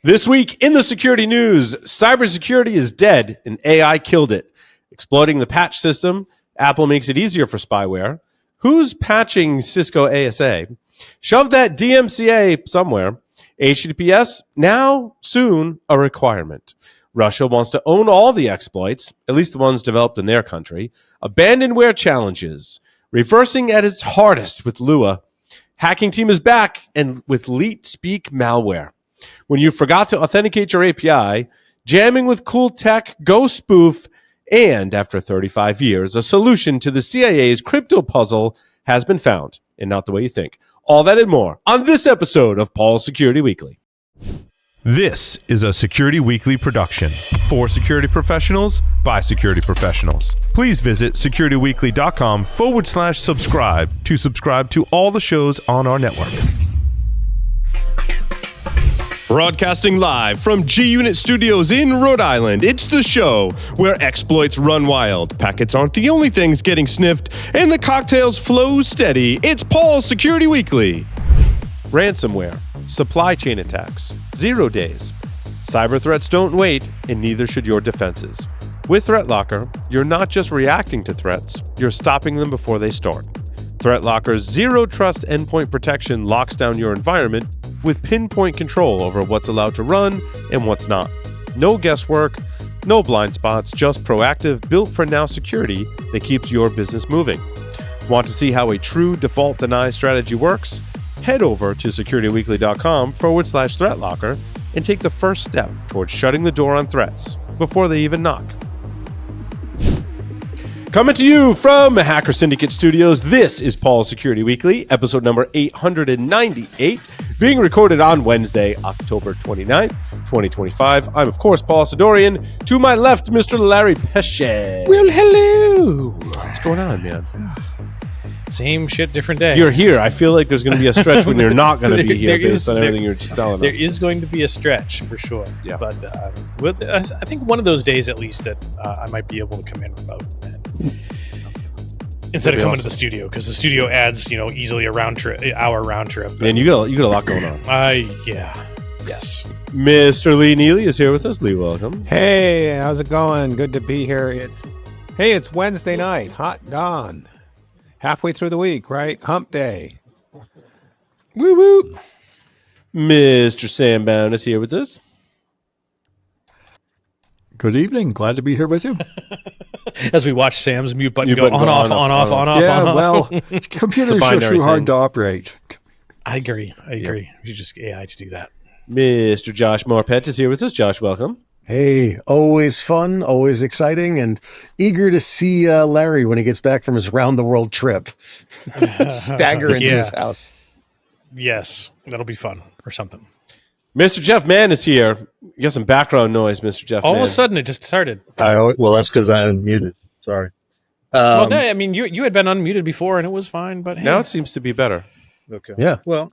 This week in the security news, cybersecurity is dead and AI killed it. Exploiting the patch system, Apple makes it easier for spyware. Who's patching Cisco ASA? Shove that DMCA somewhere. HTTPS, now, soon, a requirement. Russia wants to own all the exploits, at least the ones developed in their country. Abandonware challenges. Reversing at its hardest with Lua. Hacking team is back and with leetspeak malware. When you forgot to authenticate your API, jamming with cool tech, GoSpoof, and after 35 years, a solution to the CIA's crypto puzzle has been found, and not the way you think. All that and more on this episode of Paul's Security Weekly. This is a Security Weekly production for security professionals by security professionals. Please visit securityweekly.com/subscribe to subscribe to all the shows on our network. Broadcasting live from G-Unit Studios in Rhode Island, it's the show where exploits run wild, packets aren't the only things getting sniffed, and the cocktails flow steady. It's Paul's Security Weekly. Ransomware, supply chain attacks, 0 days. Cyber threats don't wait, and neither should your defenses. With ThreatLocker, you're not just reacting to threats, you're stopping them before they start. ThreatLocker's zero-trust endpoint protection locks down your environment with pinpoint control over what's allowed to run and what's not. No guesswork, no blind spots, just proactive, built-for-now security that keeps your business moving. Want to see how a true default deny strategy works? Head over to securityweekly.com/ThreatLocker and take the first step towards shutting the door on threats before they even knock. Coming to you from Hacker Syndicate Studios, this is Paul's Security Weekly, episode number 898, being recorded on Wednesday, October 29th, 2025. I'm, of course, Paul Sidorian. To my left, Mr. Larry Pesce. Well, hello. What's going on, man? Same shit, different day. You're here. I feel like there's going to be a stretch when you're not going to be here based on everything you're just telling us. There is going to be a stretch, for sure. Yeah. But I think one of those days, at least, that I might be able to come in remote. Instead of coming to the studio, because the studio adds, easily a hour round trip. Man, you got a lot going on. Yes. Mr. Lee Neely is here with us. Lee, welcome. Hey, how's it going? Good to be here. It's Wednesday night, hot dawn, halfway through the week, right? Hump day. Woo woo. Mr. Sam Bound is here with us. Good evening. Glad to be here with you. As we watch Sam's mute button go on, off. Yeah, well, computers are too hard to operate. I agree. We should just get AI to do that. Mr. Josh Morpett is here with us. Josh, welcome. Hey, always fun, always exciting, and eager to see Larry when he gets back from his round-the-world trip. Stagger into his house. Yes, that'll be fun or something. Mr. Jeff Mann is here. You got some background noise, Mr. Jeff All Mann. of a sudden, it just started. Well, that's because I unmuted. Sorry. Well, no, I mean, you had been unmuted before, and it was fine, but hey. Now it seems to be better. Okay. Yeah. Well,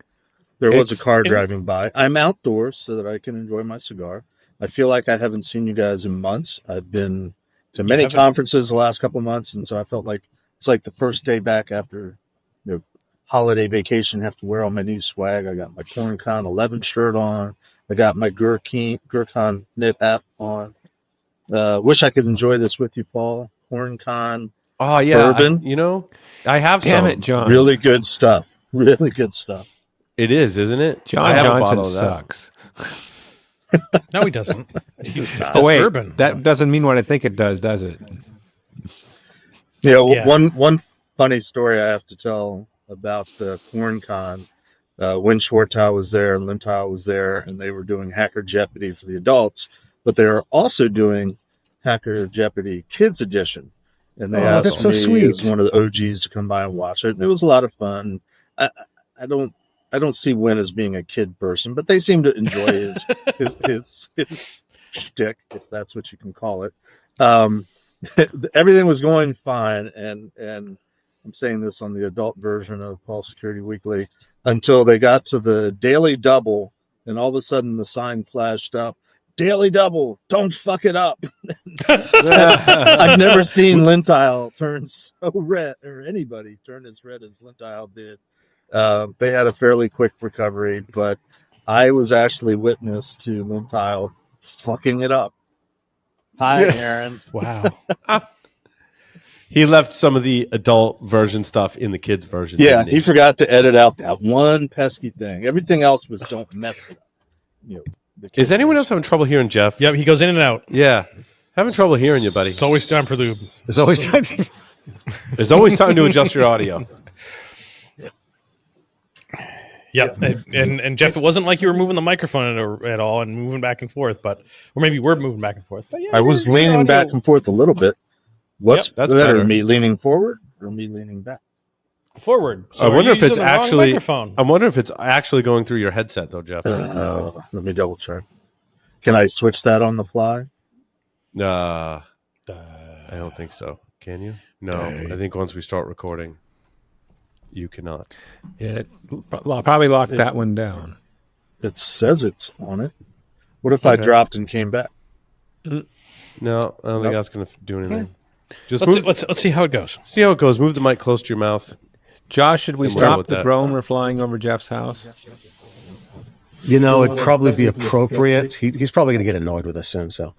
there was a car driving by. I'm outdoors so that I can enjoy my cigar. I feel like I haven't seen you guys in months. I've been to many conferences the last couple of months, and so I felt like it's like the first day back after holiday vacation. I have to wear all my new swag. I got my CornCon 11 shirt on. I got my Gurkhan knit app on. Wish I could enjoy this with you, Paul. CornCon. Oh, yeah. Bourbon. I have Damn some. it, John. Really good stuff. Really good stuff. It is, isn't it? John Johnson sucks. No, he doesn't. Oh, wait. Bourbon. That doesn't mean what I think it does it? Yeah. One funny story I have to tell about CornCon. Win Schwartau was there and Lintau was there, and they were doing Hacker Jeopardy for the adults, but they are also doing Hacker Jeopardy Kids Edition. And they asked me as one of the OGs to come by and watch it. And it was a lot of fun. I don't see Win as being a kid person, but they seem to enjoy his shtick, if that's what you can call it. Everything was going fine, and I'm saying this on the adult version of Paul Security Weekly, until they got to the Daily Double, and all of a sudden the sign flashed up, Daily Double, don't fuck it up. I've never seen Lintile turn so red, or anybody turn as red as Lintile did. They had a fairly quick recovery, but I was actually witness to Lintile fucking it up. Hi, Aaron. Wow. He left some of the adult version stuff in the kids version. Yeah, didn't he forgot to edit out that one pesky thing. Everything else was don't mess it up. The kids Is anyone version. else having trouble hearing Jeff? Yep, he goes in and out. Yeah. Having trouble hearing you, buddy. It's always time for lube. There's always There's always time to adjust your audio. Yep, and Jeff, it wasn't like you were moving the microphone at all and moving back and forth, or maybe we're moving back and forth. But yeah, I was leaning back and forth a little bit. What's that's better, better. me leaning forward or me leaning back? forward. So I wonder are you if it's using the wrong actually. microphone? I wonder if it's actually going through your headset, though, Jeff. Let me double check. Can I switch that on the fly? I don't think so. Can you? No. I think once we start recording, you cannot. Yeah, I'll probably lock that one down. It says it's on it. What if I dropped and came back? No, I don't think that's going to do anything. Just Let's see how it goes. see how it goes. Move the mic close to your mouth. Josh, should we And we'll go stop with the that. drone we're flying over Jeff's house? You know, it'd probably be appropriate. He's probably going to get annoyed with us soon. So,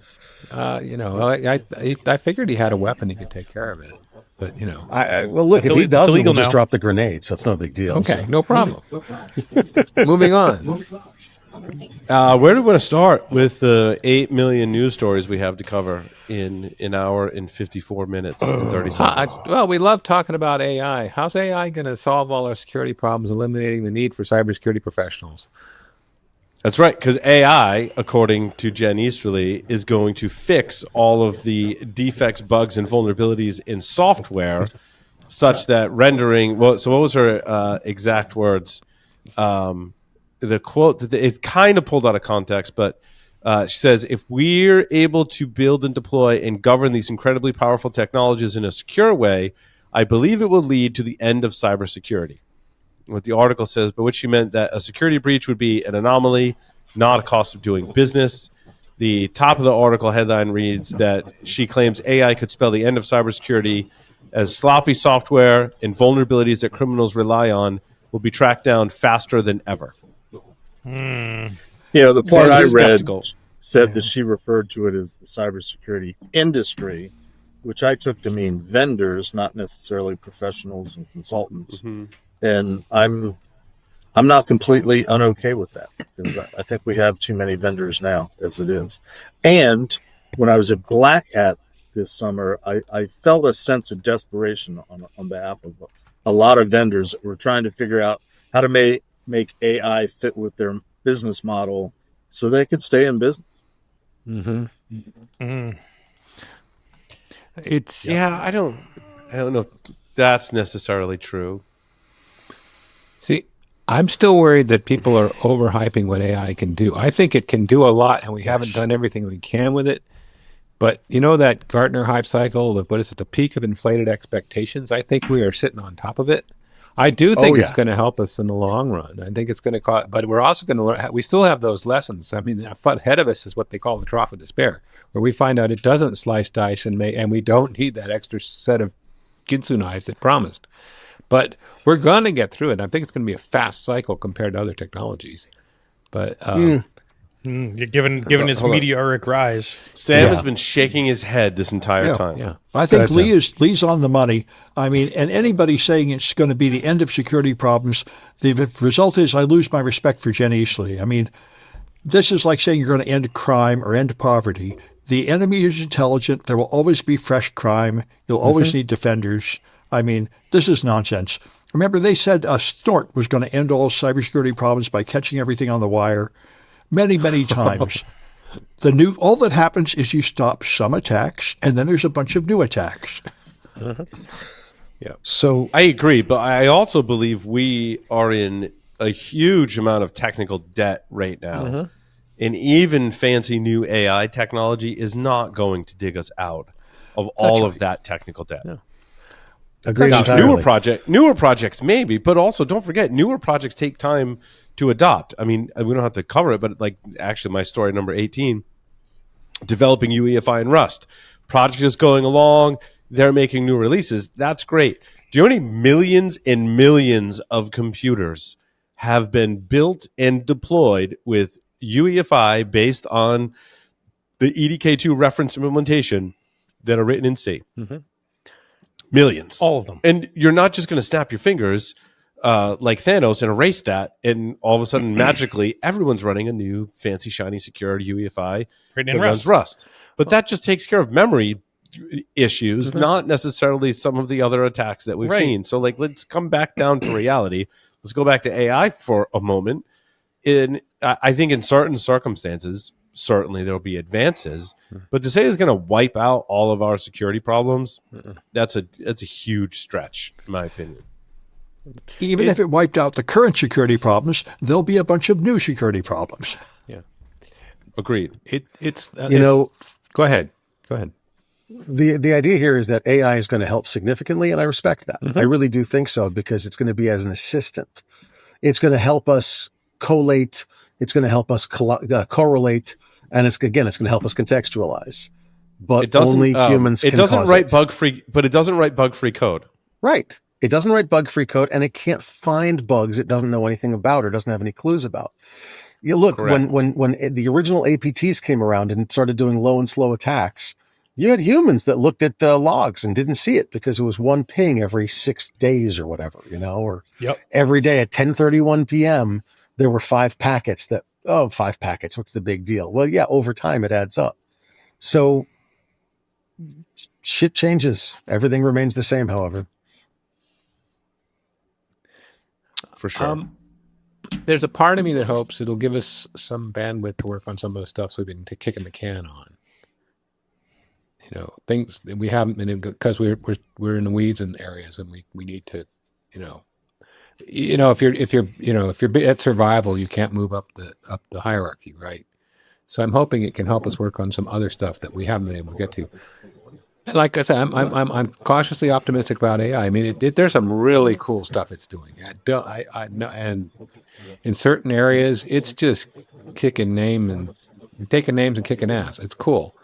I figured he had a weapon; he could take care of it. But well, look, if he it's doesn't, illegal we'll just now. drop the grenade. So it's no big deal. okay, So. no problem. Moving on. Where do we want to start with the 8 million news stories we have to cover in an hour and 54 minutes and 30 seconds? Well, we love talking about AI. How's AI going to solve all our security problems, eliminating the need for cybersecurity professionals? That's right, because AI, according to Jen Easterly, is going to fix all of the defects, bugs, and vulnerabilities in software such that rendering... Well, so what was her exact words? The quote, it kind of pulled out of context, but she says, if we're able to build and deploy and govern these incredibly powerful technologies in a secure way, I believe it will lead to the end of cybersecurity. What the article says, by which she meant that a security breach would be an anomaly, not a cost of doing business. The top of the article headline reads that she claims AI could spell the end of cybersecurity as sloppy software and vulnerabilities that criminals rely on will be tracked down faster than ever. You know, the part I Sounds read skeptical. said that she referred to it as the cybersecurity industry, which I took to mean vendors, not necessarily professionals and consultants. And I'm not completely unokay with that, because I think we have too many vendors now as it is. And when I was at Black Hat this summer, I felt a sense of desperation on behalf of a lot of vendors that were trying to figure out how to make AI fit with their business model so they could stay in business. It's I don't know if that's necessarily true. See, I'm still worried that people are overhyping what AI can do. I think it can do a lot, and we haven't done everything we can with it. But you know that Gartner hype cycle, what is it, the peak of inflated expectations? I think we are sitting on top of it. I do think it's going to help us in the long run. I think it's going to cause, but we're also going to learn, we still have those lessons. I mean, ahead of us is what they call the trough of despair, where we find out it doesn't slice dice and we don't need that extra set of Ginsu knives that promised. But we're going to get through it. I think it's going to be a fast cycle compared to other technologies. But Given its meteoric rise. Sam has been shaking his head this entire time. yeah, I think Lee's on the money. I mean, and anybody saying it's going to be the end of security problems, the result is I lose my respect for Jen Easterly. I mean, this is like saying you're going to end crime or end poverty. The enemy is intelligent. There will always be fresh crime. You'll always need defenders. I mean, this is nonsense. Remember, they said Snort was going to end all cybersecurity problems by catching everything on the wire many, many times. All that happens is you stop some attacks, and then there's a bunch of new attacks. yeah. So I agree, but I also believe we are in a huge amount of technical debt right now. And even fancy new AI technology is not going to dig us out of all of that technical debt. Yeah. agreed Now, entirely. newer projects maybe, but also don't forget, newer projects take time to adopt. I mean, we don't have to cover it, but like actually my story number 18, developing UEFI and Rust. Project is going along. They're making new releases. That's great. Do you know how many millions and millions of computers have been built and deployed with UEFI based on the EDK2 reference implementation that are written in C. Millions. All of them. And you're not just going to snap your fingers like Thanos and erase that, and all of a sudden, magically, everyone's running a new fancy, shiny, secure UEFI Written that in runs Rust. Rust. But that just takes care of memory issues, not necessarily some of the other attacks that we've seen. So, like, let's come back down to reality. Let's go back to AI for a moment. I think in certain circumstances, certainly there'll be advances, but to say it's going to wipe out all of our security problems, that's a huge stretch, in my opinion. Even if it wiped out the current security problems, there'll be a bunch of new security problems. Yeah, agreed. Go ahead. The idea here is that AI is going to help significantly, and I respect that. I really do think so, because it's going to be as an assistant. It's going to help us collate. It's going to help us correlate, and it's going to help us contextualize. But only humans can cause it. But it doesn't write bug-free code. Right. It doesn't write bug-free code, and it can't find bugs it doesn't know anything about or doesn't have any clues about. You look, when the original APTs came around and started doing low and slow attacks, you had humans that looked at logs and didn't see it because it was one ping every 6 days or whatever, or every day at 10:31 p.m. there were 5 packets that, 5 packets, what's the big deal? Well, yeah, over time it adds up. So shit changes. Everything remains the same, however. For sure. There's a part of me that hopes it'll give us some bandwidth to work on some of the stuff we've been kicking the can on. Things that we haven't been, because we're in the weeds in areas, and we need to, if you're at survival, you can't move up the hierarchy, right? So I'm hoping it can help us work on some other stuff that we haven't been able to get to. And like I said, I'm cautiously optimistic about AI. I mean, there's some really cool stuff it's doing. I know, and in certain areas, it's just taking names and kicking ass. It's cool.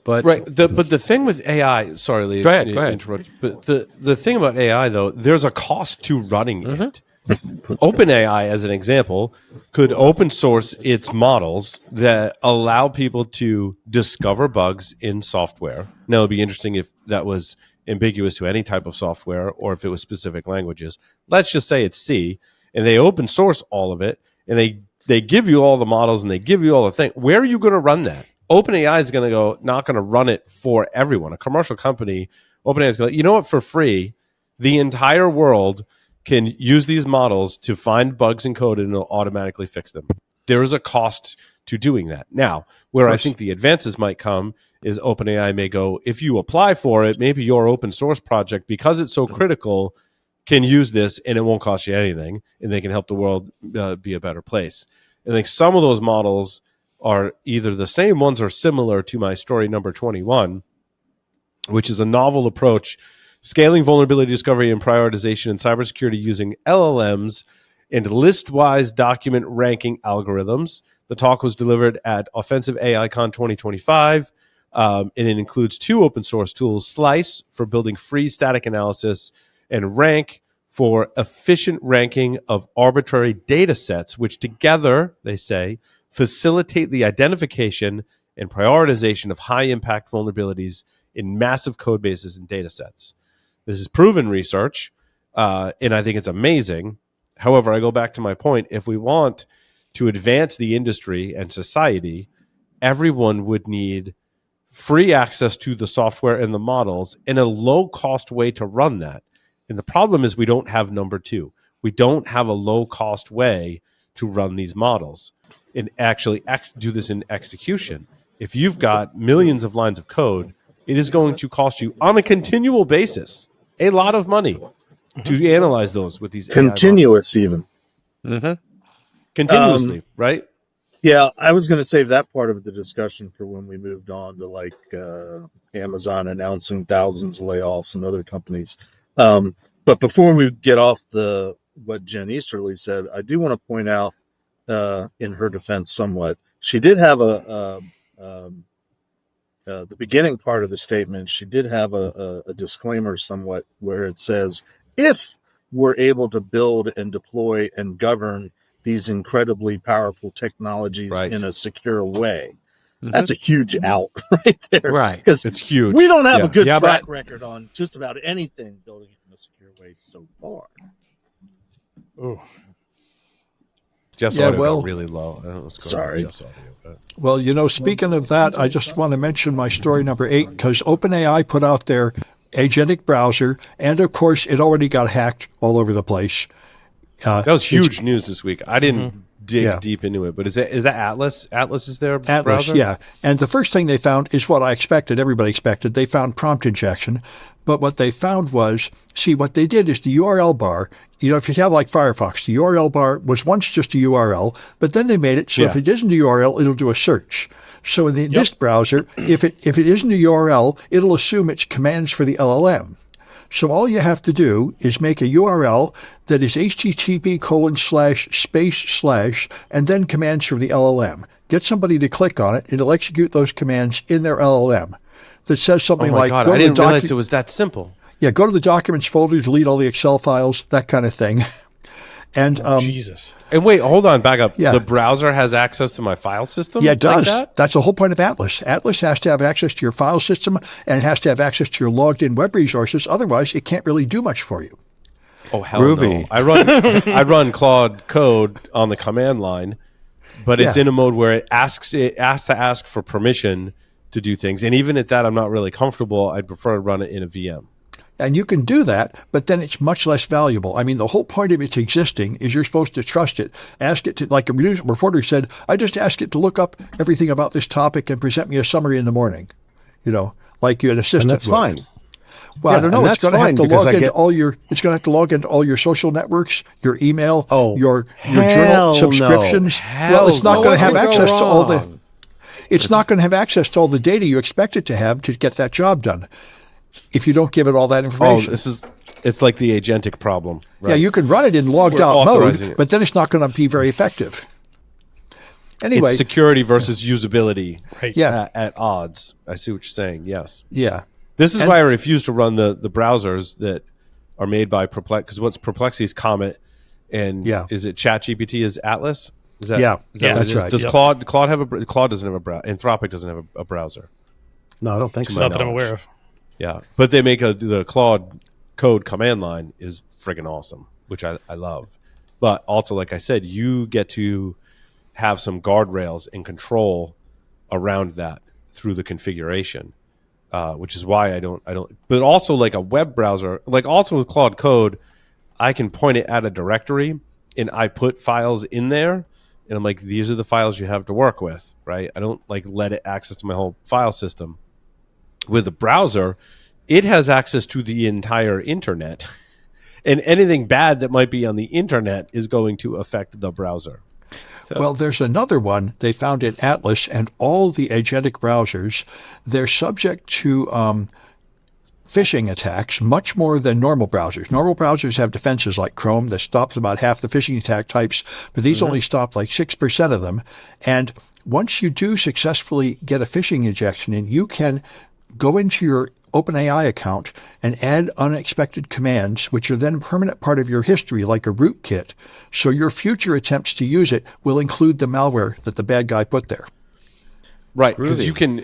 But the thing with AI, sorry, Lee, go ahead. Interrupt, but the thing about AI, though, there's a cost to running it. OpenAI, as an example, could open source its models that allow people to discover bugs in software. Now, it'd be interesting if that was ambiguous to any type of software or if it was specific languages. Let's just say it's C, and they open source all of it, and they give you all the models and they give you all the things. Where are you going to run that? OpenAI is going to not going to run it for everyone. A commercial company, OpenAI is going to, for free, the entire world can use these models to find bugs in code and it'll automatically fix them. There is a cost to doing that. Now, where I think the advances might come is OpenAI may go, if you apply for it, maybe your open source project, because it's so critical, can use this and it won't cost you anything, and they can help the world be a better place. I think some of those models are either the same ones or similar to my story number 21, which is a novel approach scaling vulnerability discovery and prioritization in cybersecurity using LLMs and list-wise document ranking algorithms. The talk was delivered at Offensive AICon 2025, and it includes 2 open source tools, Slice for building free static analysis, and Rank for efficient ranking of arbitrary data sets, which together, they say, facilitate the identification and prioritization of high-impact vulnerabilities in massive code bases and data sets. This is proven research, and I think it's amazing. However, I go back to my point. If we want to advance the industry and society, everyone would need free access to the software and the models in a low-cost way to run that. And the problem is we don't have number 2. We don't have a low-cost way to run these models and actually do this in execution. If you've got millions of lines of code, it is going to cost you on a continual basis a lot of money to analyze those with these continuous AI even. Continuously, right? Yeah, I was going to save that part of the discussion for when we moved on to Amazon announcing thousands of layoffs and other companies. But before we get off what Jen Easterly said, I do want to point out in her defense somewhat, she did have the beginning part of the statement, she did have a disclaimer somewhat where it says, if we're able to build and deploy and govern these incredibly powerful technologies Right. in a secure way. That's a huge out right there. Right. Because It's huge. we don't have Yeah. a good Yeah, track but- record on just about anything building it in a secure way so far. Ooh. Jeff's Yeah, audio well- got really low. I don't know what's going on Sorry. with Jeff's audio. But. Well, speaking of that, I just want to mention my story number 8 because OpenAI put out their agentic browser, and of course, it already got hacked all over the place. That was huge news this week. I didn't dig Yeah. deep into it, but is that Atlas? Atlas is their Atlas, browser? yeah. And the first thing they found is what I expected, everybody expected. They found prompt injection. But what they found was, what they did is the URL bar, if you have like Firefox, the URL bar was once just a URL, but then they made it so if it isn't a URL, it'll do a search. So in this browser, if it isn't a URL, it'll assume it's commands for the LLM. So all you have to do is make a URL that is http:// and then commands for the LLM. Get somebody to click on it, and it'll execute those commands in their LLM. That says something Oh my like, God, go I to the didn't realize it was that simple. go to the documents folder, delete all the Excel files, that kind of thing. And Jesus. And wait, hold on, back up. Yeah. The browser has access to my file system? yeah, it does. Like that? That's the whole point of Atlas. Atlas has to have access to your file system and it has to have access to your logged in web resources. Otherwise, it can't really do much for you. Oh, hell Ruby. no. I run Claude code on the command line, but it's Yeah. in a mode where it asks to ask for permission to do things. And even at that, I'm not really comfortable. I'd prefer to run it in a VM. And you can do that, but then it's much less valuable. I mean, the whole point of its existing is you're supposed to trust it. Ask it to, like a reporter said, I just ask it to look up everything about this topic and present me a summary in the morning. Like an assistant And that's would. fine. Well, Yeah, I don't know. and It's that's going to have fine to because log I into get- all your. It's going to have to log into all your social networks, your email, Oh, your hell journal no. subscriptions. Hell It's not no. going to What have could go access to all the. wrong? It's not going to have access to all the data you expect it to have to get that job done. If you don't give it all that Oh, information. it's like the agentic problem. Right? Yeah, you can run it in logged We're out authorizing mode, it. but then it's not going to be very effective. Anyway, It's security versus usability Right. yeah, at odds. I see what you're saying. Yes. yeah. This is And- why I refuse to run the browsers that are made by Perplex, because what's Perplexity's Comet, and is it ChatGPT is Atlas? Is that, Yeah, is that what that's it is? right. Does Yep. Claude have Claude doesn't have a browser. Anthropic doesn't have a browser. No, I don't think so. Not that I'm knowledge. aware of. Yeah, but they make the Claude code command line is friggin' awesome, which I love. But also, like I said, you get to have some guardrails and control around that through the configuration, which is why I don't. But also, like a web browser, like also with Claude Code, I can point it at a directory and I put files in there, and I'm like, these are the files you have to work with, right? I don't like let it access to my whole file system. With a browser, it has access to the entire internet, and anything bad that might be on the internet is going to affect the browser. Well, there's another one they found in Atlas, and all the agentic browsers, they're subject to phishing attacks much more than normal browsers. Normal browsers have defenses like Chrome that stops about half the phishing attack types, but these only stop like 6% of them. And once you do successfully get a phishing injection in, you can go into your OpenAI account and add unexpected commands, which are then a permanent part of your history, like a rootkit. So your future attempts to use it will include the malware that the bad guy put there. Right, because you can,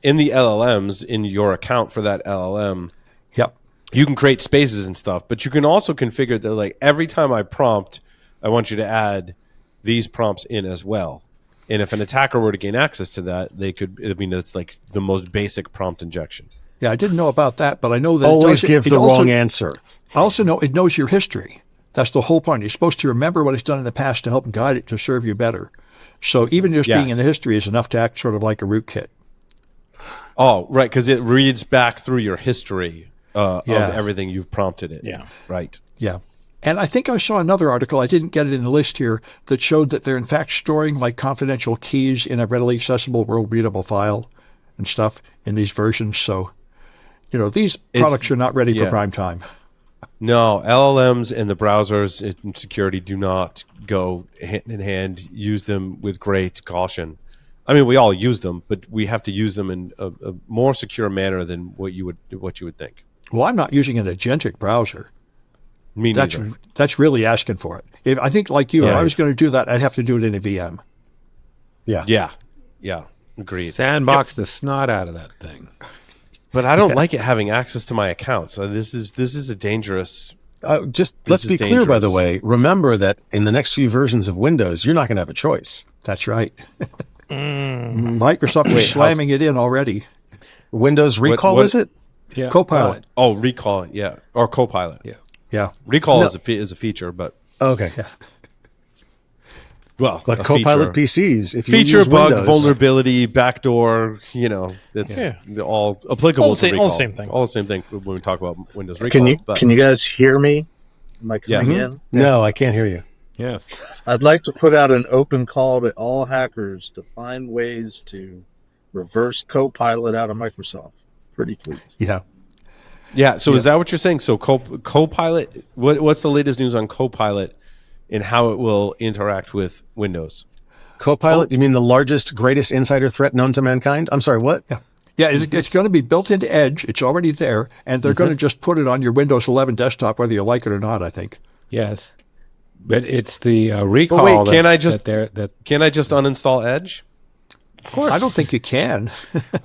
in the LLMs, in your account for that LLM, Yep. you can create spaces and stuff, but you can also configure that, like, every time I prompt, I want you to add these prompts in as well. And if an attacker were to gain access to that, they could, I mean, it's like the most basic prompt injection. Yeah, I didn't know about that, but I know that Always it does, give it the also, wrong answer. I also know it knows your history. That's the whole point. You're supposed to remember what it's done in the past to help guide it to serve you better. So even just being in the history is enough to act sort of like a rootkit. Oh, right, because it reads back through your history of Yeah. everything you've prompted it. Yeah. Right. Yeah. And I think I saw another article, I didn't get it in the list here, that showed that they're in fact storing like confidential keys in a readily accessible world readable file and stuff in these versions. So, these products are not ready for prime time. No, LLMs and the browsers in security do not go hand in hand. Use them with great caution. I mean, we all use them, but we have to use them in a more secure manner than what you would think. Well, I'm not using an agentic browser. Me neither. That's really asking for it. If I think like you, if Yeah. I was going to do that, I'd have to do it in a VM. Yeah. Agreed. Sandbox the snot out of that thing. But I don't like it having access to my accounts. This is a dangerous. Let's be clear, by the way. Remember that in the next few versions of Windows, you're not going to have a choice. That's right. Microsoft is slamming it in already. Windows Recall, what- is it? Yeah. Copilot. Oh, Recall, yeah, or Copilot. Yeah. Yeah. Recall No. is a feature, but Okay. well, But a Copilot feature. PCs, if you Feature, use bug, Windows, vulnerability, backdoor. That's all applicable. All the to same- all the Recall. same thing. All the same thing when we talk about Windows Recall. Can you but- can you guys hear me? Am I coming Yes. in? No, I can't hear you. Yes. I'd like to put out an open call to all hackers to find ways to reverse Copilot out of Microsoft. Pretty please. Yeah. Yeah. So is that what you're saying? So Copilot. What's the latest news on Copilot and how it will interact with Windows? Copilot, you mean the largest, greatest insider threat known to mankind? I'm sorry, what? Yeah, it's going to be built into Edge. It's already there, and they're going to just put it on your Windows 11 desktop, whether you like it or not, I think. Yes. But it's the recall. But wait, can I just uninstall Edge? Of course. I don't think you can.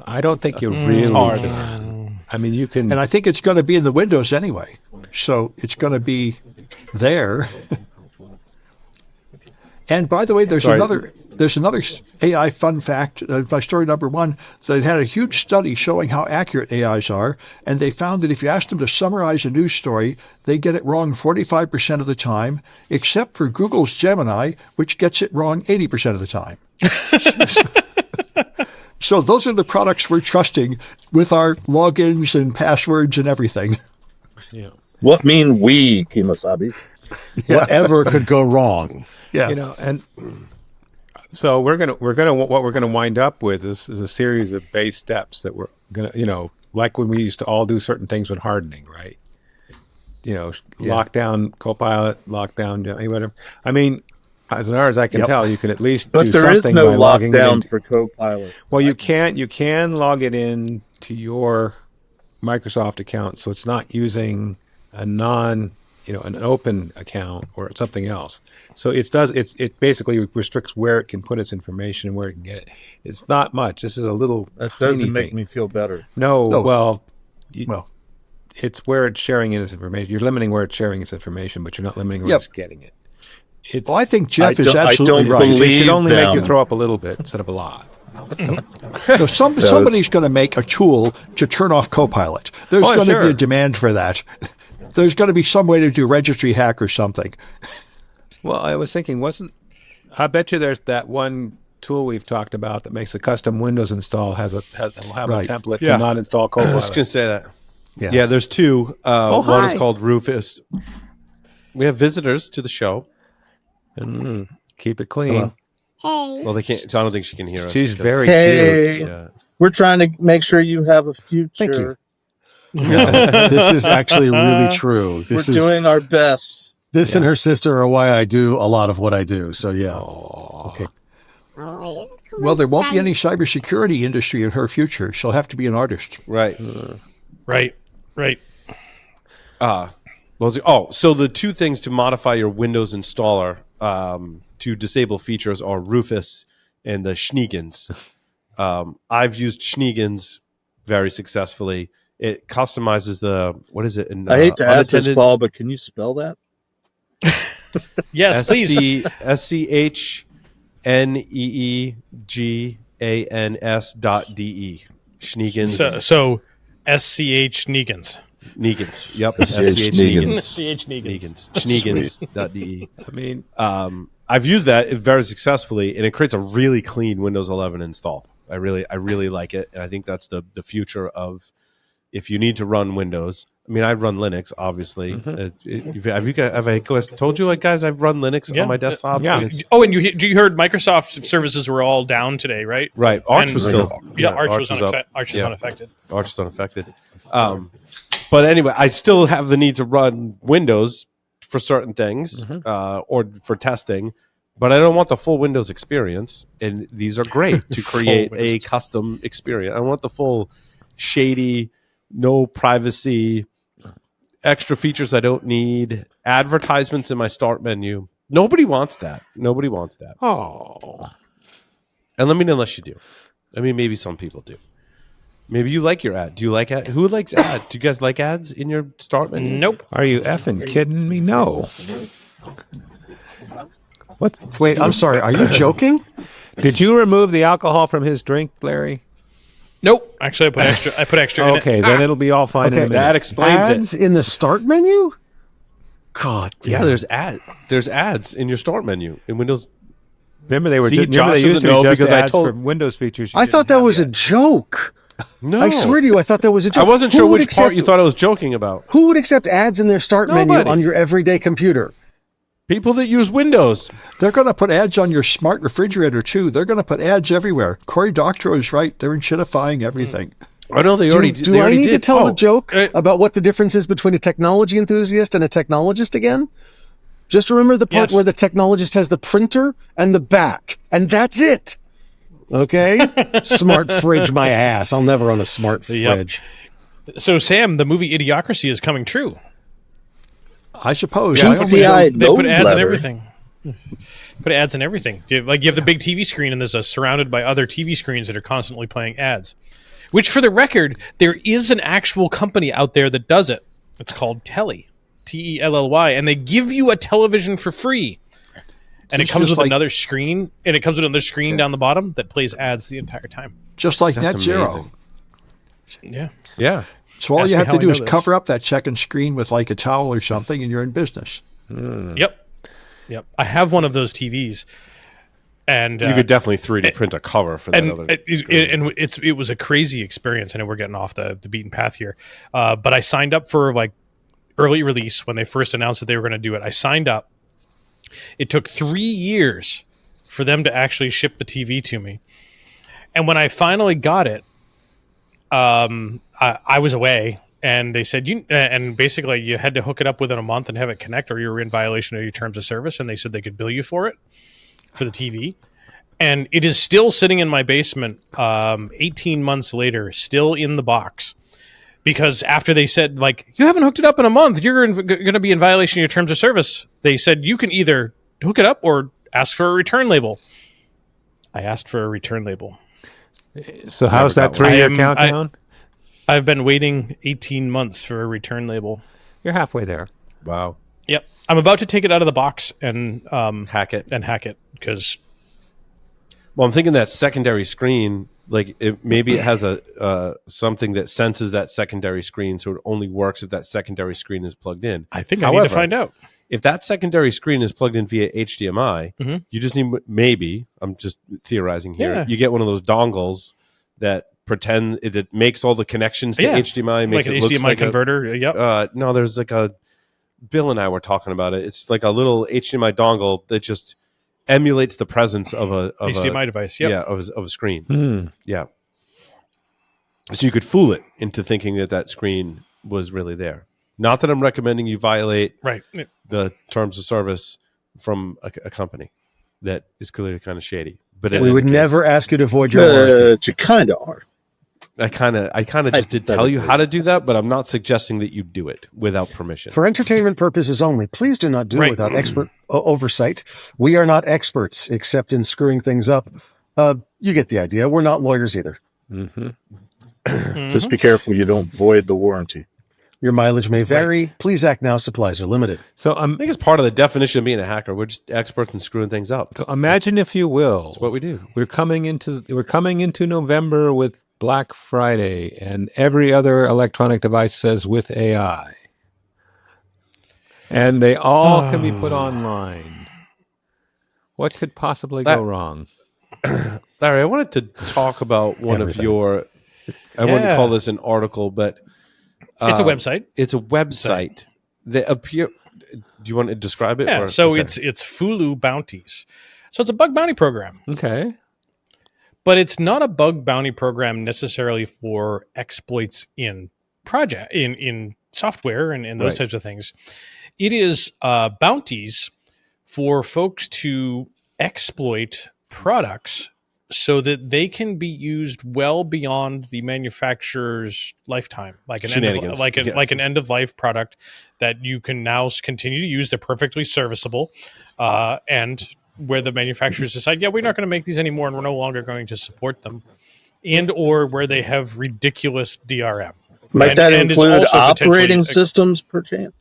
I don't think you really hard. can. I mean, you can. And I think it's going to be in the Windows anyway. So it's going to be there. And by the way, there's another AI fun fact. My story number one, they had a huge study showing how accurate AIs are, and they found that if you ask them to summarize a news story, they get it wrong 45% of the time, except for Google's Gemini, which gets it wrong 80% of the time. So those are the products we're trusting with our logins and passwords and everything. Yeah. What mean we, Kimosabi? Whatever could go wrong. Yeah. You know, and so what we're gonna wind up with is a series of base steps that we're gonna, like when we used to all do certain things with hardening, right? Lockdown Copilot, lockdown, whatever. I mean, as far as I can tell, you can at least But do there is something no by logging it lockdown in. for Copilot. Well, you can log it in to your Microsoft account, so it's not using a an open account or something else. So it basically restricts where it can put its information and where it can get it. It's not much. This is a little. That doesn't teeny make thing. me feel better. No. Well, It's where it's sharing its information. You're limiting where it's sharing its information, but you're not limiting where it's getting it. I think Jeff is I absolutely don't right. believe It should only make you them. throw up a little bit instead of a lot. No, somebody's going to make a tool to turn off Copilot. There's going to be a demand for that. There's going to be some way to do registry hack or something. Well, I was thinking, I bet you there's that one tool we've talked about that makes a custom Windows install will have a template to not install Copilot. I was going to say that. Yeah. Yeah, there's two. One is hi. called Rufus. We have visitors to the show. Keep it clean. Hey. Well, they can't. I don't think she can hear us. She's because- very Hey, cute. Yeah. we're trying to make sure you have a future. Thank you. No, this is actually really true. We're This doing our best. This and her sister are why I do a lot of what I do. So yeah. Okay. Well, there won't be any cybersecurity industry in her future. She'll have to be an artist. Right. Right. So the two things to modify your Windows installer to disable features are Rufus and the Schneegans. I've used Schneegans very successfully. It customizes what is it? I hate to ask this, unattended- Paul, but can you spell that? Yes, please. SCHNEEGANS.de. Schneegans. So SCH Neegans. Neegans. Yep. SCH Neegans. SCH Neegans. Neegans. Schneegans.de. I mean, I've used that very successfully, and it creates a really clean Windows 11 install. I really like it, and I think that's the future of if you need to run Windows. I mean, I run Linux, obviously. Have I told you, guys, I've run Linux on my desktop? Yeah. It's- Oh, and you heard Microsoft services were all down today, right? Right. Arch And- was still. Arch was up. Arch is unaffected. Arch is unaffected. But anyway, I still have the need to run Windows for certain things or for testing, but I don't want the full Windows experience. And these are great to create a custom experience. I want the full shady, no privacy, extra features I don't need, advertisements in my start menu. Nobody wants that. Nobody wants that. Oh. And let me know unless you do. I mean, maybe some people do. Maybe you like your ad. Do you like ad? Who likes ads? Do you guys like ads in your start menu? Nope. Are you effing kidding me? No. What? Wait, I'm sorry. Are you joking? Did you remove the alcohol from his drink, Larry? Nope. Actually, I put extra in it. Okay, then it'll be all fine in a Okay, minute. That explains Ads it. in the start menu? God damn. Yeah, there's ads in your start menu in Windows. Remember they were See, just, Josh remember they used to doesn't know be just because I ads told- for Windows features. you I didn't thought that have was a yet. joke. No, I swear to you, I thought that was a joke. I wasn't Who sure would which part accept- you thought I was joking about. Who would accept ads in their start menu Nobody. on your everyday computer? People that use Windows. They're going to put ads on your smart refrigerator, too. They're going to put ads everywhere. Cory Doctorow is right. They're enshittifying everything. I know they already did. Do they I already need to did. tell Oh, a joke uh, about what the difference is between a technology enthusiast and a technologist again? Just remember the part Yes. where the technologist has the printer and the bat, and that's it. Okay? Smart fridge my ass. I'll never own a smart Yep. fridge. So, Sam, the movie Idiocracy is coming true. I suppose. Yeah, I PCI They put ads in letter. everything. Put ads in everything. You have the big TV screen, and there's surrounded by other TV screens that are constantly playing ads. Which, for the record, there is an actual company out there that does it. It's called Telly, Telly, and they give you a television for free. And it It's comes just with like- another screen, down the bottom that plays ads the entire time. Just like That's Net Zero. amazing. Yeah. Yeah. So all Ask you me have how to I do know is this. cover up that second screen with like a towel or something, and you're in business. Yep. I have one of those TVs, and You could definitely 3D print a cover for that and other. it was a crazy experience. I know we're getting off the beaten path here, but I signed up for like early release when they first announced that they were going to do it. I signed up. It took 3 years for them to actually ship the TV to me, and when I finally got it, I was away. And they said and basically you had to hook it up within a month and have it connect, or you were in violation of your terms of service. And they said they could bill you for it, for the TV. And it is still sitting in my basement 18 months later, still in the box. Because after they said, like, you haven't hooked it up in a month, you're going to be in violation of your terms of service. They said you can either hook it up or ask for a return label. I asked for a return label. So how's that got one. 3-year I am- countdown? I've been waiting 18 months for a return label. You're halfway there. Wow. Yep. I'm about to take it out of the box and Hack it. hack it because Well, I'm thinking that secondary screen, like maybe it has a something that senses that secondary screen, so it only works if that secondary screen is plugged in. I think I need to find out. If that secondary screen is plugged in via HDMI, Mhm. you just need maybe. I'm just theorizing here. Yeah. You get one of those dongles that pretend it makes all the connections to Yeah. HDMI, Like makes an it look HDMI like converter. Yep. no, there's like a Bill and I were talking about it. It's like a little HDMI dongle that just emulates the presence of a HDMI device. Yep. yeah of a screen. Hmm. Yeah. So you could fool it into thinking that screen was really there. Not that I'm recommending you violate Right. the terms of service from a company that is clearly kind of shady. But in We any would case, never ask you to void your warranty. You kind of are. I kind of just did tell you how to do that, but I'm not suggesting that you do it without permission. For entertainment purposes only, please do not do it Right. without expert oversight. We are not experts except in screwing things up. You get the idea. We're not lawyers either. Mm-hmm. Just be careful you don't void the warranty. Your mileage may vary. Please act now. Supplies are limited. So, I think it's part of the definition of being a hacker. We're just experts in screwing things up. so imagine, if you will, That's what we do. we're coming into November with Black Friday, and every other electronic device says with AI, and they all can be put online. What could possibly go wrong? Larry, I wanted to talk about one Everything. of your. I wouldn't call this an article, but It's a website. It's a website that appear. Do you want to describe it? Yeah. or- So okay. it's Fulu Bounties. So it's a bug bounty program, Okay. but it's not a bug bounty program necessarily for exploits in in software and those Right. types of things. It is bounties for folks to exploit products so that they can be used well beyond the manufacturer's lifetime, like an Shenanigans. like an end of life product that you can now continue to use. They're perfectly serviceable, and where the manufacturers decide, yeah, we're not going to make these anymore, and we're no longer going to support them, and or where they have ridiculous DRM. Might that and is include also operating potentially- systems, perchance?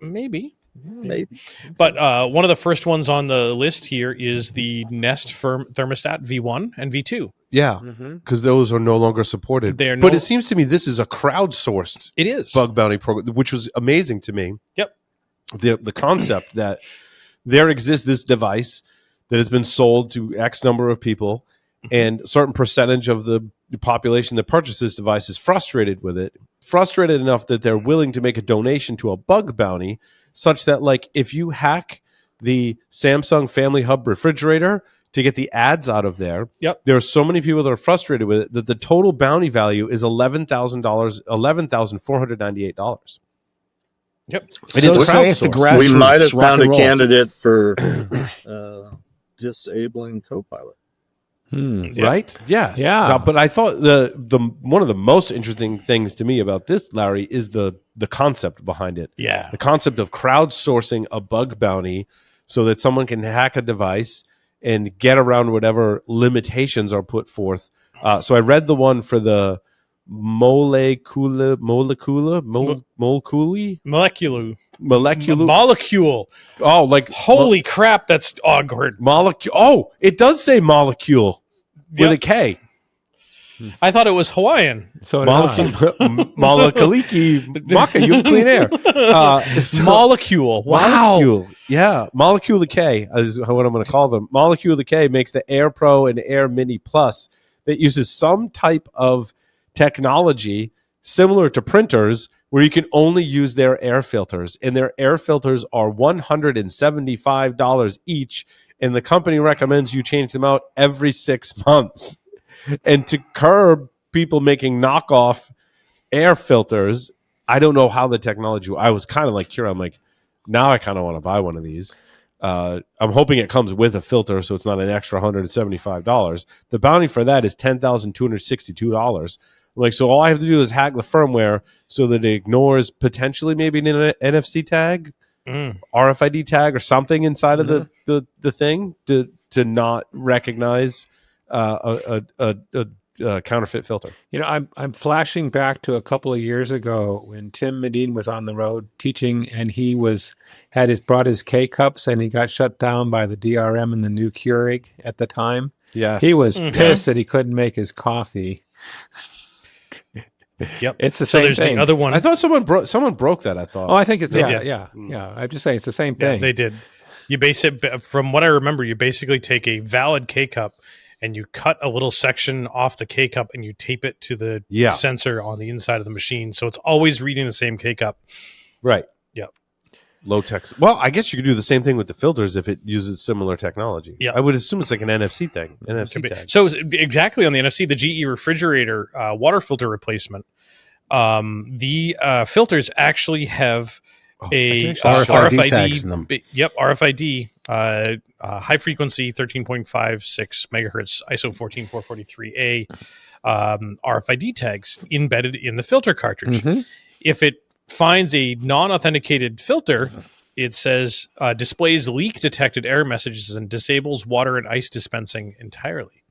Maybe. Maybe. But one of the first ones on the list here is the Nest thermostat V1 and V2. Yeah, because those are no longer supported. They are but no- it seems to me this is a crowdsourced It is. bug bounty program, which was amazing to me. Yep. The concept that there exists this device that has been sold to X number of people, and a certain percentage of the population that purchases this device is frustrated with it, frustrated enough that they're willing to make a donation to a bug bounty, such that, like, if you hack the Samsung Family Hub refrigerator to get the ads out of there, there are so many people that are frustrated with it that the total bounty value is $11,498. Yep. So say if the grassroots We might have rock found and a rolls. candidate for disabling Copilot. Right? Yes. Yeah. But I thought the one of the most interesting things to me about this, Larry, is the concept behind it. Yeah. The concept of crowdsourcing a bug bounty so that someone can hack a device and get around whatever limitations are put forth. So I read the one for the molecule. Oh, like Holy crap, that's awkward. molecule. Oh, it does say molecule with a K. I thought it was Hawaiian. So did I. Moleculiki Maka, you have clean air. Molecule. Wow. Molecule. Yeah. Molecule K is what I'm going to call them. Molecule K makes the Air Pro and Air Mini Plus that uses some type of technology similar to printers where you can only use their air filters. And their air filters are $175 each. And the company recommends you change them out every 6 months. And to curb people making knockoff air filters, I don't know how the technology. I was kind of like curious. I'm like, now I kind of want to buy one of these. I'm hoping it comes with a filter, so it's not an extra $175. The bounty for that is $10,262. I'm like, so all I have to do is hack the firmware so that it ignores potentially maybe an NFC tag, RFID tag, or something inside of the thing to not recognize a counterfeit filter. You know, I'm flashing back to a couple of years ago when Tim Medine was on the road teaching, and he brought his K cups, and he got shut down by the DRM and the new Keurig at the time. Yes, He was pissed that he couldn't make his coffee. Yep. It's the So same there's thing. the other one. I thought someone broke that. I thought. Oh, I think it's They yeah. did. I'm just saying it's the same Yeah, thing. they did. You base it from what I remember. You basically take a valid K cup and you cut a little section off the K cup and you tape it to the sensor on the inside of the machine, so it's always reading the same K cup. Right. Yep. Low tech. Well, I guess you could do the same thing with the filters if it uses similar technology. Yeah. I would assume it's like an NFC thing. NFC tag. So exactly on the NFC, the GE refrigerator water filter replacement. The filters actually have a RFID tags in them. Yep, RFID, high frequency 13.56 megahertz, ISO 14443A RFID tags embedded in the filter cartridge. If it finds a non-authenticated filter, it says displays leak detected error messages and disables water and ice dispensing entirely.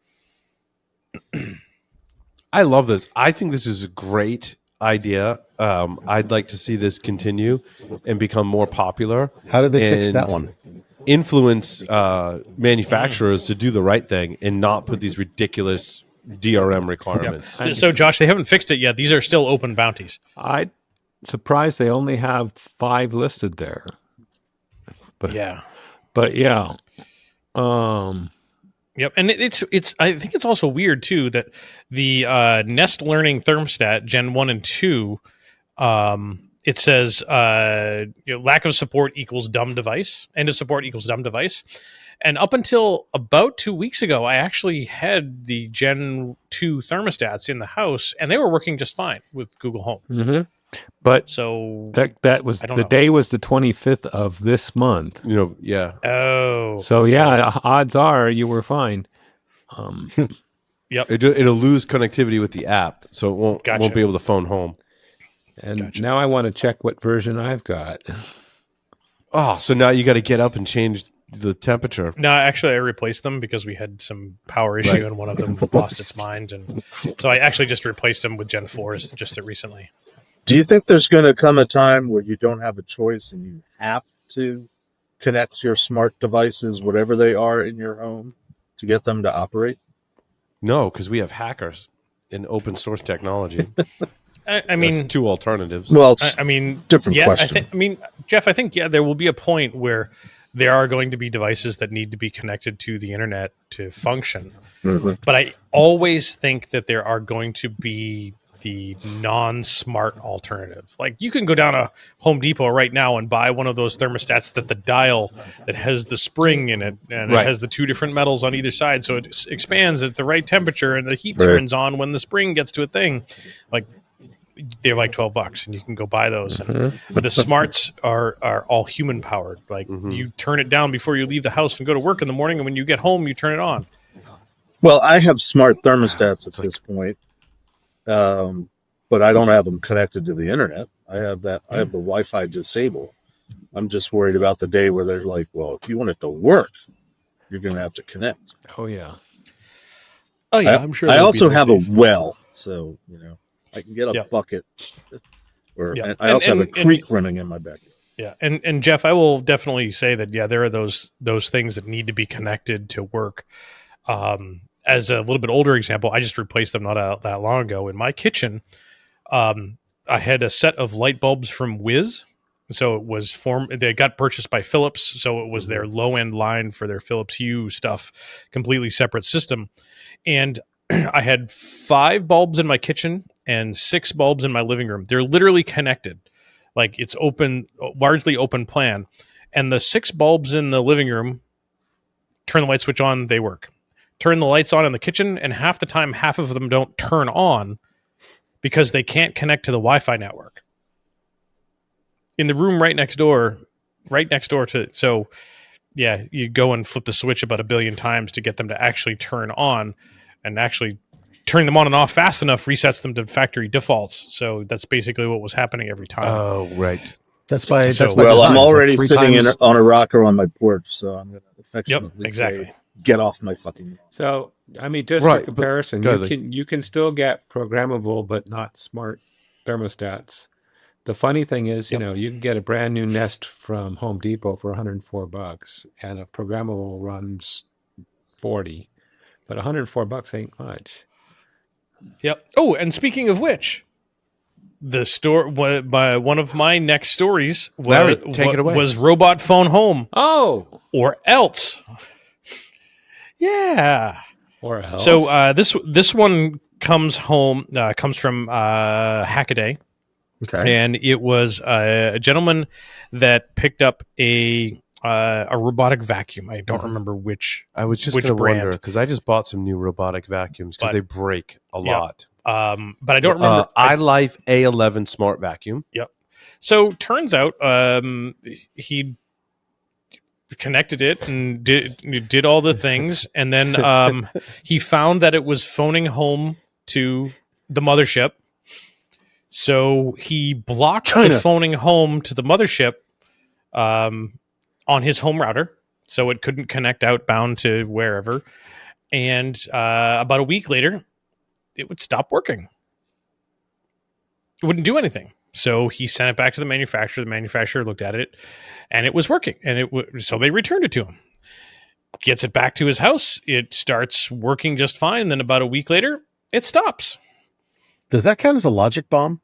I love this. I think this is a great idea. I'd like to see this continue and become more popular. How did they fix and that one? Influence manufacturers to do the right thing and not put these ridiculous DRM requirements. Yep. So, Josh, they haven't fixed it yet. These are still open bounties. I'm surprised they only have 5 listed there. But yeah. Yep, and it's. I think it's also weird too that the Nest Learning thermostat Gen 1 and 2, it says lack of support equals dumb device. End of support equals dumb device. And up until about 2 weeks ago, I actually had the Gen 2 thermostats in the house, and they were working just fine with Google Home. But so that was the day was the 25th of this month. Yeah. Oh. So yeah, odds are you were fine. Yep. It'll lose connectivity with the app, so it won't Gotcha. be able to phone home. And now I want to check what version I've got. Oh, so now you got to get up and change the temperature. No, actually, I replaced them because we had some power issue and one of them lost its mind, and so I actually just replaced them with Gen 4s just recently. Do you think there's going to come a time where you don't have a choice and you have to connect your smart devices, whatever they are in your home, to get them to operate? No, because we have hackers in open source technology. I mean, There's two alternatives. Well, I mean, different yeah, question. I mean, Jeff, I think there will be a point where there are going to be devices that need to be connected to the internet to function. Mm-hmm. But I always think that there are going to be the non-smart alternative. Like you can go down a Home Depot right now and buy one of those thermostats that the dial that has the spring in it and Right. it has the two different metals on either side, so it expands at the right temperature and the heat Right. turns on when the spring gets to a thing. Like they're like $12 and you can go buy those. And the smarts are all human powered. Like you turn it down before you leave the house and go to work in the morning, and when you get home you turn it on. Well, I have smart thermostats at this point, but I don't have them connected to the internet. I have the Wi-Fi disabled. I'm just worried about the day where they're like, well, if you want it to work, you're going to have to connect. Oh, yeah. Oh yeah, I'm sure. I there'll also be have those a well, so I can get a Yep. bucket. Or Yep. and I also have a And- creek running in my backyard. Yeah, and Jeff, I will definitely say that there are those things that need to be connected to work. As a little bit older example, I just replaced them not that long ago in my kitchen. I had a set of light bulbs from Wiz, so it was they got purchased by Philips, so it was their low end line for their Philips Hue stuff, completely separate system, and I had 5 bulbs in my kitchen and 6 bulbs in my living room. They're literally connected. Like it's open, largely open plan. And the 6 bulbs in the living room, turn the light switch on, they work. Turn the lights on in the kitchen, and half the time, half of them don't turn on because they can't connect to the Wi-Fi network. In the room right next door to, so yeah, you go and flip the switch about 1 billion times to get them to actually turn on, and actually turning them on and off fast enough resets them to factory defaults. So that's basically what was happening every time. Oh right. That's by So- that's by Well, design. I'm It's like already 3 sitting times- on a rocker on my porch, so I'm going to affectionately exactly. say, get off my fucking... So, I mean, just Right, for but- comparison, go ahead, you can still get programmable but not smart thermostats. The funny thing is, you can get a brand new Nest from Home Depot for $104, and a programmable runs $40, but $104 ain't much. Yep. Oh, and speaking of which, the store by one of my next stories Larry, take it away. was Robot Phone Home Oh, or else. Yeah. or else. So this one comes from Hackaday, Okay. and it was a gentleman that picked up a robotic vacuum. I don't remember which. I was just Which going to brand? wonder because I just bought some new robotic vacuums because But- they break a Yeah. lot. But I don't remember. iLife A11 smart vacuum. So turns out he connected it and did all the things, and then he found that it was phoning home to the mothership. So he blocked the phoning home to the mothership on his home router, so it couldn't connect outbound to wherever. And about a week later, it would stop working. It wouldn't do anything. So he sent it back to the manufacturer. The manufacturer looked at it, and it was working. And so they returned it to him. Gets it back to his house. It starts working just fine. Then about a week later, it stops. Does that count as a logic bomb?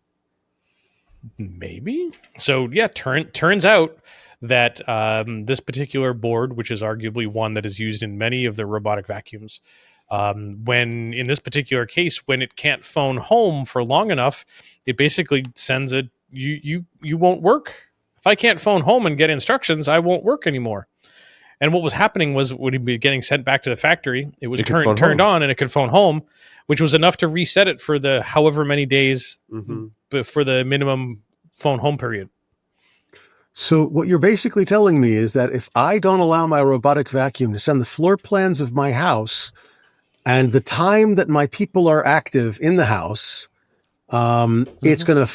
Maybe. So yeah, turns out that this particular board, which is arguably one that is used in many of the robotic vacuums, when in this particular case, when it can't phone home for long enough, it basically sends you won't work. If I can't phone home and get instructions, I won't work anymore. And what was happening was when he'd be getting sent back to the factory, it was It could phone turned home. on and it could phone home, which was enough to reset it for the however many days for the minimum phone home period. So what you're basically telling me is that if I don't allow my robotic vacuum to send the floor plans of my house And the time that my people are active in the house, it's going to,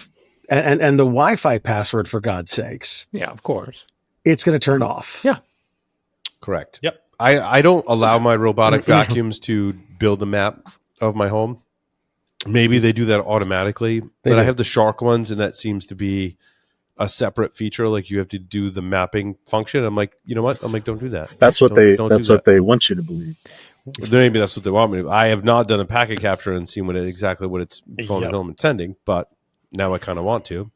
and the Wi-Fi password, for God's sakes. Yeah, of course. It's going to turn off. Yeah. Correct. Yep. I don't allow my robotic vacuums to build a map of my home. Maybe they do that automatically, but I have the Shark ones, and that seems to be a separate feature. Like you have to do the mapping function. I'm like, you know what? I'm like, don't do that. That's what Don't they want you to believe. Maybe that's what they want me to. I have not done a packet capture and seen exactly what it's phoning home and sending, but now I kind of want to.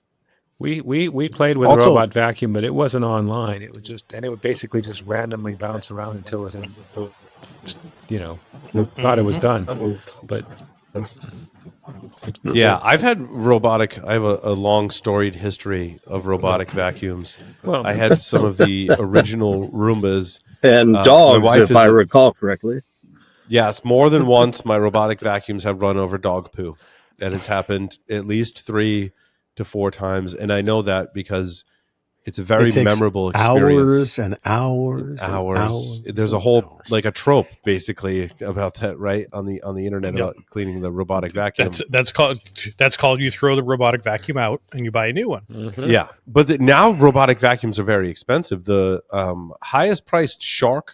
We played with a robot vacuum, but it wasn't online. It was just, and it would basically just randomly bounce around until it, thought it was done. But yeah, I've had robotic. I have a long storied history of robotic vacuums. Well, I had some of the original Roombas And dogs, if I recall correctly. Yes, more than once, my robotic vacuums have run over dog poo. That has happened at least 3 to 4 times, and I know that because it's a very memorable experience. Hours. There's a whole like a trope basically about that, right, on the internet about cleaning the robotic vacuum. That's called you throw the robotic vacuum out and you buy a new one. Mm-hmm. Yeah, but now robotic vacuums are very expensive. The highest priced Shark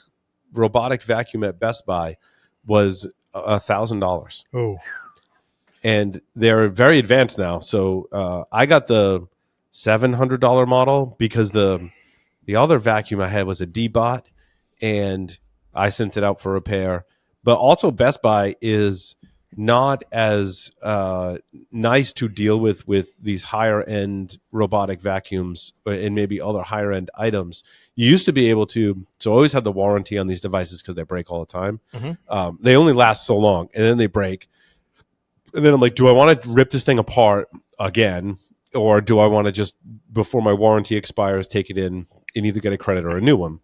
robotic vacuum at Best Buy was $1,000. Oh. And they're very advanced now. So I got the $700 model because the other vacuum I had was a D-Bot, and I sent it out for repair. But also Best Buy is not as nice to deal with these higher-end robotic vacuums and maybe other higher-end items. You used to be able to, so I always had the warranty on these devices because they break all the time. Mm-hmm. They only last so long, and then they break. And then I'm like, do I want to rip this thing apart again? Or do I want to just, before my warranty expires, take it in and either get a credit or a new one?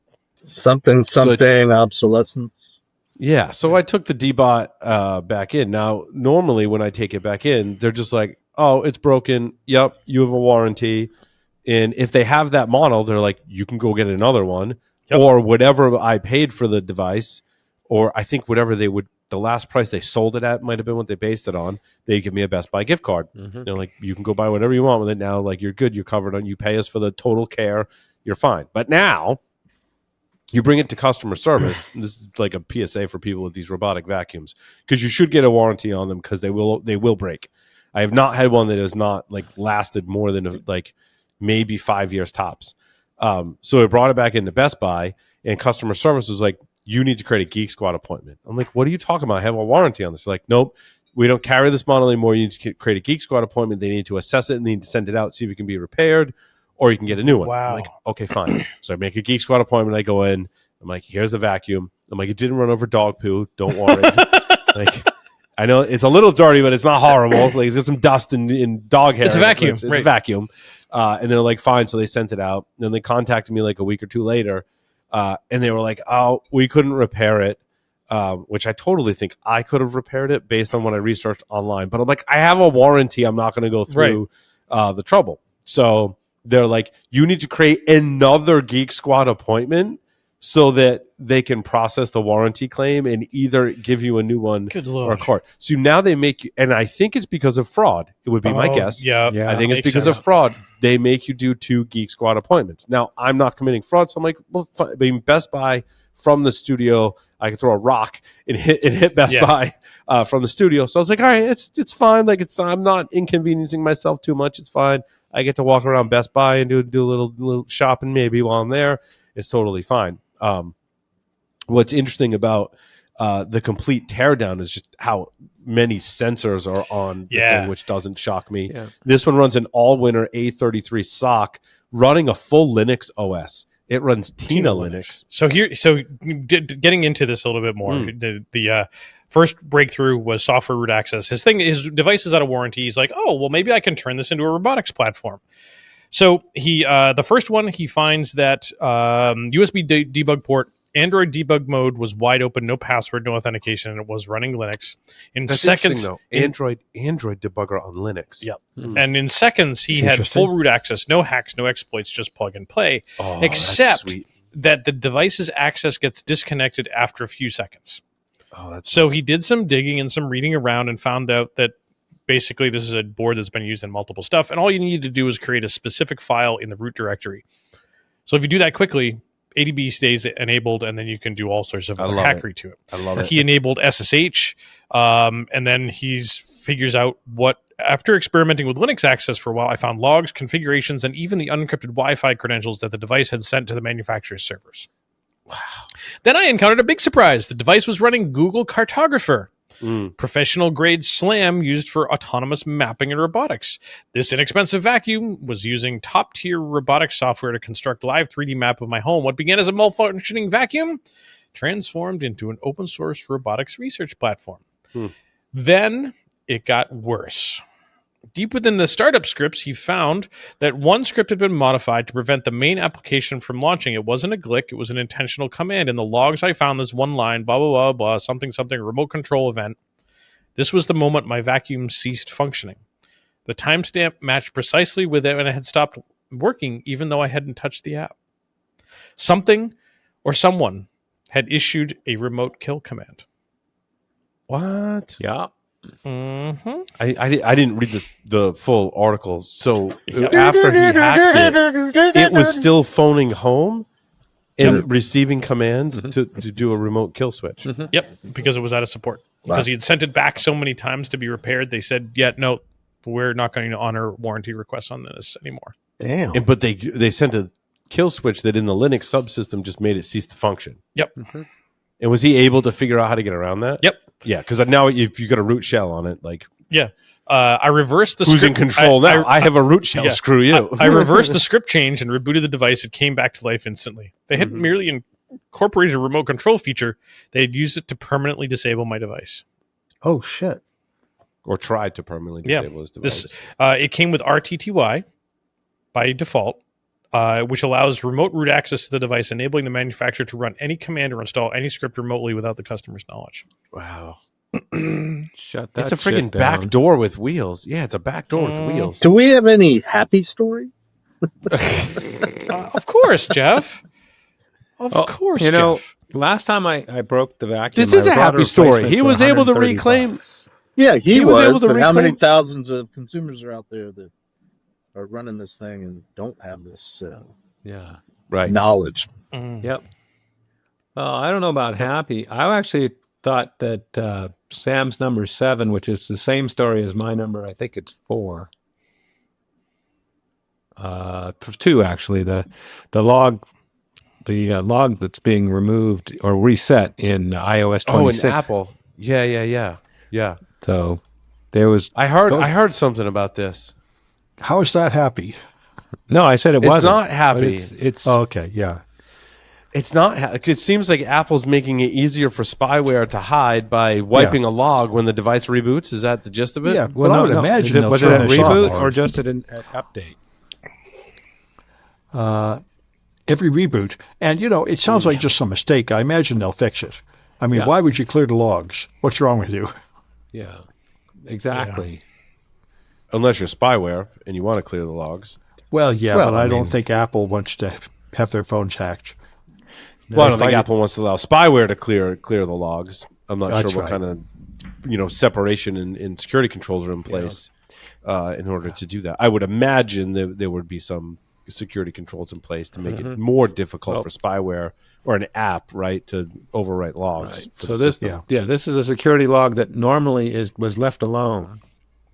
Something obsolescence. Yeah. So I took the D-Bot back in. Now, normally when I take it back in, they're just like, oh, it's broken. Yep, you have a warranty. And if they have that model, they're like, you can go get another one. Yep. Or whatever I paid for the device, or I think whatever they would, the last price they sold it at might have been what they based it on. They give me a Best Buy gift card. Mm-hmm. They're like, you can go buy whatever you want with it now. Like, you're good. You're covered on. You pay us for the total care. You're fine. But now you bring it to customer service. This is like a PSA for people with these robotic vacuums, because you should get a warranty on them because they will break. I have not had one that has not like lasted more than like maybe 5 years tops. So I brought it back into Best Buy, and customer service was like, you need to create a Geek Squad appointment. I'm like, what are you talking about? I have a warranty on this. They're like, nope, we don't carry this model anymore. You need to create a Geek Squad appointment. They need to assess it and they need to send it out, see if it can be repaired, or you can get a new one. Wow. I'm like, okay, fine. So I make a Geek Squad appointment. I go in. I'm like, here's the vacuum. I'm like, it didn't run over dog poo. Don't worry. Like, I know it's a little dirty, but it's not horrible. Like, it's got some dust and dog hair. It's a vacuum. It's a vacuum. And they're like, fine. So they sent it out. And then they contacted me like a week or two later. And they were like, oh, we couldn't repair it, which I totally think I could have repaired it based on what I researched online. But I'm like, I have a warranty. I'm not going to go through the trouble. So they're like, you need to create another Geek Squad appointment so that they can process the warranty claim and either give you a new one or a card. So now they make you, and I think it's because of fraud. It would be my guess. Yeah, I think it's because of fraud. They make you do 2 Geek Squad appointments. Now, I'm not committing fraud, so I'm like, well, I mean, Best Buy from the studio, I can throw a rock and hit Best Buy from the studio. So I was like, all right, it's fine. Like, I'm not inconveniencing myself too much. It's fine. I get to walk around Best Buy and do a little shopping maybe while I'm there. It's totally fine. What's interesting about the complete teardown is just how many sensors are on the thing, which doesn't shock me. Yeah. This one runs an all-winner A33 SOC running a full Linux OS. It runs Tina Linux. So getting into this a little bit more, the first breakthrough was software root access. His device is out of warranty. He's like, oh, well, maybe I can turn this into a robotics platform. So the first one, he finds that USB debug port, Android debug mode was wide open, no password, no authentication, and it was running Linux. That's seconds, though. Android debugger on Linux. Yep. And in seconds, he had full root access, no hacks, no exploits, just plug and play. Oh, except that the device's access gets disconnected after a few seconds. Oh, that's So he did some digging and some reading around and found out that basically this is a board that's been used in multiple stuff. And all you need to do is create a specific file in the root directory. So if you do that quickly, ADB stays enabled, and then you can do all sorts of other hackery to it. I love it. He enabled SSH, and then he's figures out what, after experimenting with Linux access for a while, I found logs, configurations, and even the unencrypted Wi-Fi credentials that the device had sent to the manufacturer's servers. Wow. Then I encountered a big surprise. The device was running Google Cartographer, professional grade SLAM used for autonomous mapping and robotics. This inexpensive vacuum was using top tier robotics software to construct live 3D map of my home. What began as a malfunctioning vacuum transformed into an open source robotics research platform. Then it got worse. Deep within the startup scripts, he found that one script had been modified to prevent the main application from launching. It wasn't a glitch, it was an intentional command. In the logs, I found this one line, blah, blah, blah, blah, something, something, remote control event. This was the moment my vacuum ceased functioning. The timestamp matched precisely with it, and it had stopped working, even though I hadn't touched the app. Something or someone had issued a remote kill command. What? Yeah. Mm-hmm. I didn't read the full article. So after he hacked it was still phoning home and receiving commands to do a remote kill switch. Yep, because it was out of support. Because he had sent it back so many times to be repaired, they said, "Yeah, no, we're not going to honor warranty requests on this anymore." Damn. But they sent a kill switch that in the Linux subsystem just made it cease to function. Yep. And was he able to figure out how to get around that? Yep. Yeah, because now if you got a root shell on it, like Yeah. I reversed the who's script. in control now? I have a root shell. Yeah. Screw you. I reversed the script change and rebooted the device. It came back to life instantly. They hadn't merely incorporated a remote control feature. They had used it to permanently disable my device. Oh, shit. Or tried to permanently disable his device. It came with RTTY by default, which allows remote root access to the device, enabling the manufacturer to run any command or install any script remotely without the customer's knowledge. Wow. Shut that It's a freaking shit down. back door with wheels. Yeah, it's a back door with wheels. Do we have any happy stories? Of course, Jeff. Of course, You know, Jeff. last time I broke the vacuum, This is I a bought happy story. replacement He for was able to $130. reclaim. Yeah, he was able was. to But how many reclaim- thousands of consumers are out there that are running this thing and don't have this Yeah. Right. knowledge? Yep. Well, I don't know about happy. I actually thought that Sam's number 7, which is the same story as my number, I think it's 4. 2 actually. The log that's being removed or reset in iOS 26. Oh, in Apple. Yeah. So there was I heard something about this. How is that happy? no. I said it It's wasn't. not but happy. It's Oh, okay, yeah. It's not. It seems like Apple's making it easier for spyware to hide by wiping a log when the device reboots. Is that the gist of it? Yeah, well, I would imagine they'll was it turn a this reboot off. or just an update? Every reboot. And, it sounds like just some mistake. I imagine they'll fix it. I mean, why would you clear the logs? What's wrong with you? Yeah, exactly. Unless you're spyware and you want to clear the logs. Well, yeah, Well, but I I don't mean- think Apple wants to have their phones hacked. Well, I don't if think I- Apple wants to allow spyware to clear the logs. I'm not That's sure what right. kind of separation and security controls are in place in order to do that. I would imagine that there would be some security controls in place to make it more difficult for spyware or an app, right, to overwrite logs. Right. for So the this, system. this is a security log that normally was left alone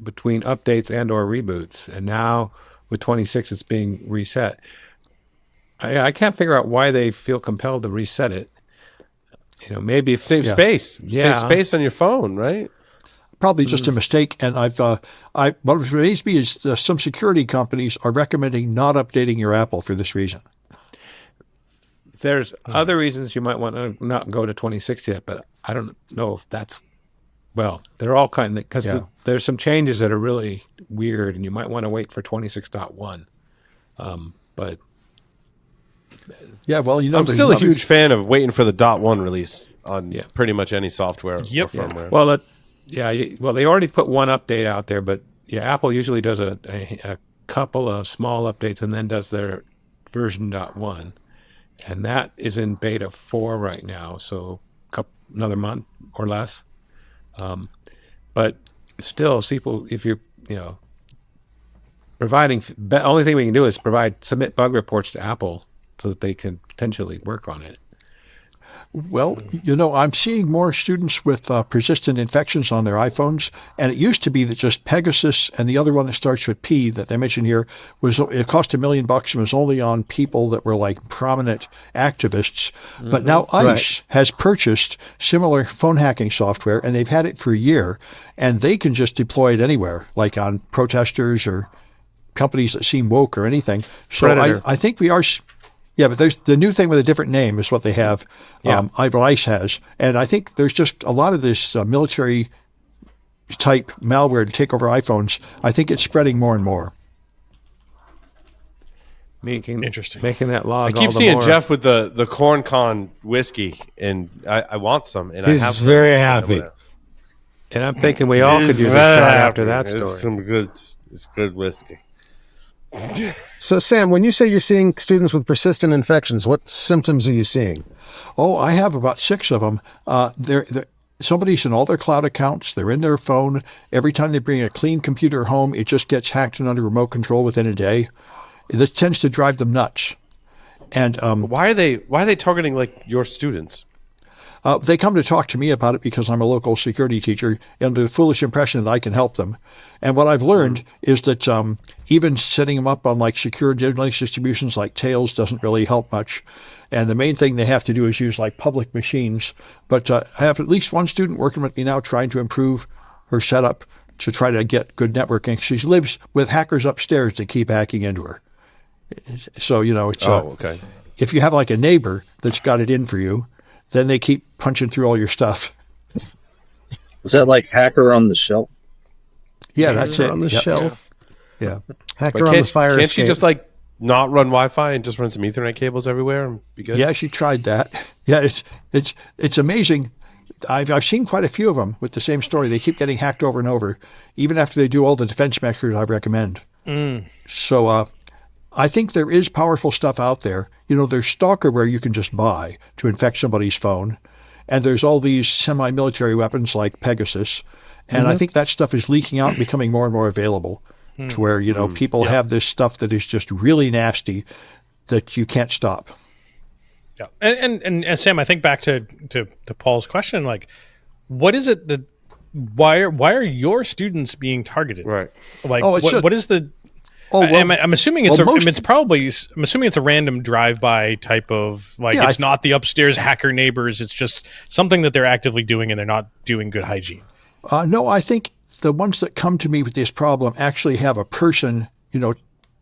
between updates and or reboots, and now with 26, it's being reset. I can't figure out why they feel compelled to reset it. Maybe if Save space. Yeah. Save space on your phone, right? Probably just a mistake. And what amazed me is some security companies are recommending not updating your Apple for this reason. there's other reasons you might want to not go to 26 yet, but I don't know if that's they're all kind of because there's some changes that are really weird, and you might want to wait for 26.1. But Yeah, well, I'm there's still a another- huge fan of waiting for the .1 release on Yeah. pretty much any software or firmware. well, they already put one update out there, but Apple usually does a couple of small updates and then does their version .1, and that is in beta 4 right now. So another month or less. But still, people, if you're, providing, only thing we can do is submit bug reports to Apple so that they can potentially work on it. Well, I'm seeing more students with persistent infections on their iPhones, and it used to be that just Pegasus and the other one that starts with P that they mentioned here it cost $1 million and was only on people that were like prominent activists. Mm-hmm. But now ICE has purchased similar phone hacking software, and they've had it for a year, and they can just deploy it anywhere, like on protesters or companies that seem woke or anything. So I think we are. Yeah, but there's the new thing with a different name is what they have. Yeah. ICE has. And I think there's just a lot of this military type malware to take over iPhones. I think it's spreading more and more. Interesting. Making that log. I keep seeing Jeff with the Corn Con whiskey, and I want some. And he's I have very happy. And I'm thinking we all could use a shot after that story. It's good whiskey. So, Sam, when you say you're seeing students with persistent infections, what symptoms are you seeing? Oh, I have about 6 of them. Somebody's in all their cloud accounts. They're in their phone. Every time they bring a clean computer home, it just gets hacked and under remote control within a day. This tends to drive them nuts. And why are they targeting like your students? They come to talk to me about it because I'm a local security teacher under the foolish impression that I can help them. And what I've learned is that even setting them up on like secure Linux distributions like Tails doesn't really help much. And the main thing they have to do is use like public machines. But I have at least one student working with me now trying to improve her setup to try to get good networking. She lives with hackers upstairs that keep hacking into her. So, it's okay. If you have like a neighbor that's got it in for you, then they keep punching through all your stuff. Is that like hacker on the shelf? Yeah, that's it. On the shelf. Yeah. Hacker on the fire Can't escape. she just like not run Wi-Fi and just run some Ethernet cables everywhere and be good? Yeah, she tried that. Yeah, it's amazing. I've seen quite a few of them with the same story. They keep getting hacked over and over, even after they do all the defense measures I recommend. So I think there is powerful stuff out there. There's stalkerware you can just buy to infect somebody's phone. And there's all these semi-military weapons like Pegasus. And I think that stuff is leaking out and becoming more and more available to where, people have this stuff that is just really nasty that you can't stop. Yeah. And Sam, I think back to Paul's question, like, what is it that, why are your students being targeted? Right. Like, what is the... I'm assuming I'm assuming it's a random drive-by type of it's not the upstairs hacker neighbors. It's just something that they're actively doing and they're not doing good hygiene. No, I think the ones that come to me with this problem actually have a person,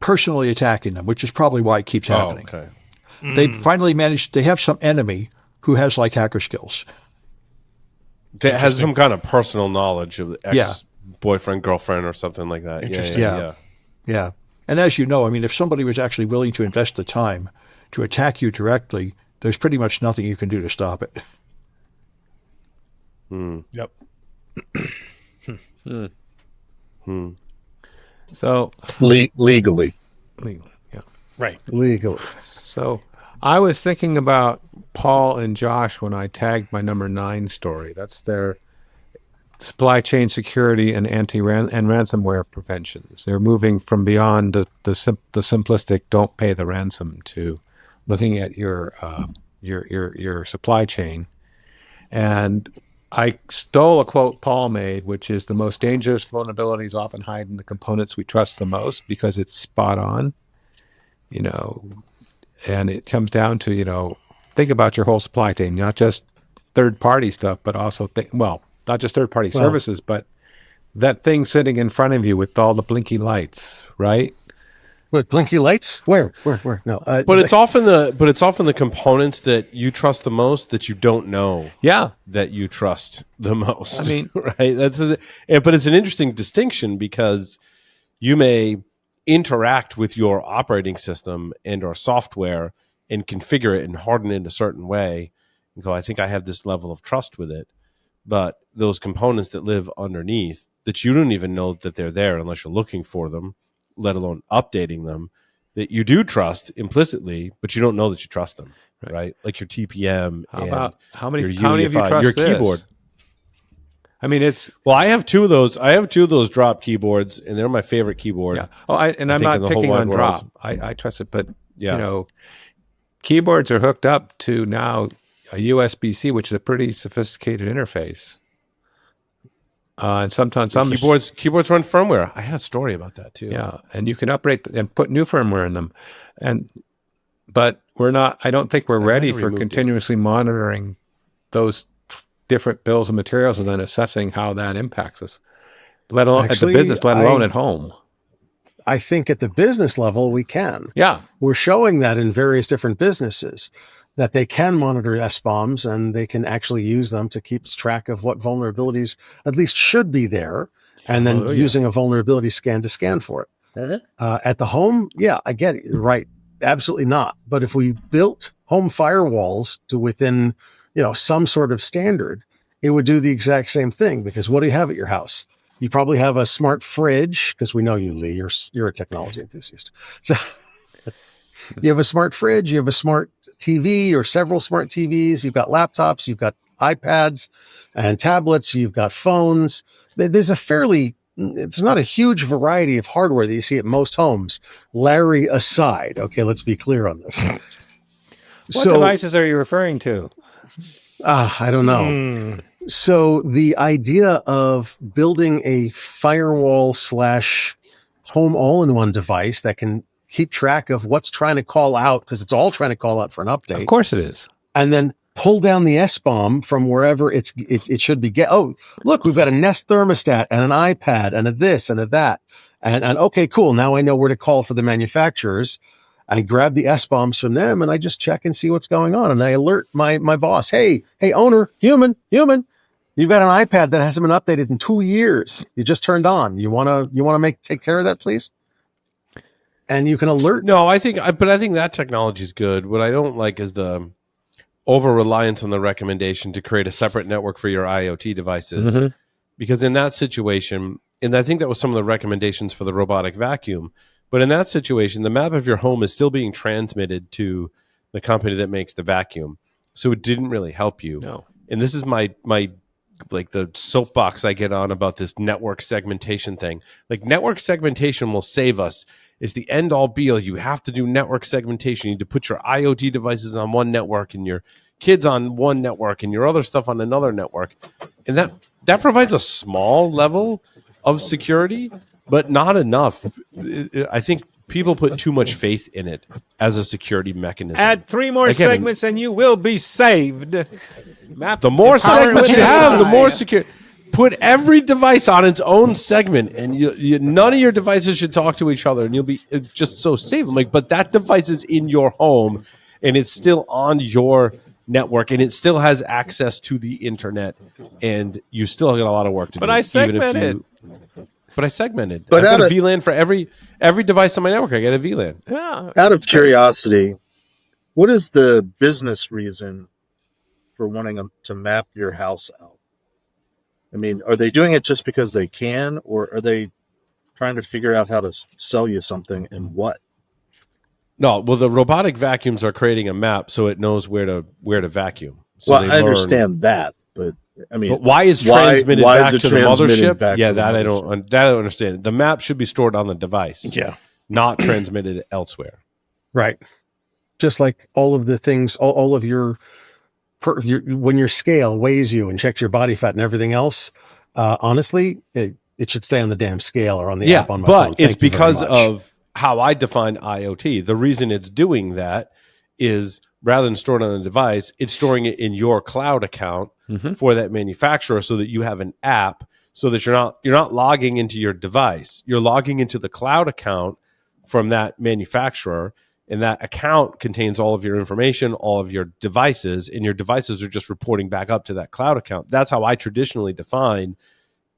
personally attacking them, which is probably why it keeps happening. Okay. They finally managed. They have some enemy who has like hacker skills. That has some kind of personal knowledge of the ex-boyfriend, girlfriend, or something like that. Interesting. Yeah. And as you know, if somebody was actually willing to invest the time to attack you directly, there's pretty much nothing you can do to stop it. Yep. So legally. Yeah. Right. Legal. So I was thinking about Paul and Josh when I tagged my number 9 story. That's their supply chain security and ransomware preventions. They're moving from beyond the simplistic "don't pay the ransom" to looking at your supply chain. And I stole a quote Paul made, which is, "The most dangerous vulnerabilities often hide in the components we trust the most," because it's spot on. And it comes down to think about your whole supply chain, not just third-party stuff, but also not just third-party services, but that thing sitting in front of you with all the blinky lights, right? What, blinky lights? Where? No. But it's often the components that you trust the most that you don't know. Yeah. That you trust the most. I mean, right? But it's an interesting distinction because you may interact with your operating system and or software and configure it and harden it in a certain way and go, I think I have this level of trust with it. But those components that live underneath that you don't even know that they're there unless you're looking for them, let alone updating them, that you do trust implicitly, but you don't know that you trust them. right? Like your TPM. How many your of you UEFI, trust your this? keyboard? I mean, it's Well, I have two of those. I have two of those drop keyboards, and they're my favorite keyboard. yeah. Oh, I'm think not in the whole picking wide on world. drop. I trust it, but Yeah. you know, keyboards are hooked up to now a USB-C, which is a pretty sophisticated interface. And sometimes some Keyboards run firmware. I had a story about that too. yeah, and you can upgrade and put new firmware in them, but we're not. I don't think we're ready for continuously monitoring those different bills of materials and then assessing how that impacts us, let alone at the business, let alone at home. I think at the business level, we can. Yeah. We're showing that in various different businesses that they can monitor SBOMs and they can actually use them to keep track of what vulnerabilities at least should be there. And then using a vulnerability scan to scan for it. At the home, yeah, I get it. Right. Absolutely not. But if we built home firewalls to within, some sort of standard, it would do the exact same thing, because what do you have at your house? You probably have a smart fridge, because we know you, Lee, you're a technology enthusiast. So you have a smart fridge, you have a smart TV or several smart TVs, you've got laptops, you've got iPads and tablets, you've got phones. There's it's not a huge variety of hardware that you see at most homes, Larry aside. Okay, let's be clear on this. What devices are you referring to? I don't know. So the idea of building a firewall / home all-in-one device that can keep track of what's trying to call out, because it's all trying to call out for an update. Of course it is. And then pull down the SBOM from wherever it should be. Oh, look, we've got a Nest thermostat and an iPad and a this and a that. And okay, cool. Now I know where to call for the manufacturers. I grab the SBOMs from them and I just check and see what's going on. And I alert my boss, hey, owner, human, you've got an iPad that hasn't been updated in 2 years. You just turned on. You want to take care of that, please? And you can alert. No, I think that technology is good. What I don't like is the over reliance on the recommendation to create a separate network for your IoT devices. Because in that situation, and I think that was some of the recommendations for the robotic vacuum, but in that situation, the map of your home is still being transmitted to the company that makes the vacuum. So it didn't really help you. No. And this is my like the soapbox I get on about this network segmentation thing. Like, network segmentation will save us. It's the end all be all. You have to do network segmentation. You need to put your IoT devices on one network and your kids on one network and your other stuff on another network. And that provides a small level of security, but not enough. I think people put too much faith in it as a security mechanism. Add 3 more segments and you will be saved. The more segments you have, the more secure. Put every device on its own segment, and none of your devices should talk to each other, and you'll be just so safe. I'm like, but that device is in your home, and it's still on your network, and it still has access to the internet, and you still got a lot of work to do. But I segmented. But I segmented. But I put a VLAN for every device on my network. I get a VLAN. Yeah. Out of curiosity, what is the business reason for wanting to map your house out? I mean, are they doing it just because they can, or are they trying to figure out how to sell you something and what? No, well, the robotic vacuums are creating a map so it knows where to vacuum. So I understand that, but I mean, but why is transmitted why back is it to the transmitting mothership? back Yeah, to the that I mothership? don't understand. The map should be stored on the device. Yeah. Not transmitted elsewhere. Right. Just like all of the things, all of your when your scale weighs you and checks your body fat and everything else, honestly, it should stay on the damn scale or on the app on my phone. But it's because of how I define IoT. The reason it's doing that is rather than storing on a device, it's storing it in your cloud account for that manufacturer, so that you have an app, so that you're not logging into your device. You're logging into the cloud account from that manufacturer. And that account contains all of your information, all of your devices, and your devices are just reporting back up to that cloud account. That's how I traditionally define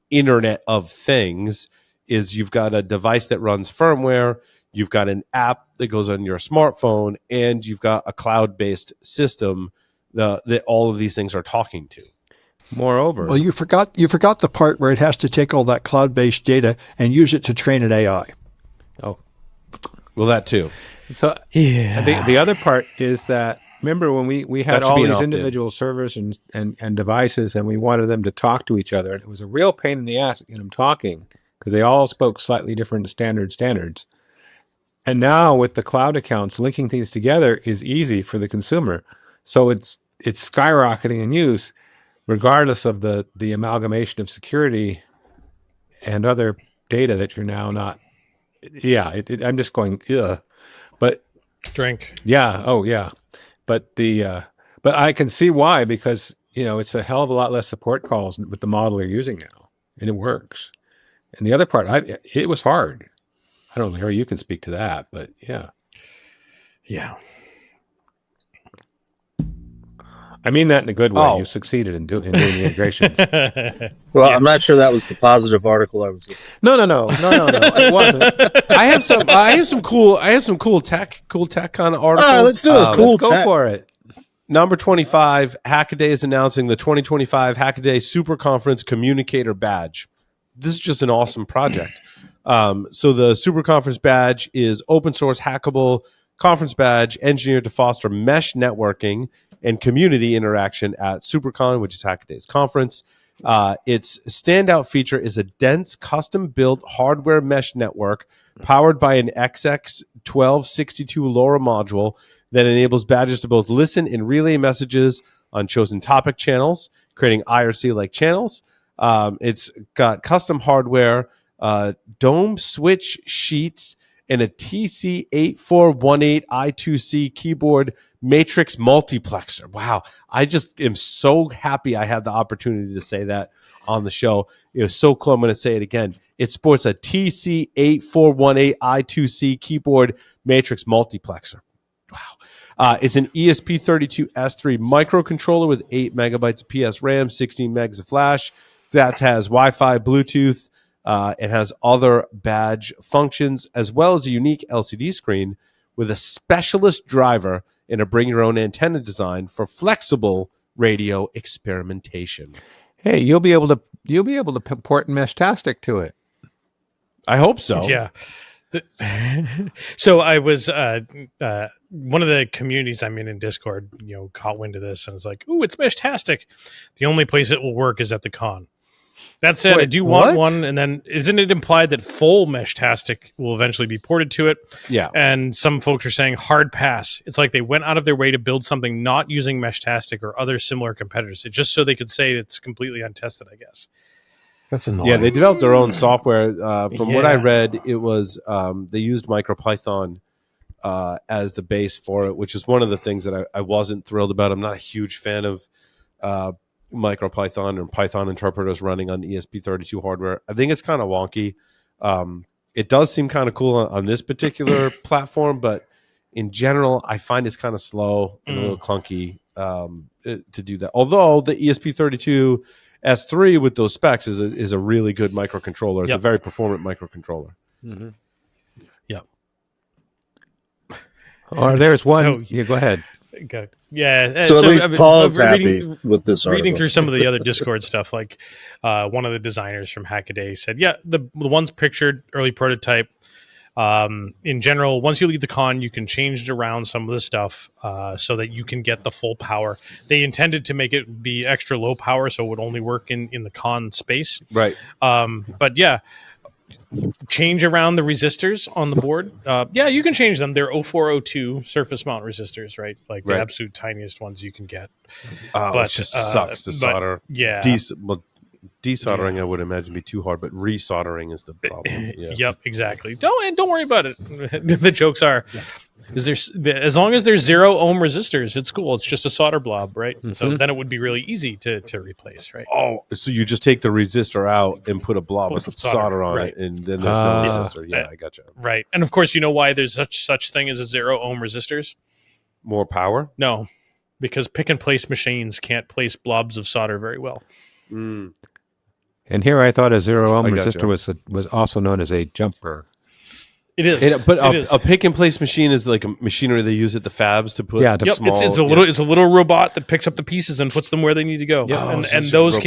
Internet of Things, is you've got a device that runs firmware, you've got an app that goes on your smartphone, and you've got a cloud-based system that all of these things are talking to. Moreover, well, you forgot the part where it has to take all that cloud-based data and use it to train an AI. Oh, well, that too. So yeah, the other part is that remember when we had That should all be an these opt-in. individual servers and devices, and we wanted them to talk to each other, and it was a real pain in the ass to get them talking because they all spoke slightly different standards. And now with the cloud accounts, linking things together is easy for the consumer. So it's skyrocketing in use, regardless of the amalgamation of security and other data that you're now not. Yeah, I'm just going, ugh. But Drink. yeah, oh yeah. But but I can see why, because it's a hell of a lot less support calls with the model you're using now, and it works. And the other part, it was hard. I don't know, Larry, you can speak to that, but yeah. Yeah. I mean that in a good way. Oh. You succeeded in doing the integrations. Well, I'm not sure that was the positive article I was looking No. It wasn't. I have some cool tech kind of articles. All right, let's do a cool Let's go for it. Number 25, Hackaday is announcing the 2025 Hackaday Super Conference Communicator Badge. This is just an awesome project. So the Super Conference Badge is open source hackable conference badge engineered to foster mesh networking and community interaction at SuperCon, which is Hackaday's conference. Its standout feature is a dense, custom-built hardware mesh network powered by an XX1262 LoRa module that enables badges to both listen and relay messages on chosen topic channels, creating IRC-like channels. It's got custom hardware, dome switch sheets, and a TC8418 I2C keyboard matrix multiplexer. Wow. I just am so happy I had the opportunity to say that on the show. It was so cool. I'm going to say it again. It sports a TC8418 I2C keyboard matrix multiplexer. Wow. It's an ESP32S3 microcontroller with 8 megabytes of PS RAM, 16 megs of flash. That has Wi-Fi, Bluetooth. It has other badge functions, as well as a unique LCD screen with a specialist driver and a bring your own antenna design for flexible radio experimentation. Hey, you'll be able to port Meshtastic to it. I hope so. Yeah. So I was one of the communities I'm in Discord, caught wind of this and was like, "Ooh, it's Meshtastic." The only place it will work is at the con. That said, I do want one, and then isn't it implied that full Meshtastic will eventually be ported to it? Yeah. And some folks are saying hard pass. It's like they went out of their way to build something not using Meshtastic or other similar competitors, just so they could say it's completely untested, I guess. That's annoying. Yeah, they developed their own software. From what I read, it was they used MicroPython as the base for it, which is one of the things that I wasn't thrilled about. I'm not a huge fan of MicroPython or Python interpreters running on ESP32 hardware. I think it's kind of wonky. It does seem kind of cool on this particular platform, but in general, I find it's kind of slow and a little clunky to do that. Although the ESP32 S3 with those specs is a really good microcontroller. It's a very performant microcontroller. Mm-hmm. Yep. Or there's one. Yeah, go ahead. Okay. Yeah. So at least Paul's happy with this article. Reading through some of the other Discord stuff, like one of the designers from Hackaday said, yeah, the ones pictured, early prototype. In general, once you leave the con, you can change it around some of the stuff so that you can get the full power. They intended to make it be extra low power, so it would only work in the con space. Right. But yeah, change around the resistors on the board. Yeah, you can change them. They're 0402 surface mount resistors, right? Like the absolute tiniest ones you can get. But it just sucks to solder. Yeah. Desoldering, I would imagine, be too hard, but resoldering is the problem. Yeah. Yep, exactly. Don't worry about it. The jokes are, is there as long as there's 0 ohm resistors, it's cool. It's just a solder blob, right? Mm-hmm. So then it would be really easy to replace, right? Oh, so you just take the resistor out and put a blob of solder on it, and then there's no resistor. Yeah, I gotcha. Right, and of course, you know why there's such thing as a 0 ohm resistors? More power? No, because pick and place machines can't place blobs of solder very well. Mm. And here I thought a 0 ohm resistor was also known as a jumper. It is. But a pick and place machine is like a machinery they use at the fabs to put small. It's a little robot that picks up the pieces and puts them where they need to go. Yeah. And those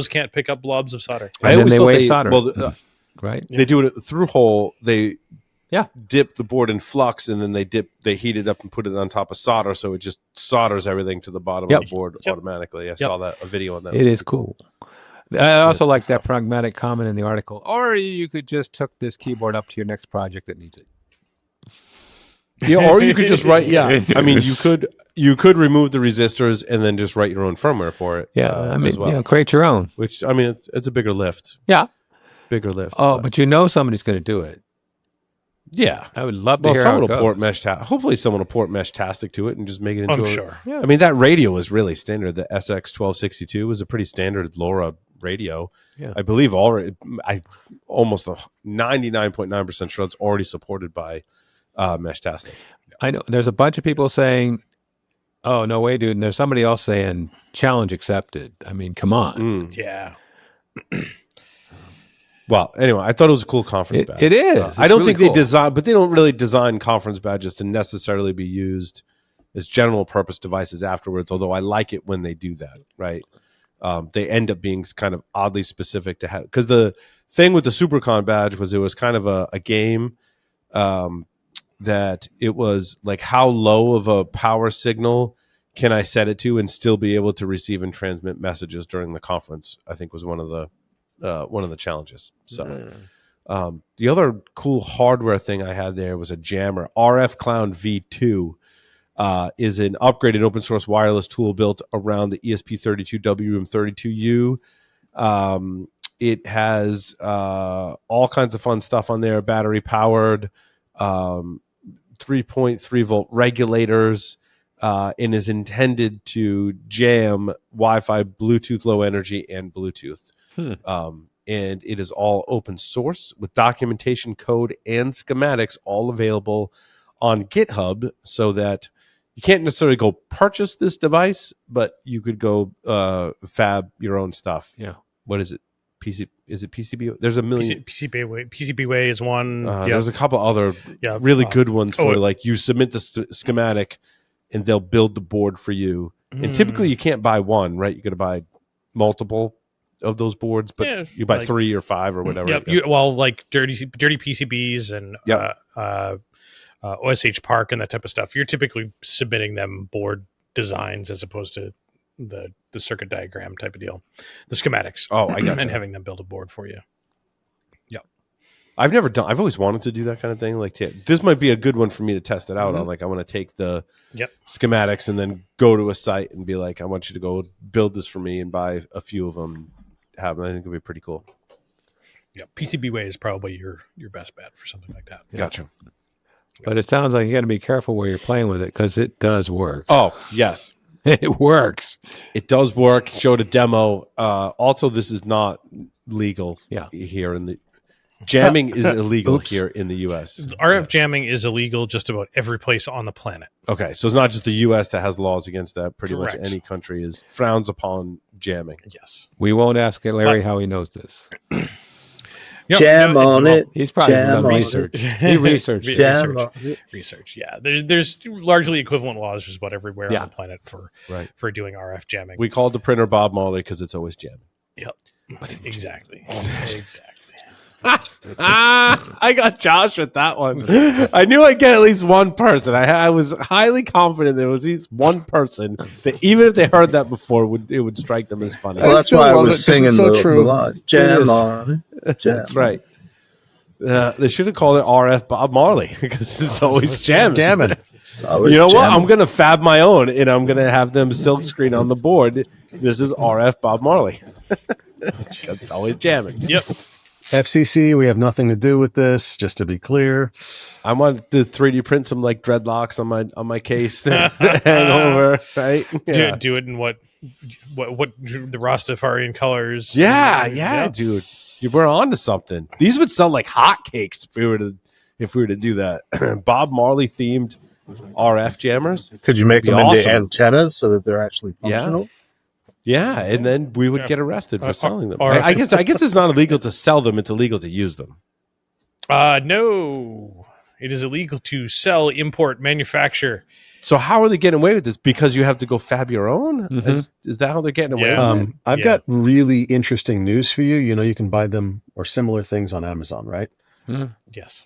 can't pick up blobs of solder. And then they wave solder. Well, right? They do it through hole. They dip the board in flux, and then they heat it up and put it on top of solder, so it just solders everything to the bottom of the board automatically. I saw a video on that. It is cool. I also like that pragmatic comment in the article. Or you could just hook this keyboard up to your next project that needs it. Yeah, or you could just write. Yeah, I mean, you could remove the resistors and then just write your own firmware for it. Yeah, I mean, as well. Create your own. Which, I mean, it's a bigger lift. Yeah, bigger lift. Oh, but somebody's going to do it. Yeah, I would love to hear how it goes. Port hopefully someone will port Meshtastic to it and just make it into I'm sure. Yeah. I mean, that radio is really standard. The SX1262 was a pretty standard LoRa radio. Yeah. I believe almost 99.9% sure it's already supported by Meshtastic. I know there's a bunch of people saying, "Oh, no way, dude." And there's somebody else saying, "Challenge accepted." I mean, come on. Yeah. Well, anyway, I thought it was a cool conference badge. It is. I don't think they design, but they don't really design conference badges to necessarily be used as general purpose devices afterwards. Although I like it when they do that, right? They end up being kind of oddly specific to have, because the thing with the SuperCon badge was it was kind of a game that it was like, how low of a power signal can I set it to and still be able to receive and transmit messages during the conference? I think was one of the challenges. So the other cool hardware thing I had there was a jammer. RF Clown V2 is an upgraded open source wireless tool built around the ESP32W and 32U. It has all kinds of fun stuff on there, battery powered, 3.3 volt regulators, and is intended to jam Wi-Fi, Bluetooth low energy, and Bluetooth. And it is all open source with documentation, code, and schematics all available on GitHub, so that you can't necessarily go purchase this device, but you could go fab your own stuff. Yeah. What is it? Is it PCB? There's a million. PCBWay is one. There's a couple other really good ones for like you submit the schematic and they'll build the board for you. And typically you can't buy one, right? You got to buy multiple of those boards, but you buy 3 or 5 or whatever. Yep. Like dirty PCBs and OSH Park and that type of stuff. You're typically submitting them board designs as opposed to the circuit diagram type of deal, the schematics. Oh, I got and having them build a board for you. Yeah, I've always wanted to do that kind of thing. Like, this might be a good one for me to test it out on. Like, I want to take the schematics and then go to a site and be like, I want you to go build this for me and buy a few of them. I think it'd be pretty cool. Yeah, PCBWay is probably your best bet for something like that. Gotcha. But it sounds like you got to be careful where you're playing with it, because it does work. Oh, yes. It works. It does work. Showed a demo. Also, this is not legal here in the... Jamming is illegal here in the U.S. RF jamming is illegal just about every place on the planet. Okay, so it's not just the U.S. that has laws against that. Pretty Correct. much any country frowns upon jamming. Yes. We won't ask Larry how he knows this. Jam on it. He's probably done research. He researched research. Yeah, there's largely equivalent laws just about everywhere on the planet for doing RF jamming. We called the printer Bob Marley because it's always jamming. Yep, exactly. I got Josh with that one. I knew I'd get at least one person. I was highly confident there was at least one person that, even if they heard that before, it would strike them as funny. Well, that's why I was singing the jam on. That's right. They should have called it RF Bob Marley because it's always jamming. You know what? I'm going to fab my own, and I'm going to have them silk screen on the board. This is RF Bob Marley. It's always jamming. Yep. FCC, we have nothing to do with this, just to be clear. I want to 3D print some like dreadlocks on my case to hang over, right? Yeah. Do it in what the Rastafarian colors. Yeah, dude. You were on to something. These would sell like hotcakes if we were to do that. Bob Marley themed RF jammers. Could you make them into antennas so that they're actually functional? Yeah, and then we would get arrested for selling them. I guess it's not illegal to sell them; it's illegal to use them. No, it is illegal to sell, import, manufacture. So how are they getting away with this? Because you have to go fab your own? Is that how they're getting away with it? I've got really interesting news for you. You know, you can buy them or similar things on Amazon, right? Yes.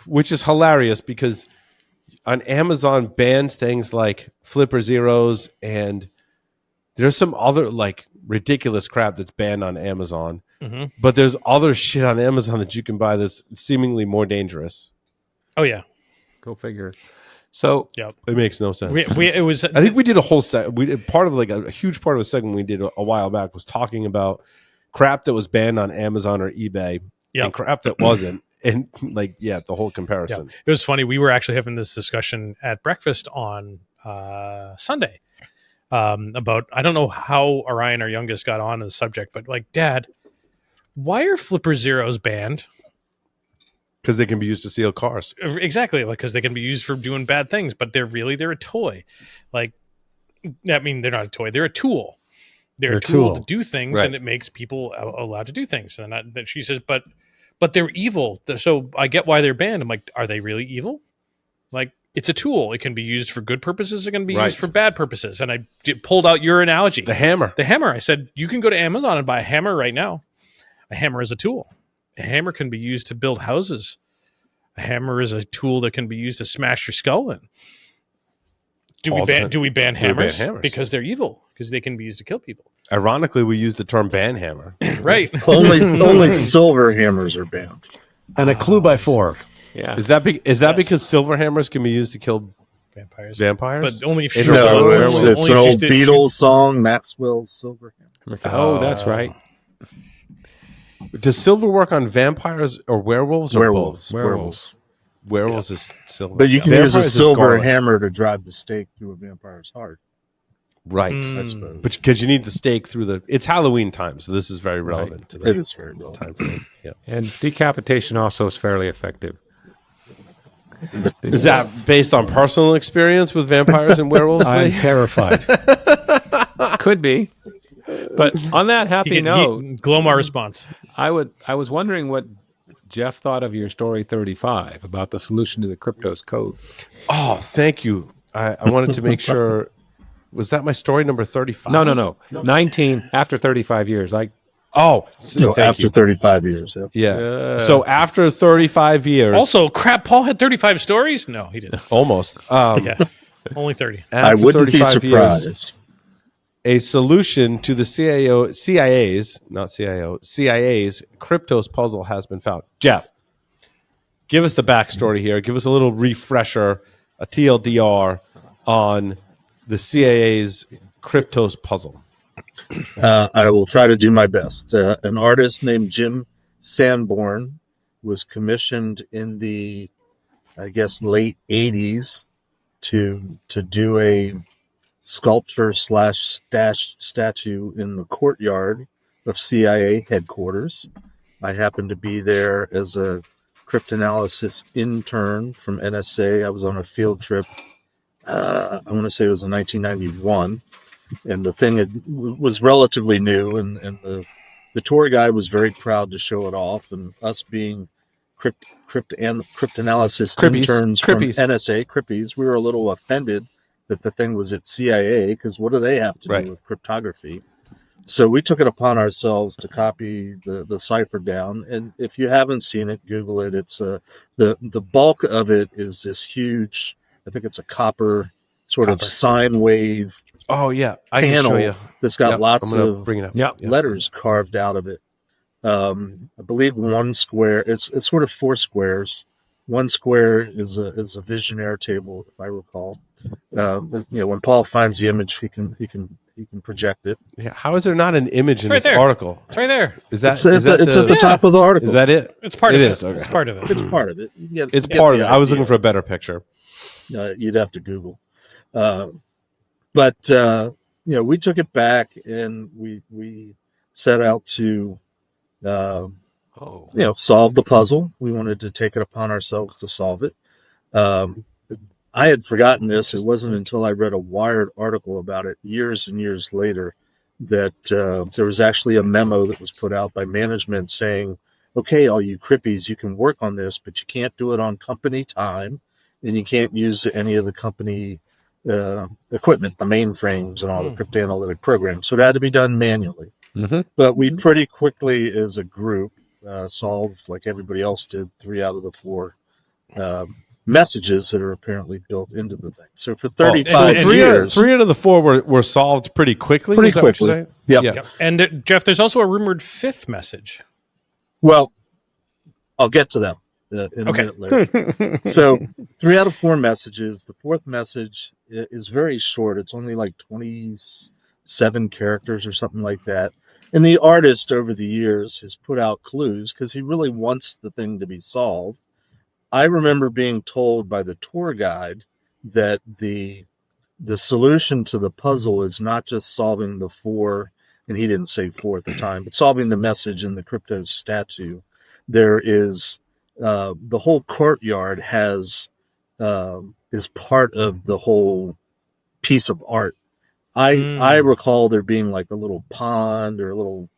which is hilarious because on Amazon bans things like flipper zeros, and there's some other like ridiculous crap that's banned on Amazon. Mm-hmm. But there's other shit on Amazon that you can buy that's seemingly more dangerous. Oh yeah, Go figure. So yep. It makes no sense. It was. I think we did a whole set. We did part of like a huge part of a segment we did a while back was talking about crap that was banned on Amazon or eBay and crap that wasn't. And like, yeah, the whole comparison. Yeah. It was funny. We were actually having this discussion at breakfast on Sunday about, I don't know how Orion, our youngest, got on the subject, but like, Dad, why are flipper zeros banned? Because they can be used to steal cars. Exactly, like because they can be used for doing bad things, but they're a toy. Like, I mean, they're not a toy; they're a tool. They're a tool to do things, right. And it makes people allowed to do things. And then she says, but they're evil. So I get why they're banned. I'm like, are they really evil? Like, it's a tool. It can be used for good purposes. It can be used for bad purposes. And I pulled out your analogy, the hammer. I said, you can go to Amazon and buy a hammer right now. A hammer is a tool. A hammer can be used to build houses. A hammer is a tool that can be used to smash your skull in. Do we ban hammers? Because they're evil, because they can be used to kill people. Ironically, we use the term ban hammer. Right. only silver hammers are banned. And a clue by 4. yeah, Is that because silver hammers can be used to kill Vampires. vampires? But only if you No, it's only an if you old did- Beatles song, Maxwell's Silver Hammer. oh, that's right. Does silver work on vampires or werewolves or both? Werewolves. Werewolves is silver. But you can Vampires use a is silver garlic. hammer to drive the stake through a vampire's heart, Right. I suppose. But because you need the stake through the... It's Halloween time, so this is very relevant to It the is very well. time frame. Yeah. And decapitation also is fairly effective. Is that based on personal experience with vampires and werewolves? I'm Lee? terrified. Could be. But on that happy note, Glomar response. I was wondering what Jeff thought of your story 35 about the solution to the Kryptos code. Oh, thank you. I wanted to make sure. Was that my story number 35? No. 19 after 35 years. Oh, No, thank after you. 35 years. Yep. Yeah. So after 35 years. Also, crap, Paul had 35 stories? No, he didn't. Almost. Yeah, only 30. I after wouldn't be 35 years, surprised. a solution to the CIA's Kryptos puzzle has been found. Jeff, give us the backstory here. Give us a little refresher, a TLDR on the CIA's Kryptos puzzle. I will try to do my best. An artist named Jim Sanborn was commissioned in the, I guess, late 80s to do a sculpture / statue in the courtyard of CIA headquarters. I happened to be there as a cryptanalysis intern from NSA. I was on a field trip. I want to say it was in 1991. And the thing was relatively new, and the tour guide was very proud to show it off. And us being cryptanalysis interns from NSA, Crippies, we were a little offended that the thing was at CIA, because what do they have to do with cryptography? So we took it upon ourselves to copy the cipher down. And if you haven't seen it, Google it. It's the bulk of it is this huge, I think it's a copper sort of sine wave. Oh, yeah. I can show Panel you. that's got lots of bring it up. letters carved out of it. I believe one square, it's sort of 4 squares. One square is a visionaire table, if I recall. When Paul finds the image, he can project it. Yeah. How is there not an image in right this there. article? It's right there. Is that? It's at the top of the article. Is that it? It's part of it. Is, okay. It's part of it. It's part of it. It's part of it. I was looking for a better picture. You'd have to Google. But we took it back and we set out to solve the puzzle. We wanted to take it upon ourselves to solve it. I had forgotten this. It wasn't until I read a Wired article about it years and years later that there was actually a memo that was put out by management saying, okay, all you crippies, you can work on this, but you can't do it on company time, and you can't use any of the company equipment, the mainframes and all the cryptanalytic programs. So it had to be done manually. Mm-hmm. But we pretty quickly, as a group, solved, like everybody else did, 3 out of the 4 messages that are apparently built into the thing. So for So 35 years, three out of the four were solved pretty quickly. pretty Is that what you're quickly. saying? Yep. Yeah. Yep. And Jeff, there's also a rumored fifth message. Well, I'll get to that in a minute later. So 3 out of 4 messages. The fourth message is very short. It's only like 27 characters or something like that. And the artist over the years has put out clues because he really wants the thing to be solved. I remember being told by the tour guide that the solution to the puzzle is not just solving the 4, and he didn't say 4 at the time, but solving the message in the Kryptos statue. There is the whole courtyard has is part of the whole piece of art. I recall there being like a little pond or a little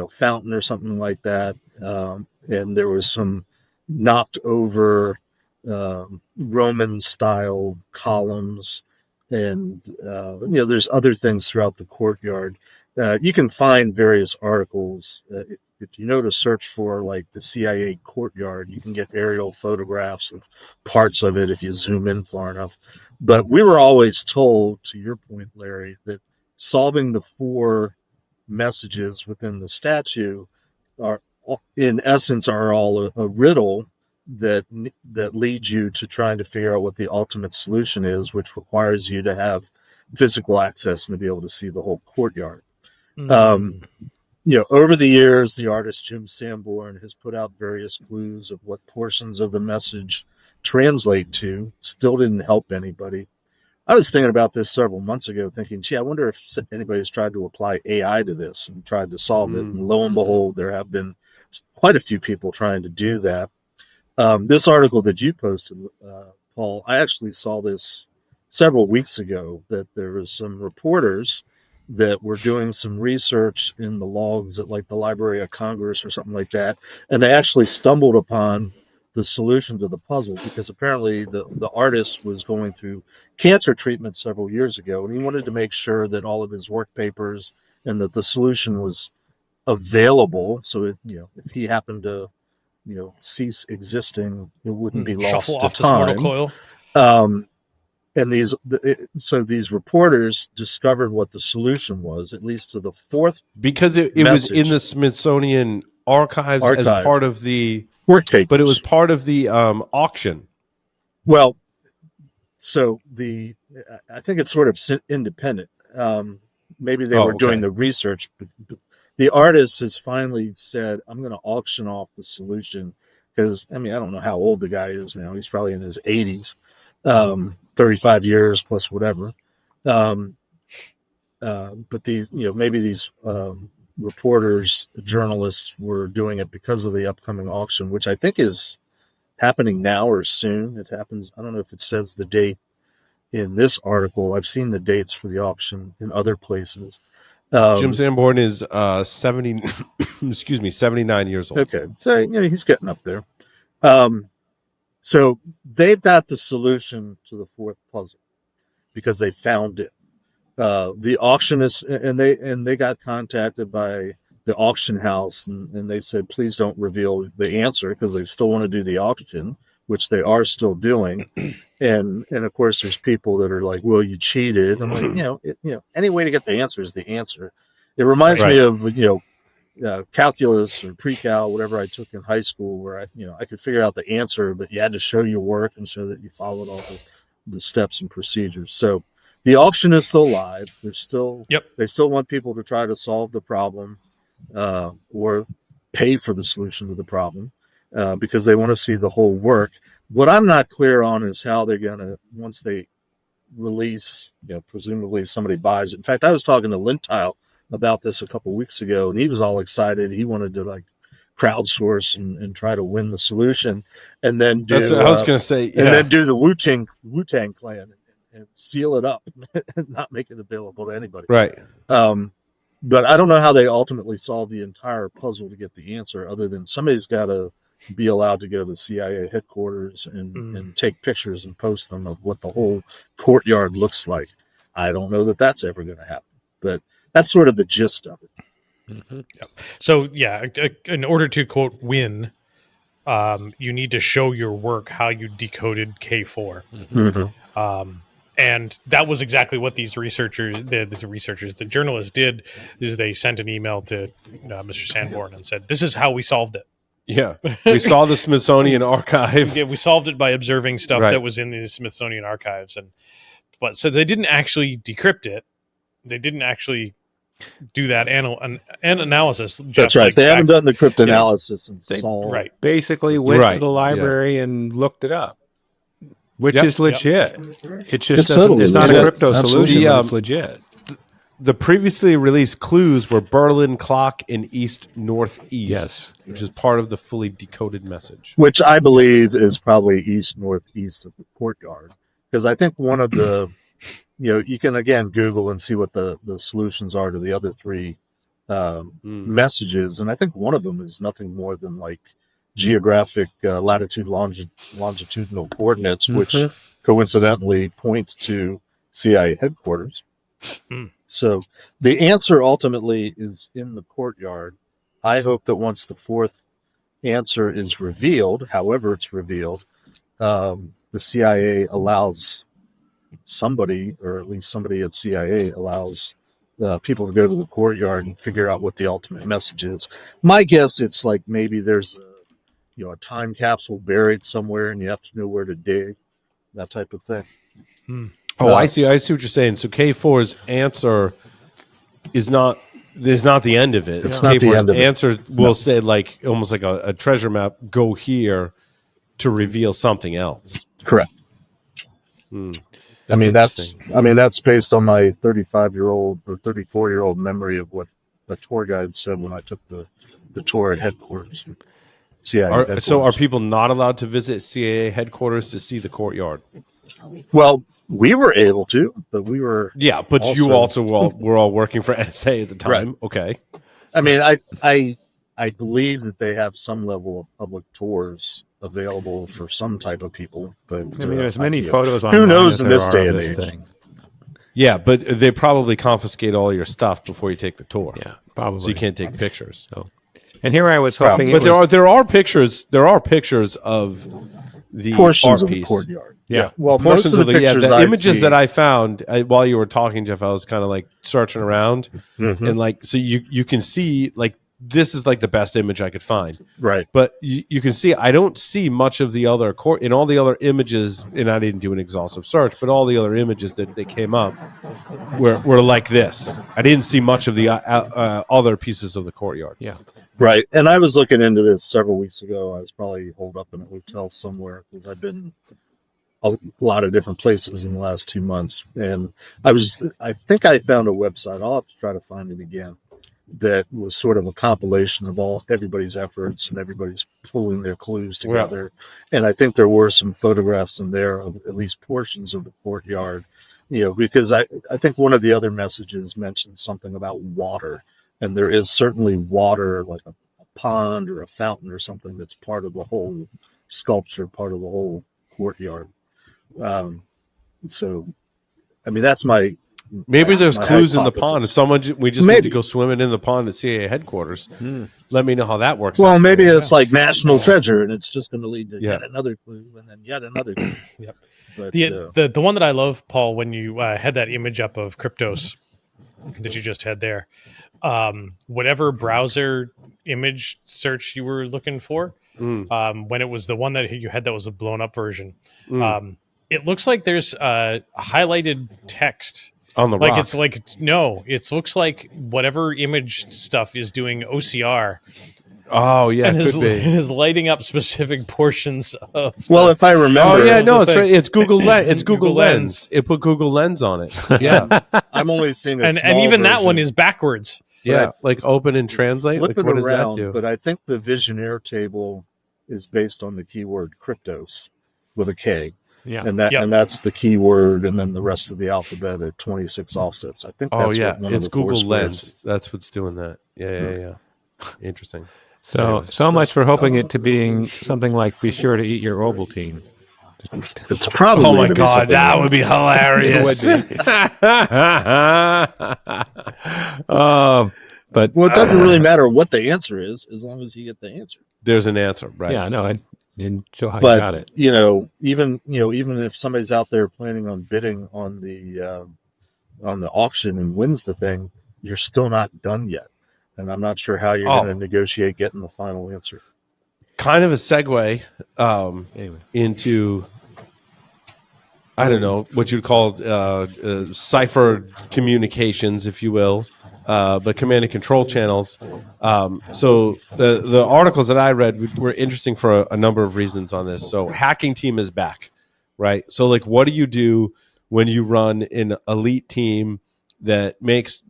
fountain or something like that, and there was some knocked over Roman style columns, and there's other things throughout the courtyard. You can find various articles. If you know to search for like the CIA courtyard, you can get aerial photographs of parts of it if you zoom in far enough. But we were always told, to your point, Larry, that solving the 4 messages within the statue are, in essence, are all a riddle that leads you to trying to figure out what the ultimate solution is, which requires you to have physical access and to be able to see the whole courtyard. Over the years, the artist Jim Sanborn has put out various clues of what portions of the message translate to. Still didn't help anybody. I was thinking about this several months ago, thinking, gee, I wonder if anybody's tried to apply AI to this and tried to solve it. And lo and behold, there have been quite a few people trying to do that. This article that you posted, Paul, I actually saw this several weeks ago, that there was some reporters that were doing some research in the logs at like the Library of Congress or something like that. And they actually stumbled upon the solution to the puzzle, because apparently the artist was going through cancer treatment several years ago, and he wanted to make sure that all of his work papers and that the solution was available. So if he happened to cease existing, it wouldn't be lost Shuffle to off this mortal time. coil. And these reporters discovered what the solution was, at least to the 4th, because it was in the Smithsonian archives as part of the work papers. But it was part of the auction. Well, so I think it's sort of independent. Maybe they were doing the research, but the artist has finally said, I'm going to auction off the solution, because, I don't know how old the guy is now. He's probably in his 80s, 35 years plus whatever. But these, maybe these reporters, journalists were doing it because of the upcoming auction, which I think is happening now or soon. It happens. I don't know if it says the date in this article. I've seen the dates for the auction in other places. Jim Sanborn is 79 years old. Okay. So, he's getting up there. So they've got the solution to the 4th puzzle because they found it. The auctionist, and they got contacted by the auction house, and they said, please don't reveal the answer, because they still want to do the auction, which they are still doing. And of course, there's people that are like, well, you cheated. I'm like, any way to get the answer is the answer. It reminds me of, calculus or pre-cal, whatever I took in high school, where I could figure out the answer, but you had to show your work and show that you followed all the steps and procedures. So the auction is still live. They still want people to try to solve the problem, or pay for the solution to the problem, because they want to see the whole work. What I'm not clear on is how they're going to, once they release, presumably somebody buys it. In fact, I was talking to Lintile about this a couple of weeks ago, and he was all excited. He wanted to crowdsource and try to win the solution, and then do. That's what I was going to say, and then do the Wu-Tang Clan and seal it up and not make it available to anybody. Right. But I don't know how they ultimately solve the entire puzzle to get the answer, other than somebody's got to be allowed to go to the CIA headquarters and take pictures and post them of what the whole courtyard looks like. I don't know that that's ever going to happen, but that's sort of the gist of it. So, in order to, quote, win, you need to show your work how you decoded K4. And that was exactly what these the journalists did, is they sent an email to Mr. Sanborn and said, this is how we solved it. Yeah. We saw the Smithsonian archive. Yeah, we solved it by observing stuff Right. that was in the Smithsonian archives. But so they didn't actually decrypt it. They didn't actually do that analysis. Jeff, That's right. like They haven't back- done the cryptanalysis and solved. Right. Basically went Right, to the library and looked it up, which Yep. is legit. It just It's doesn't, totally it's not a legit. crypto Absolutely. solution, but it's The, legit. The previously released clues were Berlin clock and east northeast. Yes. Which is part of the fully decoded message. Which I believe is probably east northeast of the courtyard, because I think one of the, you can again Google and see what the solutions are to the other three messages, and I think one of them is nothing more than like geographic latitude longitudinal coordinates, which coincidentally point to CIA headquarters. So the answer ultimately is in the courtyard. I hope that once the fourth answer is revealed, however it's revealed, the CIA allows somebody, or at least somebody at CIA allows people to go to the courtyard and figure out what the ultimate message is. My guess, it's like maybe there's a time capsule buried somewhere and you have to know where to dig, that type of thing. Oh, I see what you're saying. So K4's answer is not the end of it. It's not the K4's end of it. answer will say like almost like a treasure map, go here to reveal something else. Correct. That's based on my 35-year-old or 34-year-old memory of what the tour guide said when I took the tour at headquarters. CIA headquarters. So are people not allowed to visit CIA headquarters to see the courtyard? Well, we were able to, but we were. Yeah, but you also were all working for NSA at the time. Right. Okay. I mean, I believe that they have some level of public tours available for some type of people, but I mean, there's many photos on. Who knows in this day and age? Thing. Yeah, but they probably confiscate all your stuff before you take the tour. Yeah, probably. So you can't take pictures. So, and here I was hoping, but there are pictures of the portions art of the piece. courtyard. Yeah. Well, Portions most of the pictures the I images see, that I found while you were talking, Jeff, I was kind of like searching around, and like so you can see like this is like the best image I could find. right? But you can see I don't see much of the other in all the other images, and I didn't do an exhaustive search, but all the other images that they came up were like this. I didn't see much of the other pieces of the courtyard. Yeah. Right. And I was looking into this several weeks ago. I was probably holed up in a hotel somewhere because I've been a lot of different places in the last 2 months. And I think I found a website. I'll have to try to find it again. That was sort of a compilation of everybody's efforts and everybody's pulling their clues together. Yeah. And I think there were some photographs in there of at least portions of the courtyard, because I think one of the other messages mentioned something about water. And there is certainly water, like a pond or a fountain or something that's part of the whole sculpture, part of the whole courtyard. So, I mean, that's maybe there's clues in the pond. If we just need to Maybe. go swimming in the pond at CIA headquarters. Let me know how that works. Well, out. maybe it's like national treasure, and it's just going to lead to Yeah. yet another clue, and then yet another clue. Yep. But, The one that I love, Paul, when you had that image up of Kryptos that you just had there, whatever browser image search you were looking for, when it was the one that you had that was a blown up version, it looks like there's highlighted text on the rock. It looks like whatever image stuff is doing OCR. Oh yeah, and it could be. it is lighting up specific portions of. Well, if I remember, Oh yeah, no, it's thing. right. It's Google Lens. It's Google Google Lens. It put Google Lens on it. Yeah, I'm only seeing a and small even that version. one is backwards. yeah. Like open and translate. Flip Like, it what does around, that do? but I think the Visionaire table is based on the keyword Kryptos with a K. Yeah. And that's the keyword, and then the rest of the alphabet at 26 offsets. I think. Oh That's yeah, what one of it's the four Google squares Lens. is. That's what's doing that. Yeah. Interesting. So much for hoping it to being something like "Be sure to eat your Ovaltine." It's probably. Oh my gonna be god, something that like would be hilarious. But Well, it doesn't really matter what the answer is, as long as you get the answer. There's an answer, right? yeah, no, I didn't show how you But got it. even if somebody's out there planning on bidding on the auction and wins the thing, you're still not done yet, and I'm not sure how you're going to negotiate getting the final answer. Kind of a segue Anyway. into, I don't know what you'd call cipher communications, if you will, but command and control channels. So the articles that I read were interesting for a number of reasons on this. So hacking team is back, right? So like, what do you do when you run an elite team that makes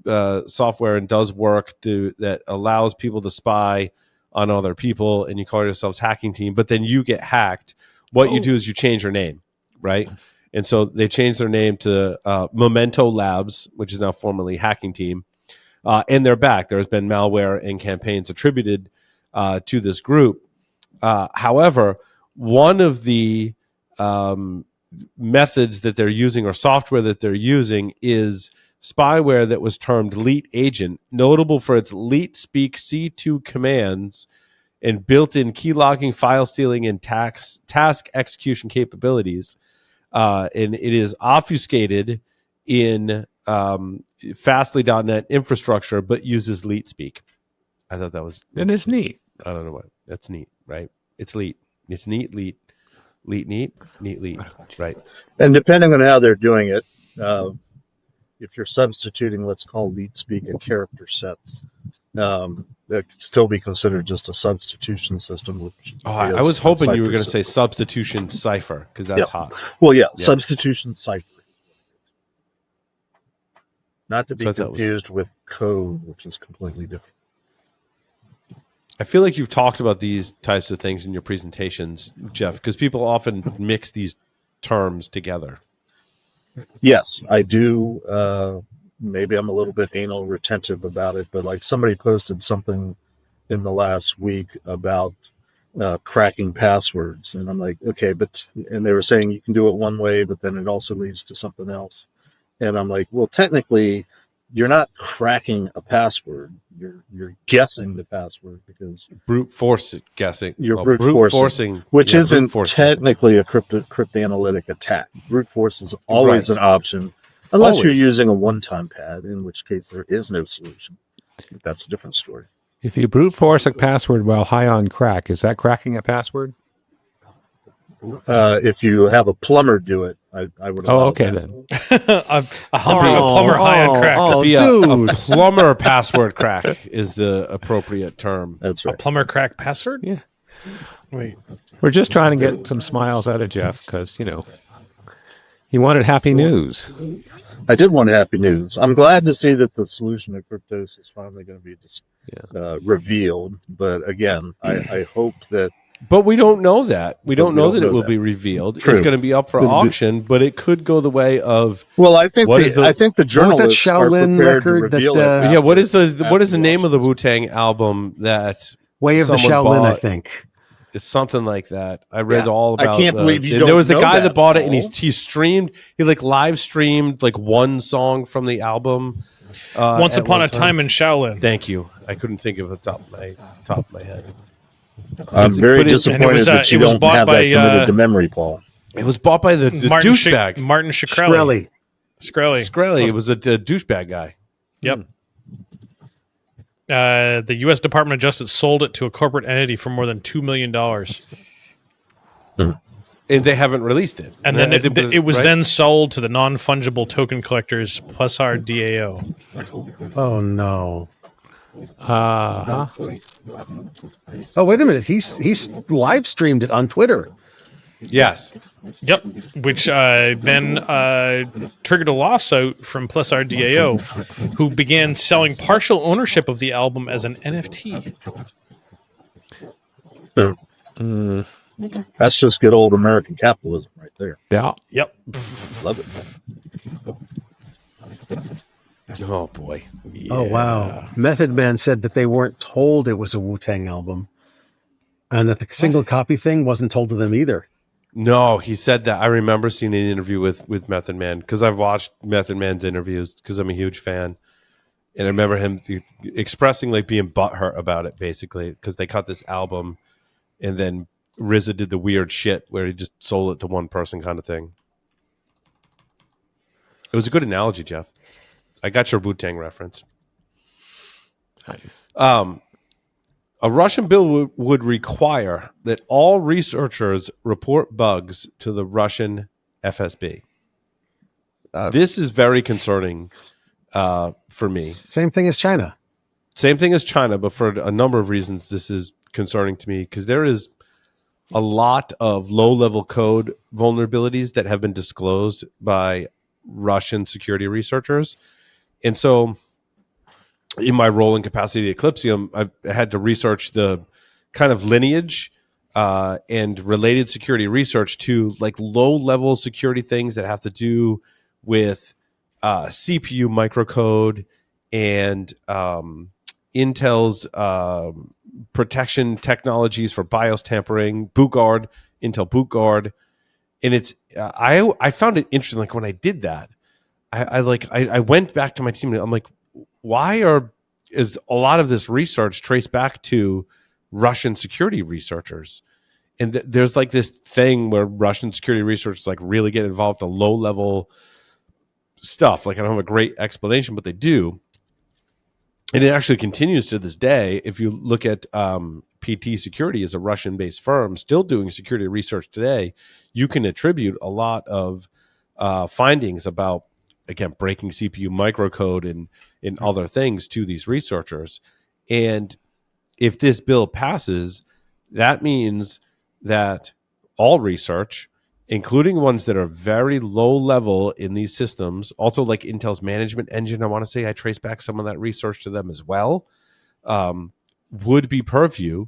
software and does work that allows people to spy on other people, and you call yourselves hacking team, but then you get hacked? What you do is you change your name, right? And so they changed their name to Memento Labs, which is now formerly Hacking Team. And they're back. There's been malware and campaigns attributed to this group. However, one of the methods that they're using, or software that they're using, is spyware that was termed Leet Agent, notable for its leetspeak C2 commands and built-in key logging, file stealing, and task execution capabilities. And it is obfuscated in Fastly.net infrastructure, but uses leetspeak. I thought that was... And it's neat. I don't know what. That's neat, right? It's leet. It's neat, leet. Leet, neat, leet, right? And depending on how they're doing it, if you're substituting, let's call leetspeak a character set, that could still be considered just a substitution system. Which I was hoping you were going to say substitution cipher, because that's hot. Well, yeah, substitution cipher. Not to be So I thought confused with code, which is completely different. I feel like you've talked about these types of things in your presentations, Jeff, because people often mix these terms together. Yes, I do. Maybe I'm a little bit anal retentive about it, but like somebody posted something in the last week about cracking passwords, and I'm like, okay, and they were saying you can do it one way, but then it also leads to something else. And I'm like, well, technically, you're not cracking a password. You're guessing the password, because Brute force guessing. You're brute forcing, which isn't technically a cryptanalytic attack. Brute force is always an option, unless you're using a one-time pad, in which case there is no solution. That's a different story. If you brute force a password while high on crack, is that cracking a password? If you have a plumber do it, I would. Oh, okay then. a plumber high on crack. A plumber password crack is the appropriate term. That's right. A plumber crack password? Yeah. Wait. We're just trying to get some smiles out of Jeff because, he wanted happy news. I did want happy news. I'm glad to see that the solution to Kryptos is finally going to be revealed. But again, I hope that. But we don't know that. We don't know that it will be revealed. True. It's going to be up for auction, but it could go the way of. Well, I think the journalists that Shaolin record that? What is the name of the Wu-Tang album that Way of the Shaolin? I think it's something like that. I read all about. I can't believe you don't. There was the know guy that bought it, Paul. and he streamed. He live streamed one song from the album. Once Upon a Time in Shaolin. Thank you. I couldn't think of it top of my head. I'm very disappointed that you don't have that committed to memory, Paul. It was bought by the douchebag. Martin Shkreli. Shkreli. It was a douchebag guy. Yep. The U.S. Department of Justice sold it to a corporate entity for more than $2 million. And they haven't released it. And then it was then sold to the non-fungible token collectors plus our DAO. Oh, no. Uh-huh. Oh, wait a minute. He's live streamed it on Twitter. Yes. Yep. Which then triggered a lawsuit from Plus Our DAO, who began selling partial ownership of the album as an NFT. That's just good old American capitalism right there. Yeah. Yep. Love it. Oh, boy. Yeah. Oh, wow. Method Man said that they weren't told it was a Wu-Tang album, and that the single copy thing wasn't told to them either. No, he said that. I remember seeing an interview with Method Man, because I've watched Method Man's interviews because I'm a huge fan. And I remember him expressing like being butthurt about it, basically, because they cut this album, and then RZA did the weird shit where he just sold it to one person, kind of thing. It was a good analogy, Jeff. I got your Wu-Tang reference. Nice. A Russian bill would require that all researchers report bugs to the Russian FSB. This is very concerning for me. Same thing as China. Same thing as China, but for a number of reasons, this is concerning to me because there is a lot of low-level code vulnerabilities that have been disclosed by Russian security researchers. And so in my role in capacity at Eclipsium, I've had to research the kind of lineage and related security research to like low-level security things that have to do with CPU microcode and Intel's protection technologies for BIOS tampering, BootGuard, Intel BootGuard. And it's I found it interesting. Like when I did that, I went back to my team and I'm like, why is a lot of this research traced back to Russian security researchers? And there's like this thing where Russian security researchers like really get involved in low level stuff. Like I don't have a great explanation, but they do. And it actually continues to this day. If you look at PT Security is a Russian-based firm still doing security research today, you can attribute a lot of findings about, again, breaking CPU microcode and other things to these researchers. And if this bill passes, that means that all research, including ones that are very low level in these systems, also like Intel's management engine, I want to say I trace back some of that research to them as well, would be purview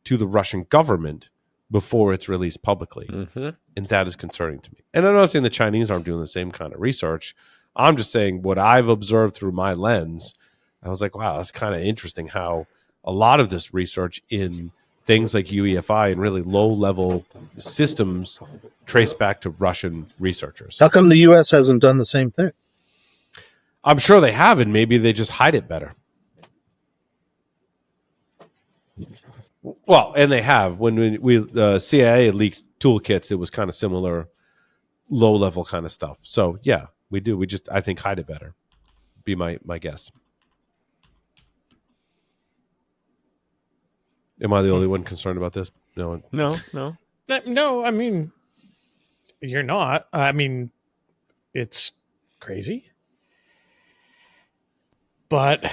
to the Russian government before it's released publicly. Mm-hmm. And that is concerning to me. And I'm not saying the Chinese aren't doing the same kind of research. I'm just saying what I've observed through my lens. I was like, wow, that's kind of interesting how a lot of this research in things like UEFI and really low-level systems trace back to Russian researchers. How come the U.S. hasn't done the same thing? I'm sure they have, and maybe they just hide it better. Well, and they have. When we CIA leaked toolkits, it was kind of similar low-level kind of stuff. So, yeah, we do. We just, I think, hide it better. Be my guess. Am I the only one concerned about this? No. No, I mean, you're not. I mean, it's crazy. But,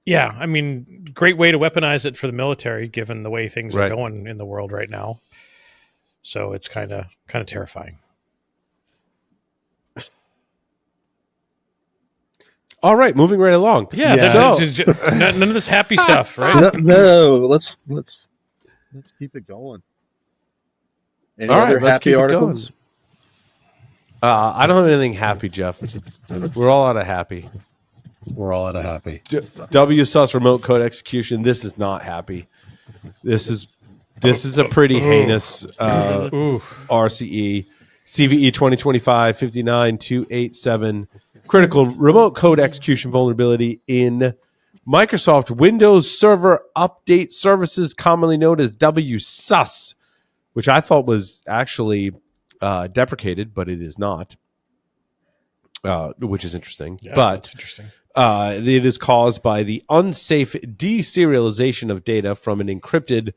yeah, I mean, great way to weaponize it for the military, given the way things are going in the world right now. So it's kind of terrifying. All right, moving right along. Yeah. None of this happy stuff, right? No, let's keep it going. Any other happy articles? I don't have anything happy, Jeff. We're all out of happy. We're all out of happy. WSUS remote code execution. This is not happy. This is a pretty heinous RCE. CVE 2025-59287. Critical remote code execution vulnerability in Microsoft Windows Server Update Services, commonly known as WSUS, which I thought was actually deprecated, but it is not, which is interesting. Yeah, but that's interesting. It is caused by the unsafe deserialization of data from an encrypted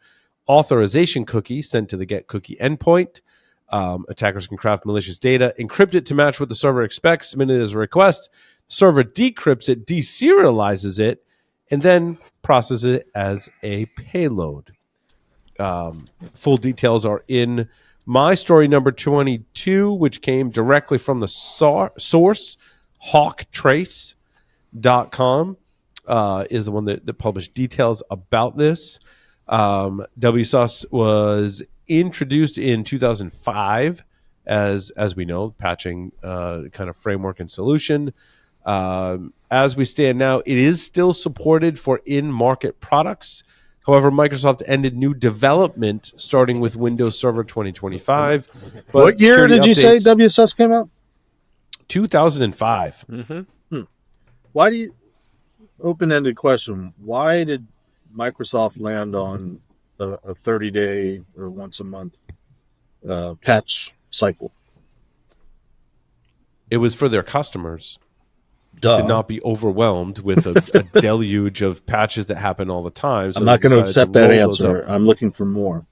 authorization cookie sent to the get cookie endpoint. Attackers can craft malicious data, encrypt it to match what the server expects, submit it as a request. The server decrypts it, deserializes it, and then processes it as a payload. Full details are in my story number 22, which came directly from the source. Hawktrace.com is the one that published details about this. WSUS was introduced in 2005 as we know, patching kind of framework and solution. As we stand now, it is still supported for in-market products. However, Microsoft ended new development starting with Windows Server 2025. What year did you say WSUS came out? 2005. Mm-hmm. Why do you open-ended question. Why did Microsoft land on a 30-day or once a month patch cycle? It was for their customers Duh. to not be overwhelmed with a deluge of patches that happen all the time. So I'm not they going to decided accept that roll those answer. up. I'm looking for more.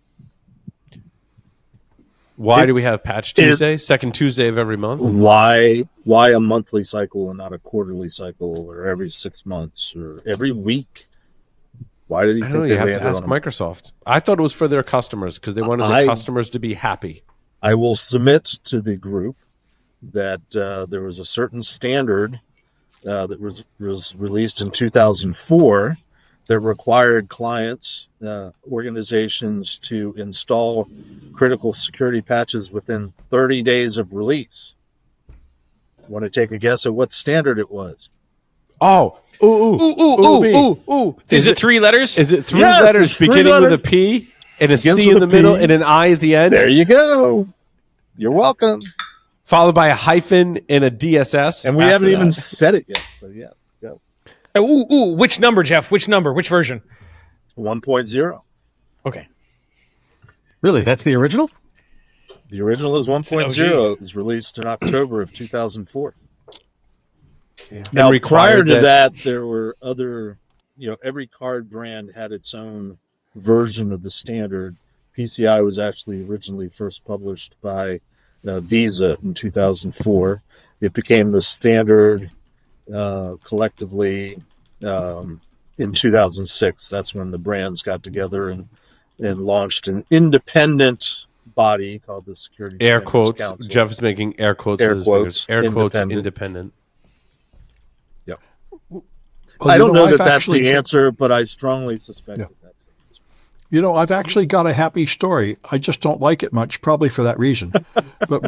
Why do we have Patch Tuesday, second Tuesday of every month? Why a monthly cycle and not a quarterly cycle, or every 6 months, or every week? Why did he I think don't know. they You have landed to ask on Microsoft. I thought it was for their customers because they wanted their customers to be happy. I will submit to the group that there was a certain standard that was released in 2004 that required clients, organizations to install critical security patches within 30 days of release. Want to take a guess at what standard it was? Oh, Ooh. Is it 3 letters? Is it 3 Yes, letters it's 3 beginning letters. with a P and a Begins C in with the a P. middle and an I at the end? There you go. You're welcome. Followed by a hyphen and a DSS. And we after haven't even that. said it yet. So yes, go. Which number, Jeff? Which number? Which version? 1.0. Okay. Really? That's the original? The original is 1.0. It was released in October of 2004. Now, prior to that, there were other, every card brand had its own version of the standard. PCI was actually originally first published by Visa in 2004. It became the standard collectively in 2006. That's when the brands got together and launched an independent body called the Security Air Standards quotes. Council. Jeff is making air quotes. Air with his quotes, fingers. Air quotes. independent. Independent. Well, I don't know that I've that's actually- the answer, but I strongly suspect that that's the answer. I've actually got a happy story. I just don't like it much, probably for that reason. But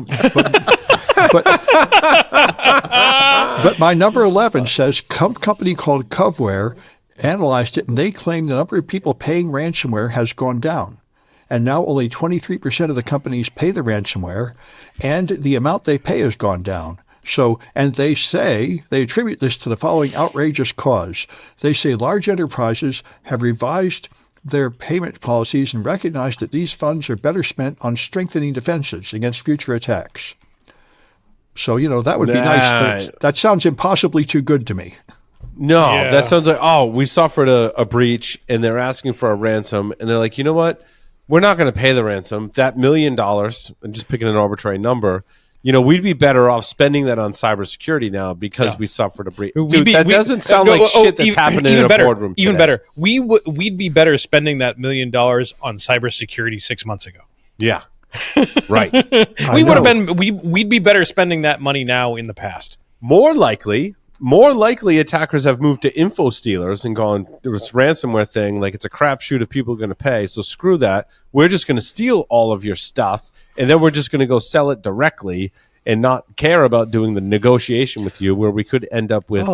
my number 11 says company called Covware analyzed it, and they claim the number of people paying ransomware has gone down. And now only 23% of the companies pay the ransomware, and the amount they pay has gone down. So, and they attribute this to the following outrageous cause. They say large enterprises have revised their payment policies and recognized that these funds are better spent on strengthening defenses against future attacks. So, that would be nice, but that sounds impossibly too good to me. No, Yeah. that sounds like, we suffered a breach and they're asking for a ransom. And they're like, you know what? We're not going to pay the ransom. That $1 million, I'm just picking an arbitrary number, we'd be better off spending that on cybersecurity now because we suffered a breach. Dude, that doesn't sound like shit that's happening in a boardroom today. Even better. We'd be better spending that $1 million on cybersecurity 6 months ago. Yeah. Right. We'd be better spending that money now in the past. More likely, attackers have moved to info stealers and gone, this ransomware thing, like it's a crapshoot if people are going to pay. So screw that. We're just going to steal all of your stuff, and then we're just going to go sell it directly and not care about doing the negotiation with you, where we could end up with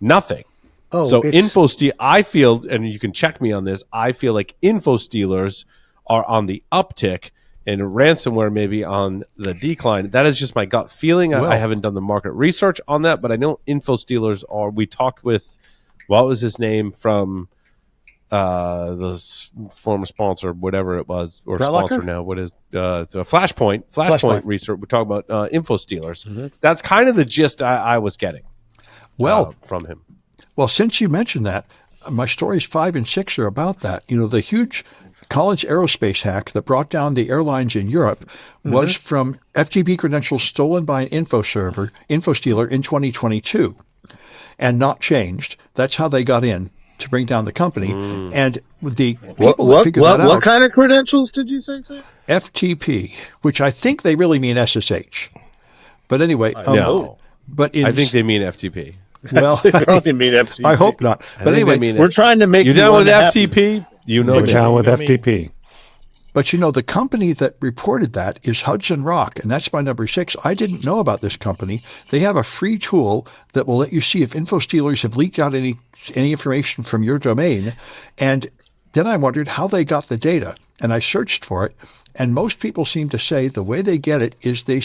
nothing. So info steal, I feel, and you can check me on this, I feel like info stealers are on the uptick and ransomware maybe on the decline. That is just my gut feeling. I haven't done the market research on that, but I know info stealers are. We talked with, what was his name from the former sponsor, whatever it was, or sponsor now. What is the Flashpoint research? We talk about info stealers. Mm-hmm. That's kind of the gist I was getting. From him. Well, since you mentioned that, my stories 5 and 6 are about that. The huge Collins Aerospace hack that brought down the airlines in Europe was from FTP credentials stolen by an info stealer in 2022 and not changed. That's how they got in to bring down the company. And the people that figured that out. What kind of credentials did you say, sir? FTP, which I think they really mean SSH. But anyway. No. But I think they mean FTP. Well, they probably mean FTP. I hope not. But anyway, we're trying to make you down with FTP. We're down with FTP. But the company that reported that is Hudson Rock, and that's my number 6. I didn't know about this company. They have a free tool that will let you see if info stealers have leaked out any information from your domain. And then I wondered how they got the data, and I searched for it. And most people seem to say the way they get it is they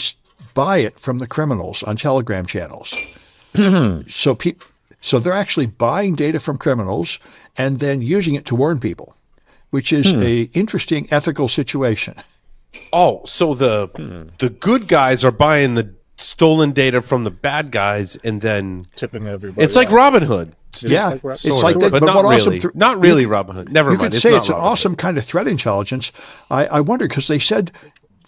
buy it from the criminals on Telegram channels. So So they're actually buying data from criminals and then using it to warn people, which is a interesting ethical situation. Oh, so the good guys are buying the stolen data from the bad guys and then tipping everybody. It's like off. Robin Hood. Yeah, it's like that, but not what also really. Not really Robin Hood. Never you mind. could say not it's an Robin Hood. awesome kind of threat intelligence. I wonder because they said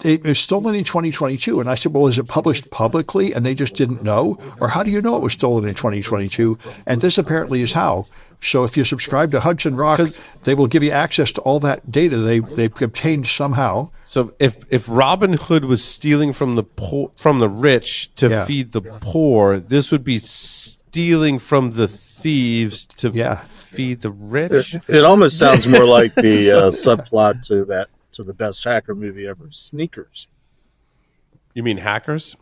it was stolen in 2022, and I said, well, is it published publicly? And they just didn't know, or how do you know it was stolen in 2022? And this apparently is how. So if you subscribe to Hudson Rock, they will give you access to all that data they've obtained somehow. So if Robin Hood was stealing from the rich to feed the poor, this would be stealing from the thieves to feed the rich. It almost sounds more like the subplot to the best hacker movie ever, Sneakers. You mean hackers?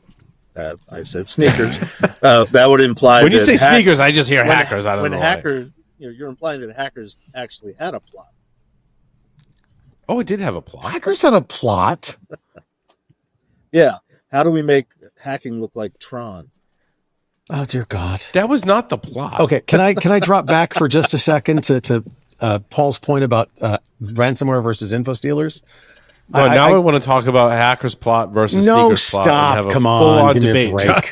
I said sneakers. That would imply when you that say sneakers, I just hear hackers. I don't know. When hackers, you're implying that hackers actually had a plot. Oh, it did have a plot. Hackers had a plot. Yeah. How do we make hacking look like Tron? Oh dear God. That was not the plot. Okay, can I drop back for just a second to Paul's point about ransomware versus info stealers? Well, I want to talk about hackers plot versus sneakers plot. Stop! Come on, give me a break.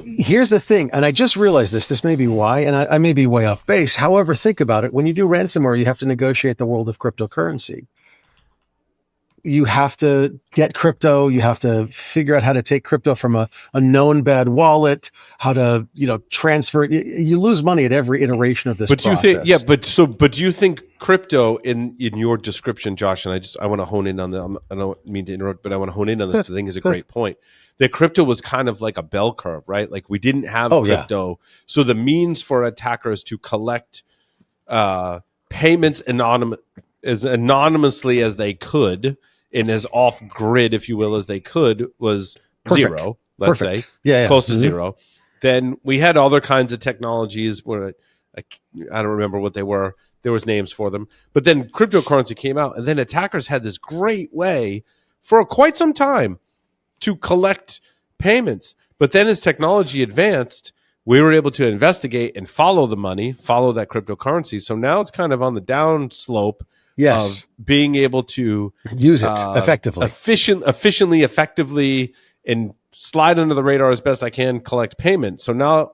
Here's the thing, and I just realized this. This may be why, and I may be way off base. However, think about it. When you do ransomware, you have to negotiate the world of cryptocurrency. You have to get crypto. You have to figure out how to take crypto from a known bad wallet, how to, transfer it. You lose money at every iteration of this process. You think, but do you think crypto in your description, Josh, and I want to hone in on that. I don't mean to interrupt, but I want to hone in on this. I think is a great point. That crypto was kind of like a bell curve, right? Like we didn't have crypto. Yeah. So the means for attackers to collect payments as anonymously as they could, and as off grid, if you will, as they could, was zero, let's say, close to zero. Then we had other kinds of technologies where I don't remember what they were. There was names for them. But then cryptocurrency came out, and then attackers had this great way for quite some time to collect payments. But then as technology advanced, we were able to investigate and follow the money, follow that cryptocurrency. So now it's kind of on the down slope of being able to use it effectively, effectively, and slide under the radar as best I can, collect payment. So now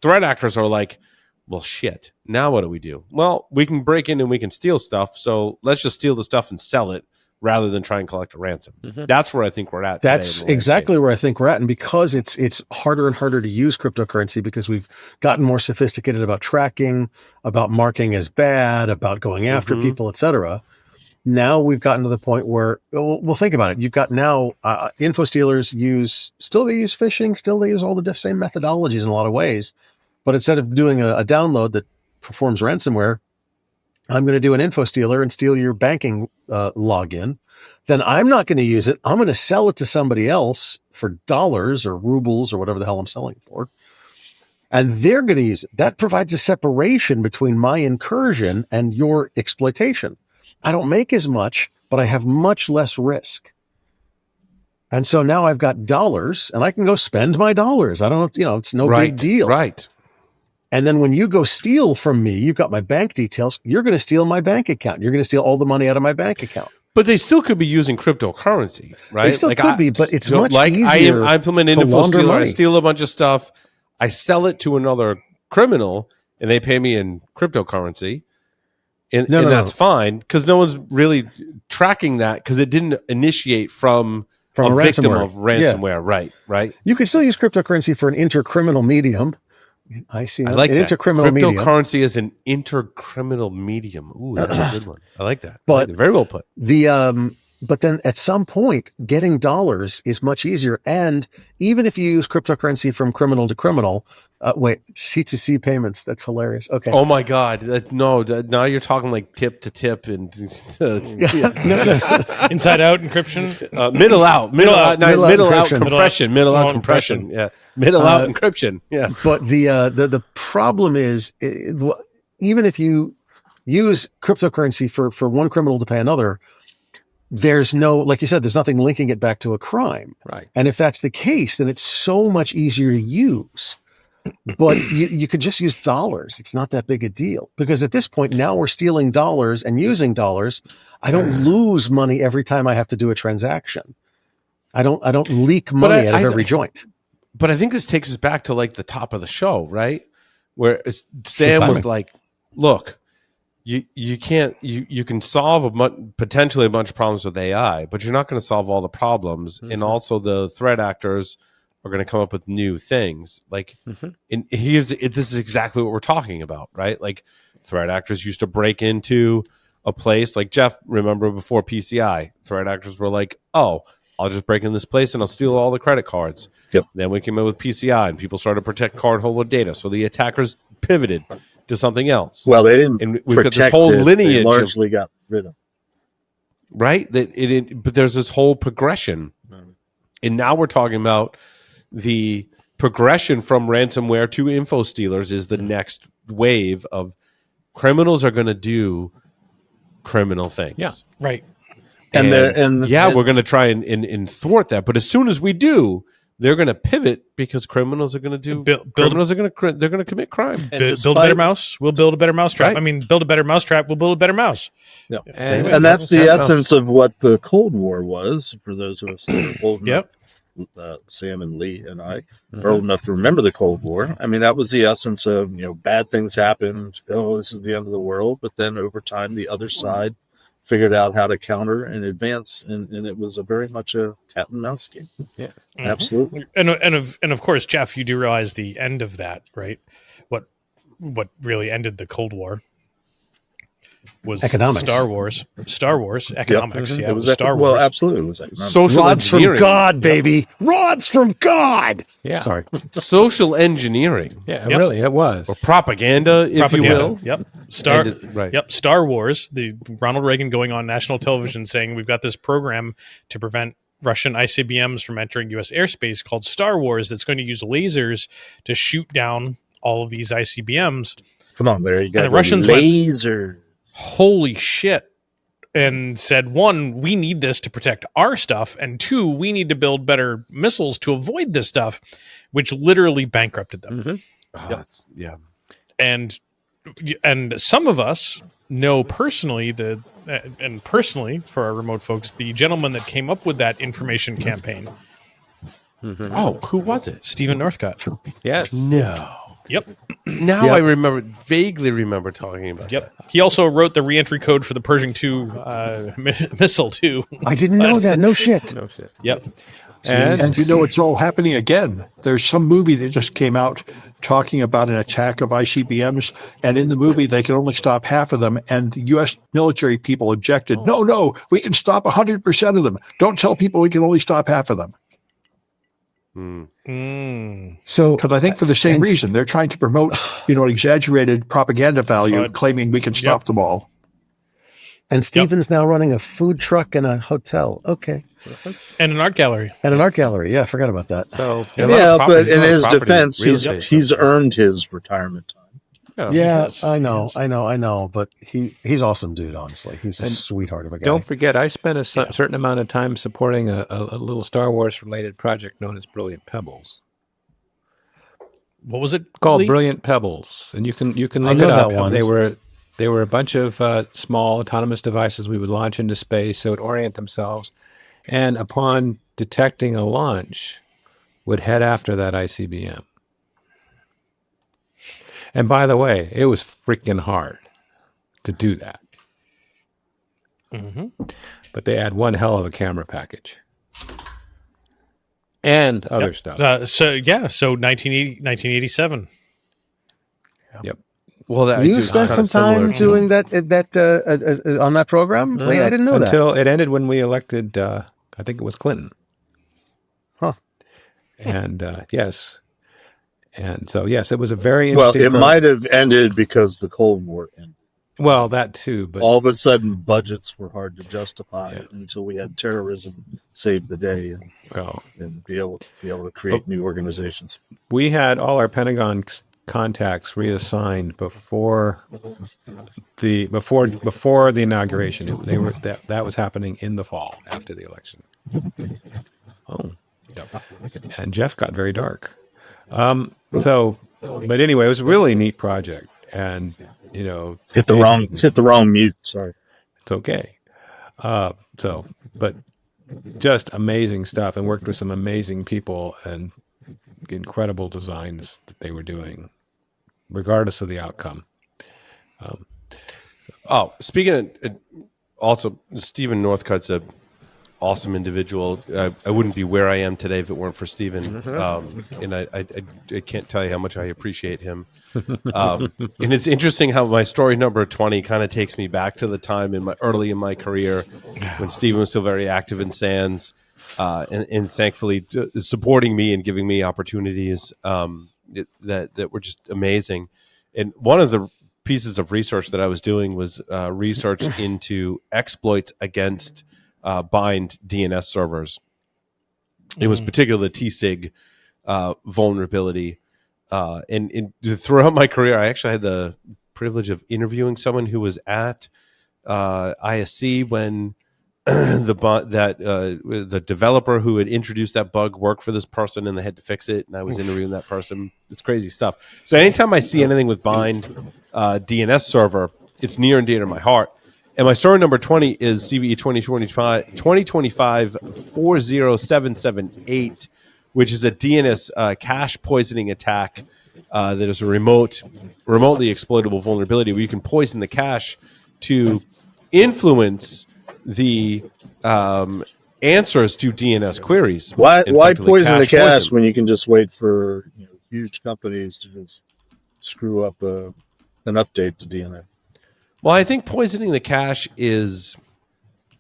threat actors are like, well, shit, now what do we do? Well, we can break in and we can steal stuff. So let's just steal the stuff and sell it rather than try and collect a ransom. Mm-hmm. That's where I think we're at. That's exactly where I think we're at. And because it's harder and harder to use cryptocurrency because we've gotten more sophisticated about tracking, about marking as bad, about going after people, etc. Now we've gotten to the point where, well, think about it. You've got now info stealers they use phishing, still they use all the same methodologies in a lot of ways. But instead of doing a download that performs ransomware, I'm going to do an info stealer and steal your banking login. Then I'm not going to use it. I'm going to sell it to somebody else for dollars or rubles or whatever the hell I'm selling it for. And they're going to use it. That provides a separation between my incursion and your exploitation. I don't make as much, but I have much less risk. And so now I've got dollars and I can go spend my dollars. I don't, it's no big deal. Right. And then when you go steal from me, you've got my bank details. You're going to steal my bank account. You're going to steal all the money out of my bank account. But they still could be using cryptocurrency, right? They still could be, but it's much easier. I implement an info stealer. I steal a bunch of stuff. I sell it to another criminal, and they pay me in cryptocurrency. And that's fine because no one's really tracking that because it didn't initiate from a victim of ransomware. Right. You can still use cryptocurrency for an intercriminal medium. I see. I like an that. Intercriminal medium. Cryptocurrency is an intercriminal medium. Ooh, that's a good one. I like that. But very well put. But then at some point, getting dollars is much easier. And even if you use cryptocurrency from criminal to criminal, C2C payments, that's hilarious. Okay. Oh my God. Now you're talking like tip to tip and inside out encryption. Middle out compression. Middle out compression. Yeah. Middle out encryption. Yeah. But the problem is, even if you use cryptocurrency for one criminal to pay another, there's no, like you said, there's nothing linking it back to a crime. Right. And if that's the case, then it's so much easier to use. But you could just use dollars. It's not that big a deal, because at this point now we're stealing dollars and using dollars. I don't lose money every time I have to do a transaction. I don't leak money out of every joint. But I think this takes us back to like the top of the show, right? Where Sam was like, look, you can't, you can solve potentially a bunch of problems with AI, but you're not going to solve all the problems. Mm-hmm. And also the threat actors are going to come up with new things. Like, and this is exactly what we're talking about, right? Like, threat actors used to break into a place like Jeff, remember before PCI, threat actors were like, oh, I'll just break in this place and I'll steal all the credit cards. Yep. Then we came in with PCI and people started to protect cardholder data. So the attackers pivoted to something else. Well, they didn't and we've protect got this whole lineage. They largely got rid of. Right? But there's this whole progression. And now we're talking about the progression from ransomware to info stealers is the next wave of criminals are going to do criminal things. Yeah, right. And we're going to try and thwart that. But as soon as we do, they're going to pivot because criminals are going to do they're going to commit crime. Build a better mouse. We'll build a better mousetrap. Right. I mean, build a better mousetrap. We'll build a better mouse. Yeah. And that's the essence of what the Cold War was. For those of us that are old enough, Sam and Lee and I are old enough to remember the Cold War. I mean, that was the essence of, bad things happened. Oh, this is the end of the world. But then over time, the other side figured out how to counter and advance, and it was very much a cat and mouse game. Yeah, absolutely. And of course, Jeff, you do realize the end of that, right? What really ended the Cold War was economics. Star Wars economics. Yep. It was Star Wars. Well, absolutely, it was economics. Social rods from God, baby. Rods from God. Yeah. Sorry. Social engineering. Yeah, really, it was. Or propaganda, if you will. Yep. Star Wars. The Ronald Reagan going on national television saying we've got this program to prevent Russian ICBMs from entering U.S. airspace called Star Wars that's going to use lasers to shoot down all of these ICBMs. Come on, there you go. And the Russians laser. Holy shit, and said, one, we need this to protect our stuff, and two, we need to build better missiles to avoid this stuff, which literally bankrupted them. Yeah. And some of us know personally and personally for our remote folks, the gentleman that came up with that information campaign. Oh, who was it? Stephen Northcott. Yes. No. Yep. Now I vaguely remember talking about Yep. He also wrote the reentry code for the Pershing II missile, too. I didn't know that. No shit. Yep. And it's all happening again. There's some movie that just came out talking about an attack of ICBMs, and in the movie they can only stop half of them, and the U.S. military people objected. No, we can stop 100% of them. Don't tell people we can only stop half of them. So, because I think for the same reason, they're trying to promote, an exaggerated propaganda value, claiming we can stop them all. And Stephen's now running a food truck and a hotel. Okay. And an art gallery. Yeah, I forgot about that. So but in his defense, he's earned his retirement time. Yeah, I know. But he's awesome, dude. Honestly, he's a sweetheart of a guy. Don't forget, I spent a certain amount of time supporting a little Star Wars related project known as Brilliant Pebbles. What was it called? Lee? Brilliant Pebbles, and you can look it up. That one. They were a bunch of small autonomous devices we would launch into space. So would orient themselves, and upon detecting a launch, would head after that ICBM. And by the way, it was freaking hard to do that. But they had one hell of a camera package. And other stuff. So 1987. Yep. Well, you spent some time doing that on that program? I didn't know that. Until it ended when we elected, I think it was Clinton. Huh. And yes. And so, yes, it was a very interesting... Well, it might have ended because the Cold War ended. Well, that too, but... All of a sudden, budgets were hard to justify until we had terrorism save the day and be able to create new organizations. We had all our Pentagon contacts reassigned before the inauguration. That was happening in the fall after the election. Oh. Yep. And Jeff got very dark. So But anyway, it was a really neat project, and hit the wrong mute. Sorry. it's okay. But just amazing stuff, and worked with some amazing people and incredible designs that they were doing, regardless of the outcome. Speaking of, also, Stephen Northcutt's a awesome individual. I wouldn't be where I am today if it weren't for Stephen. And I can't tell you how much I appreciate him. And it's interesting how my story number 20 kind of takes me back to the time early in my career when Stephen was still very active in SANS, and thankfully supporting me and giving me opportunities that were just amazing. And one of the pieces of research that I was doing was research into exploits against bind DNS servers. It was particularly the TSIG vulnerability. And throughout my career, I actually had the privilege of interviewing someone who was at ISC when the developer who had introduced that bug worked for this person, and they had to fix it. And I was interviewing that person. It's crazy stuff. So anytime I see anything with bind DNS server, it's near and dear to my heart. And my story number 20 is CVE 2025 40778, which is a DNS cache poisoning attack that is a remotely exploitable vulnerability where you can poison the cache to influence the answers to DNS queries. Why poison the cache when you can just wait for huge companies to just screw up an update to DNS? Well, I think poisoning the cache is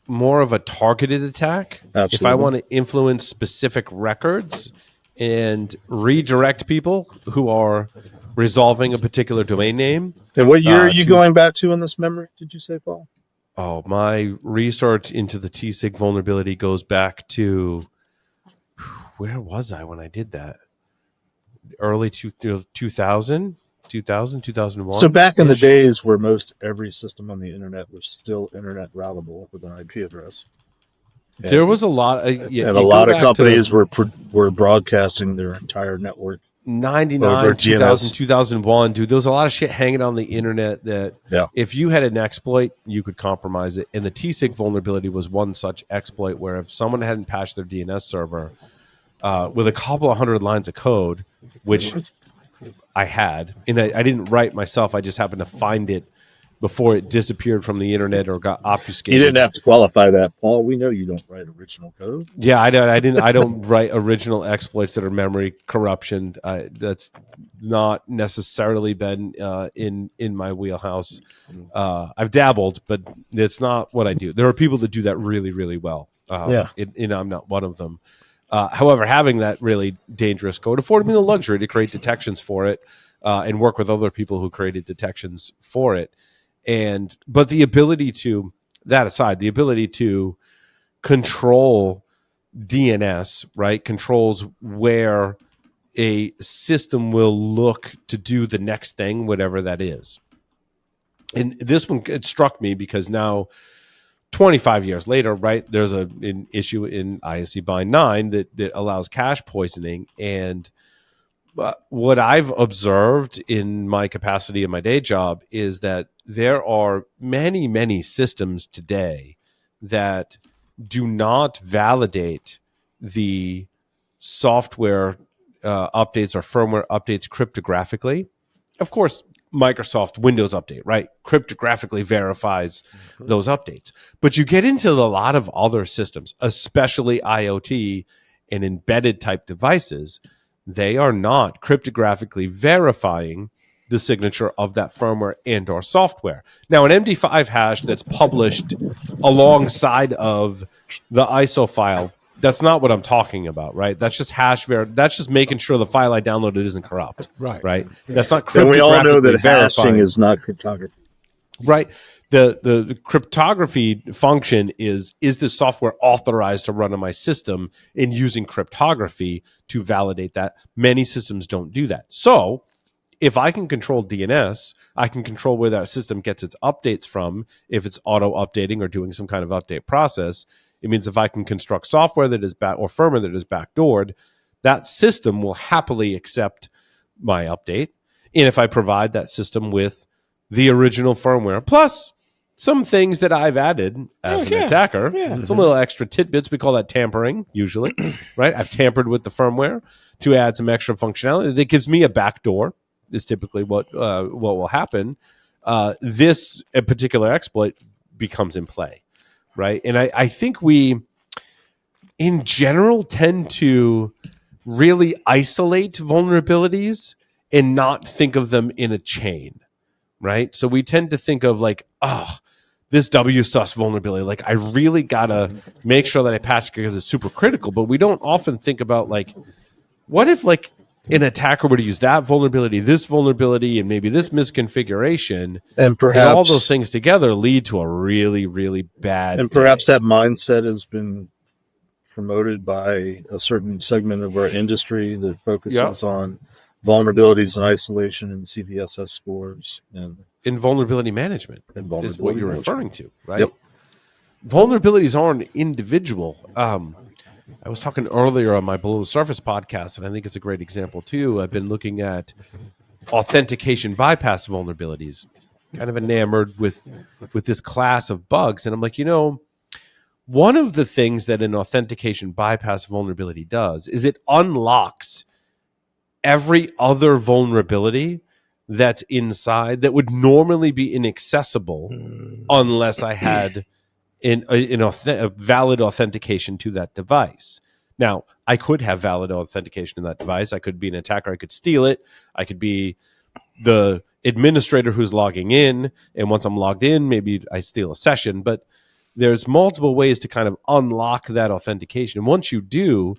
more of a targeted attack. Absolutely. If I want to influence specific records and redirect people who are resolving a particular domain name. And what year are you going back to in this memory, did you say, Paul? Oh, my research into the TSIG vulnerability goes back to, where was I when I did that? Early 2000? 2001. So back in the days where most every system on the internet was still internet routable with an IP address, there was a lot, and a lot of companies were broadcasting their entire network. 99, 2000, 2001, dude. There was a lot of shit hanging on the internet that if you had an exploit, you could compromise it. And the TSIG vulnerability was one such exploit where if someone hadn't patched their DNS server with a couple of hundred lines of code, which I had, and I didn't write myself. I just happened to find it before it disappeared from the internet or got obfuscated. You didn't have to qualify that, Paul. We know you don't write original code. Yeah, I don't write original exploits that are memory corruption. That's not necessarily been in my wheelhouse. I've dabbled, but it's not what I do. There are people that do that really, really well. And I'm not one of them. However, having that really dangerous code afforded me the luxury to create detections for it and work with other people who created detections for it. But the ability to, that aside, the ability to control DNS, right, controls where a system will look to do the next thing, whatever that is. And this one, it struck me because now, 25 years later, right, there's an issue in ISC bind 9 that allows cache poisoning. And what I've observed in my capacity in my day job is that there are many, many systems today that do not validate the software updates or firmware updates cryptographically. Of course, Microsoft Windows Update, right? Cryptographically verifies those updates. But you get into a lot of other systems, especially IoT and embedded type devices. They are not cryptographically verifying the signature of that firmware and or software. Now, an MD5 hash that's published alongside of the ISO file, that's not what I'm talking about, right? That's just that's just making sure the file I downloaded isn't corrupt, right? That's not cryptographically. And we all know that verifying. hashing is not cryptography, right? The cryptography function is the software authorized to run on my system in using cryptography to validate that? Many systems don't do that. So if I can control DNS, I can control where that system gets its updates from. If it's auto updating or doing some kind of update process, it means if I can construct software that is or firmware that is backdoored, that system will happily accept my update. And if I provide that system with the original firmware, plus some things that I've added as an attacker, some little extra tidbits, we call that tampering usually, right? I've tampered with the firmware to add some extra functionality that gives me a backdoor, is typically what will happen. This particular exploit becomes in play, right? And I think we, in general, tend to really isolate vulnerabilities and not think of them in a chain, right? So we tend to think of like, this WSUS vulnerability, like I really gotta make sure that I patch because it's super critical, but we don't often think about like, what if like an attacker were to use that vulnerability, this vulnerability, and maybe this misconfiguration, and perhaps all those things together lead to a really, really bad. And perhaps that mindset has been promoted by a certain segment of our industry that focuses on vulnerabilities and isolation and CVSS scores and in vulnerability management is what you're referring to, right? Yep. Vulnerabilities aren't individual. I was talking earlier on my Below the Surface podcast, and I think it's a great example too. I've been looking at authentication bypass vulnerabilities, kind of enamored with this class of bugs. And I'm like, one of the things that an authentication bypass vulnerability does is it unlocks every other vulnerability that's inside that would normally be inaccessible unless I had a valid authentication to that device. Now, I could have valid authentication in that device. I could be an attacker. I could steal it. I could be the administrator who's logging in. And once I'm logged in, maybe I steal a session. But there's multiple ways to kind of unlock that authentication. And once you do,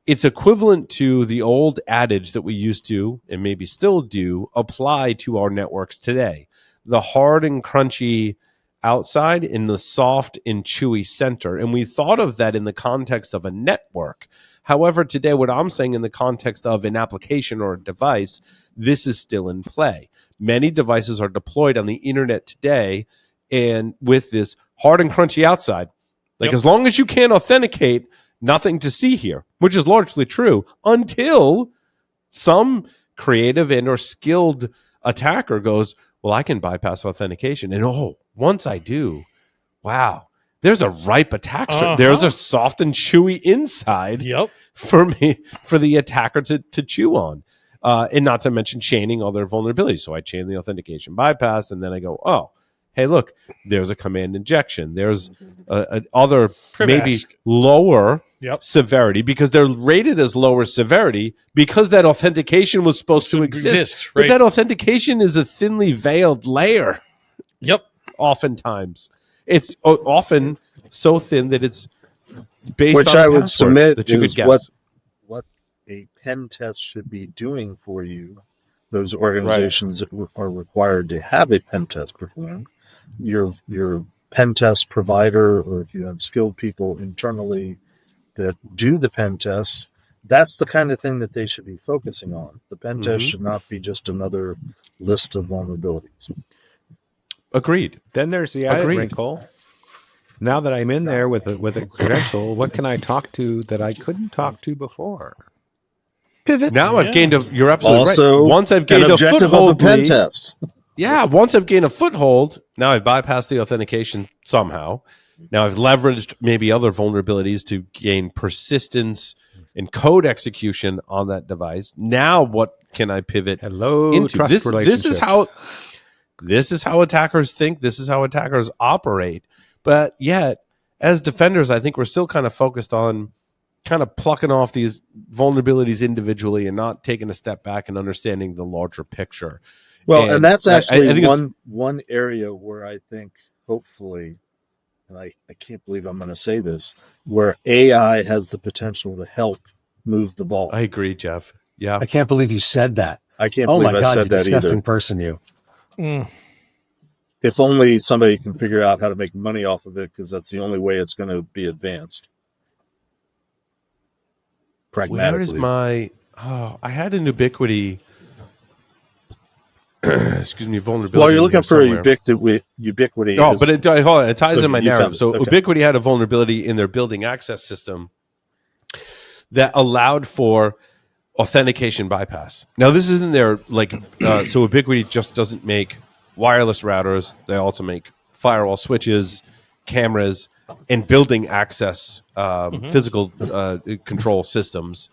it's equivalent to the old adage that we used to, and maybe still do, apply to our networks today. The hard and crunchy outside and the soft and chewy center. And we thought of that in the context of a network. However, today, what I'm saying in the context of an application or a device, this is still in play. Many devices are deployed on the internet today, and with this hard and crunchy outside, like as long as you can't authenticate, nothing to see here, which is largely true until some creative and or skilled attacker goes, well, I can bypass authentication. And once I do, wow, there's a ripe attack. There's a soft and chewy inside for the attacker to chew on. And not to mention chaining other vulnerabilities. So I chain the authentication bypass, and then I go, hey, look, there's a command injection. There's other maybe lower severity, because they're rated as lower severity because that authentication was supposed to exist. Right? But that authentication is a thinly veiled layer. Oftentimes. It's often so thin that it's based which on I would submit that you is could guess. what a pen test should be doing for you. Those organizations that are required to have a pen test performed. Your pen test provider, or if you have skilled people internally that do the pen tests, that's the kind of thing that they should be focusing on. The pen test should not be just another list of vulnerabilities. Agreed. Then there's the added wrinkle. Now that I'm in there with a credential, what can I talk to that I couldn't talk to before? Pivot. Now I've gained you're absolutely also right. Once I've gained an objective foothold, of a pen test. Once I've gained a foothold, now I've bypassed the authentication somehow. Now I've leveraged maybe other vulnerabilities to gain persistence and code execution on that device. Now what can I pivot into? Trust relationships. This is how attackers think. This is how attackers operate. But yet, as defenders, I think we're still kind of focused on kind of plucking off these vulnerabilities individually and not taking a step back and understanding the larger picture. Well, and that's actually I think one area where I think hopefully, and I can't believe I'm going to say this, where AI has the potential to help move the ball. I agree, Jeff. Yeah. I can't believe you said that. I can't believe I said that either. Disgusting person, you. If only somebody can figure out how to make money off of it, because that's the only way it's going to be advanced. Pragmatically. Where is my... I had an ubiquity... vulnerability. Well, you're looking for ubiquity. Oh, but it ties in my narrative. So okay. Ubiquity had a vulnerability in their building access system that allowed for authentication bypass. Now, this isn't their so Ubiquity just doesn't make wireless routers. They also make firewall switches, cameras, and building access physical control systems.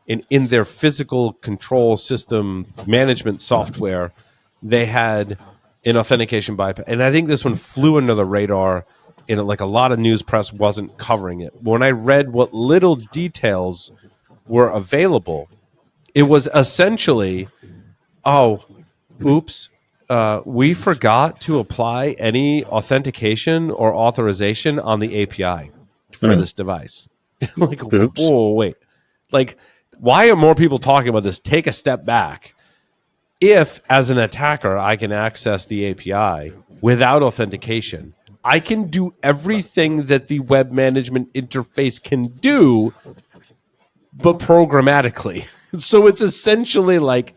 And in their physical control system management software, they had an authentication bypass. And I think this one flew under the radar. A lot of news press wasn't covering it. When I read what little details were available, it was essentially, we forgot to apply any authentication or authorization on the API for this device. Whoa, wait. Why are more people talking about this? Take a step back. If, as an attacker, I can access the API without authentication, I can do everything that the web management interface can do, but programmatically. So it's essentially like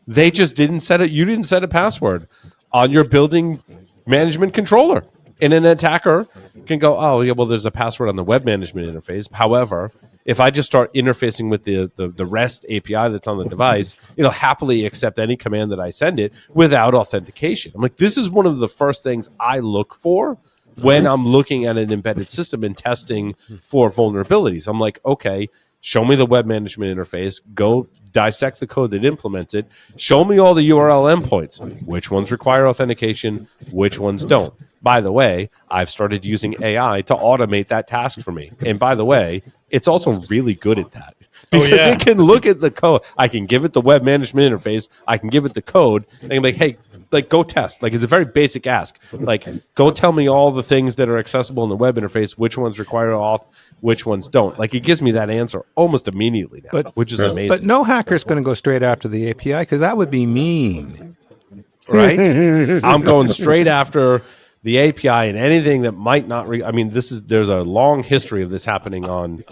they just didn't set it. You didn't set a password on your building management controller. And an attacker can go, oh, yeah, well, there's a password on the web management interface. However, if I just start interfacing with the REST API that's on the device, it'll happily accept any command that I send it without authentication. I'm like, this is one of the first things I look for when I'm looking at an embedded system and testing for vulnerabilities. I'm like, okay, show me the web management interface, go dissect the code that implements it, show me all the URL endpoints, which ones require authentication, which ones don't. By the way, I've started using AI to automate that task for me. And by the way, it's also really good at that because it can look at the code. I can give it the web management interface. I can give it the code. And I'm like, hey, go test. It's a very basic ask. Go tell me all the things that are accessible in the web interface, which ones require auth, which ones don't. It gives me that answer almost immediately now, which is amazing. But no hacker's going to go straight after the API because that would be mean. Right? I'm going straight after the API and anything that might not. There's a long history of this happening on,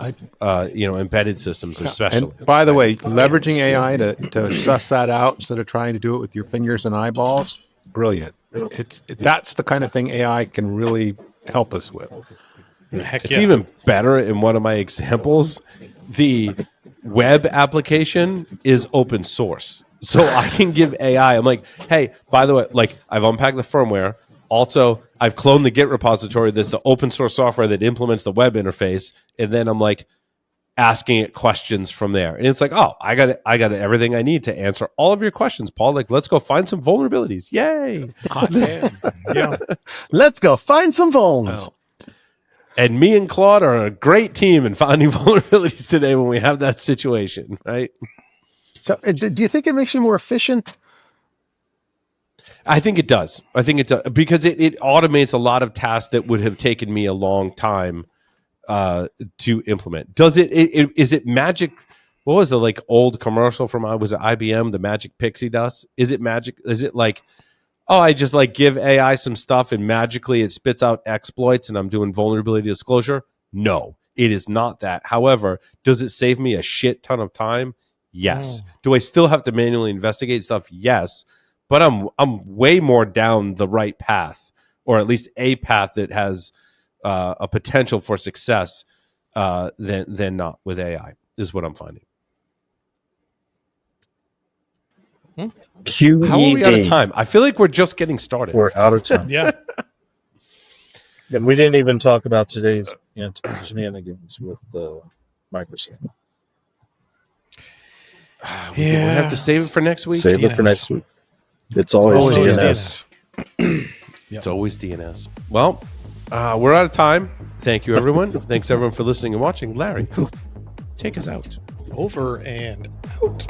embedded systems, especially. And by the way, leveraging AI to suss that out instead of trying to do it with your fingers and eyeballs, brilliant. That's the kind of thing AI can really help us with. It's even better in one of my examples. The web application is open source, so I can give AI. I'm like, hey, by the way, I've unpacked the firmware. Also, I've cloned the Git repository that's the open source software that implements the web interface. And then I'm asking it questions from there. And it's I got everything I need to answer all of your questions, Paul. Let's go find some vulnerabilities. Yay. Yeah. Let's go find some vulns. Wow. And me and Claude are a great team in finding vulnerabilities today when we have that situation, right? So do you think it makes you more efficient? I think it does. Because it automates a lot of tasks that would have taken me a long time to implement. Does it? Is it magic? What was the old commercial from? Was it IBM? The magic pixie dust? Is it magic? Is it I just give AI some stuff and magically it spits out exploits and I'm doing vulnerability disclosure? No, it is not that. However, does it save me a shit ton of time? Yes. Do I still have to manually investigate stuff? Yes. But I'm way more down the right path, or at least a path that has a potential for success than not with AI, is what I'm finding. QED. How are we out of time? I feel like we're just getting started. We're out of time. Yeah. And we didn't even talk about today's shenanigans with Microsoft. We have to save it for next week. Save it for next week. It's always DNS. It's always DNS. Well, we're out of time. Thank you, everyone. Thanks, everyone, for listening and watching. Larry, take us out. Over and out.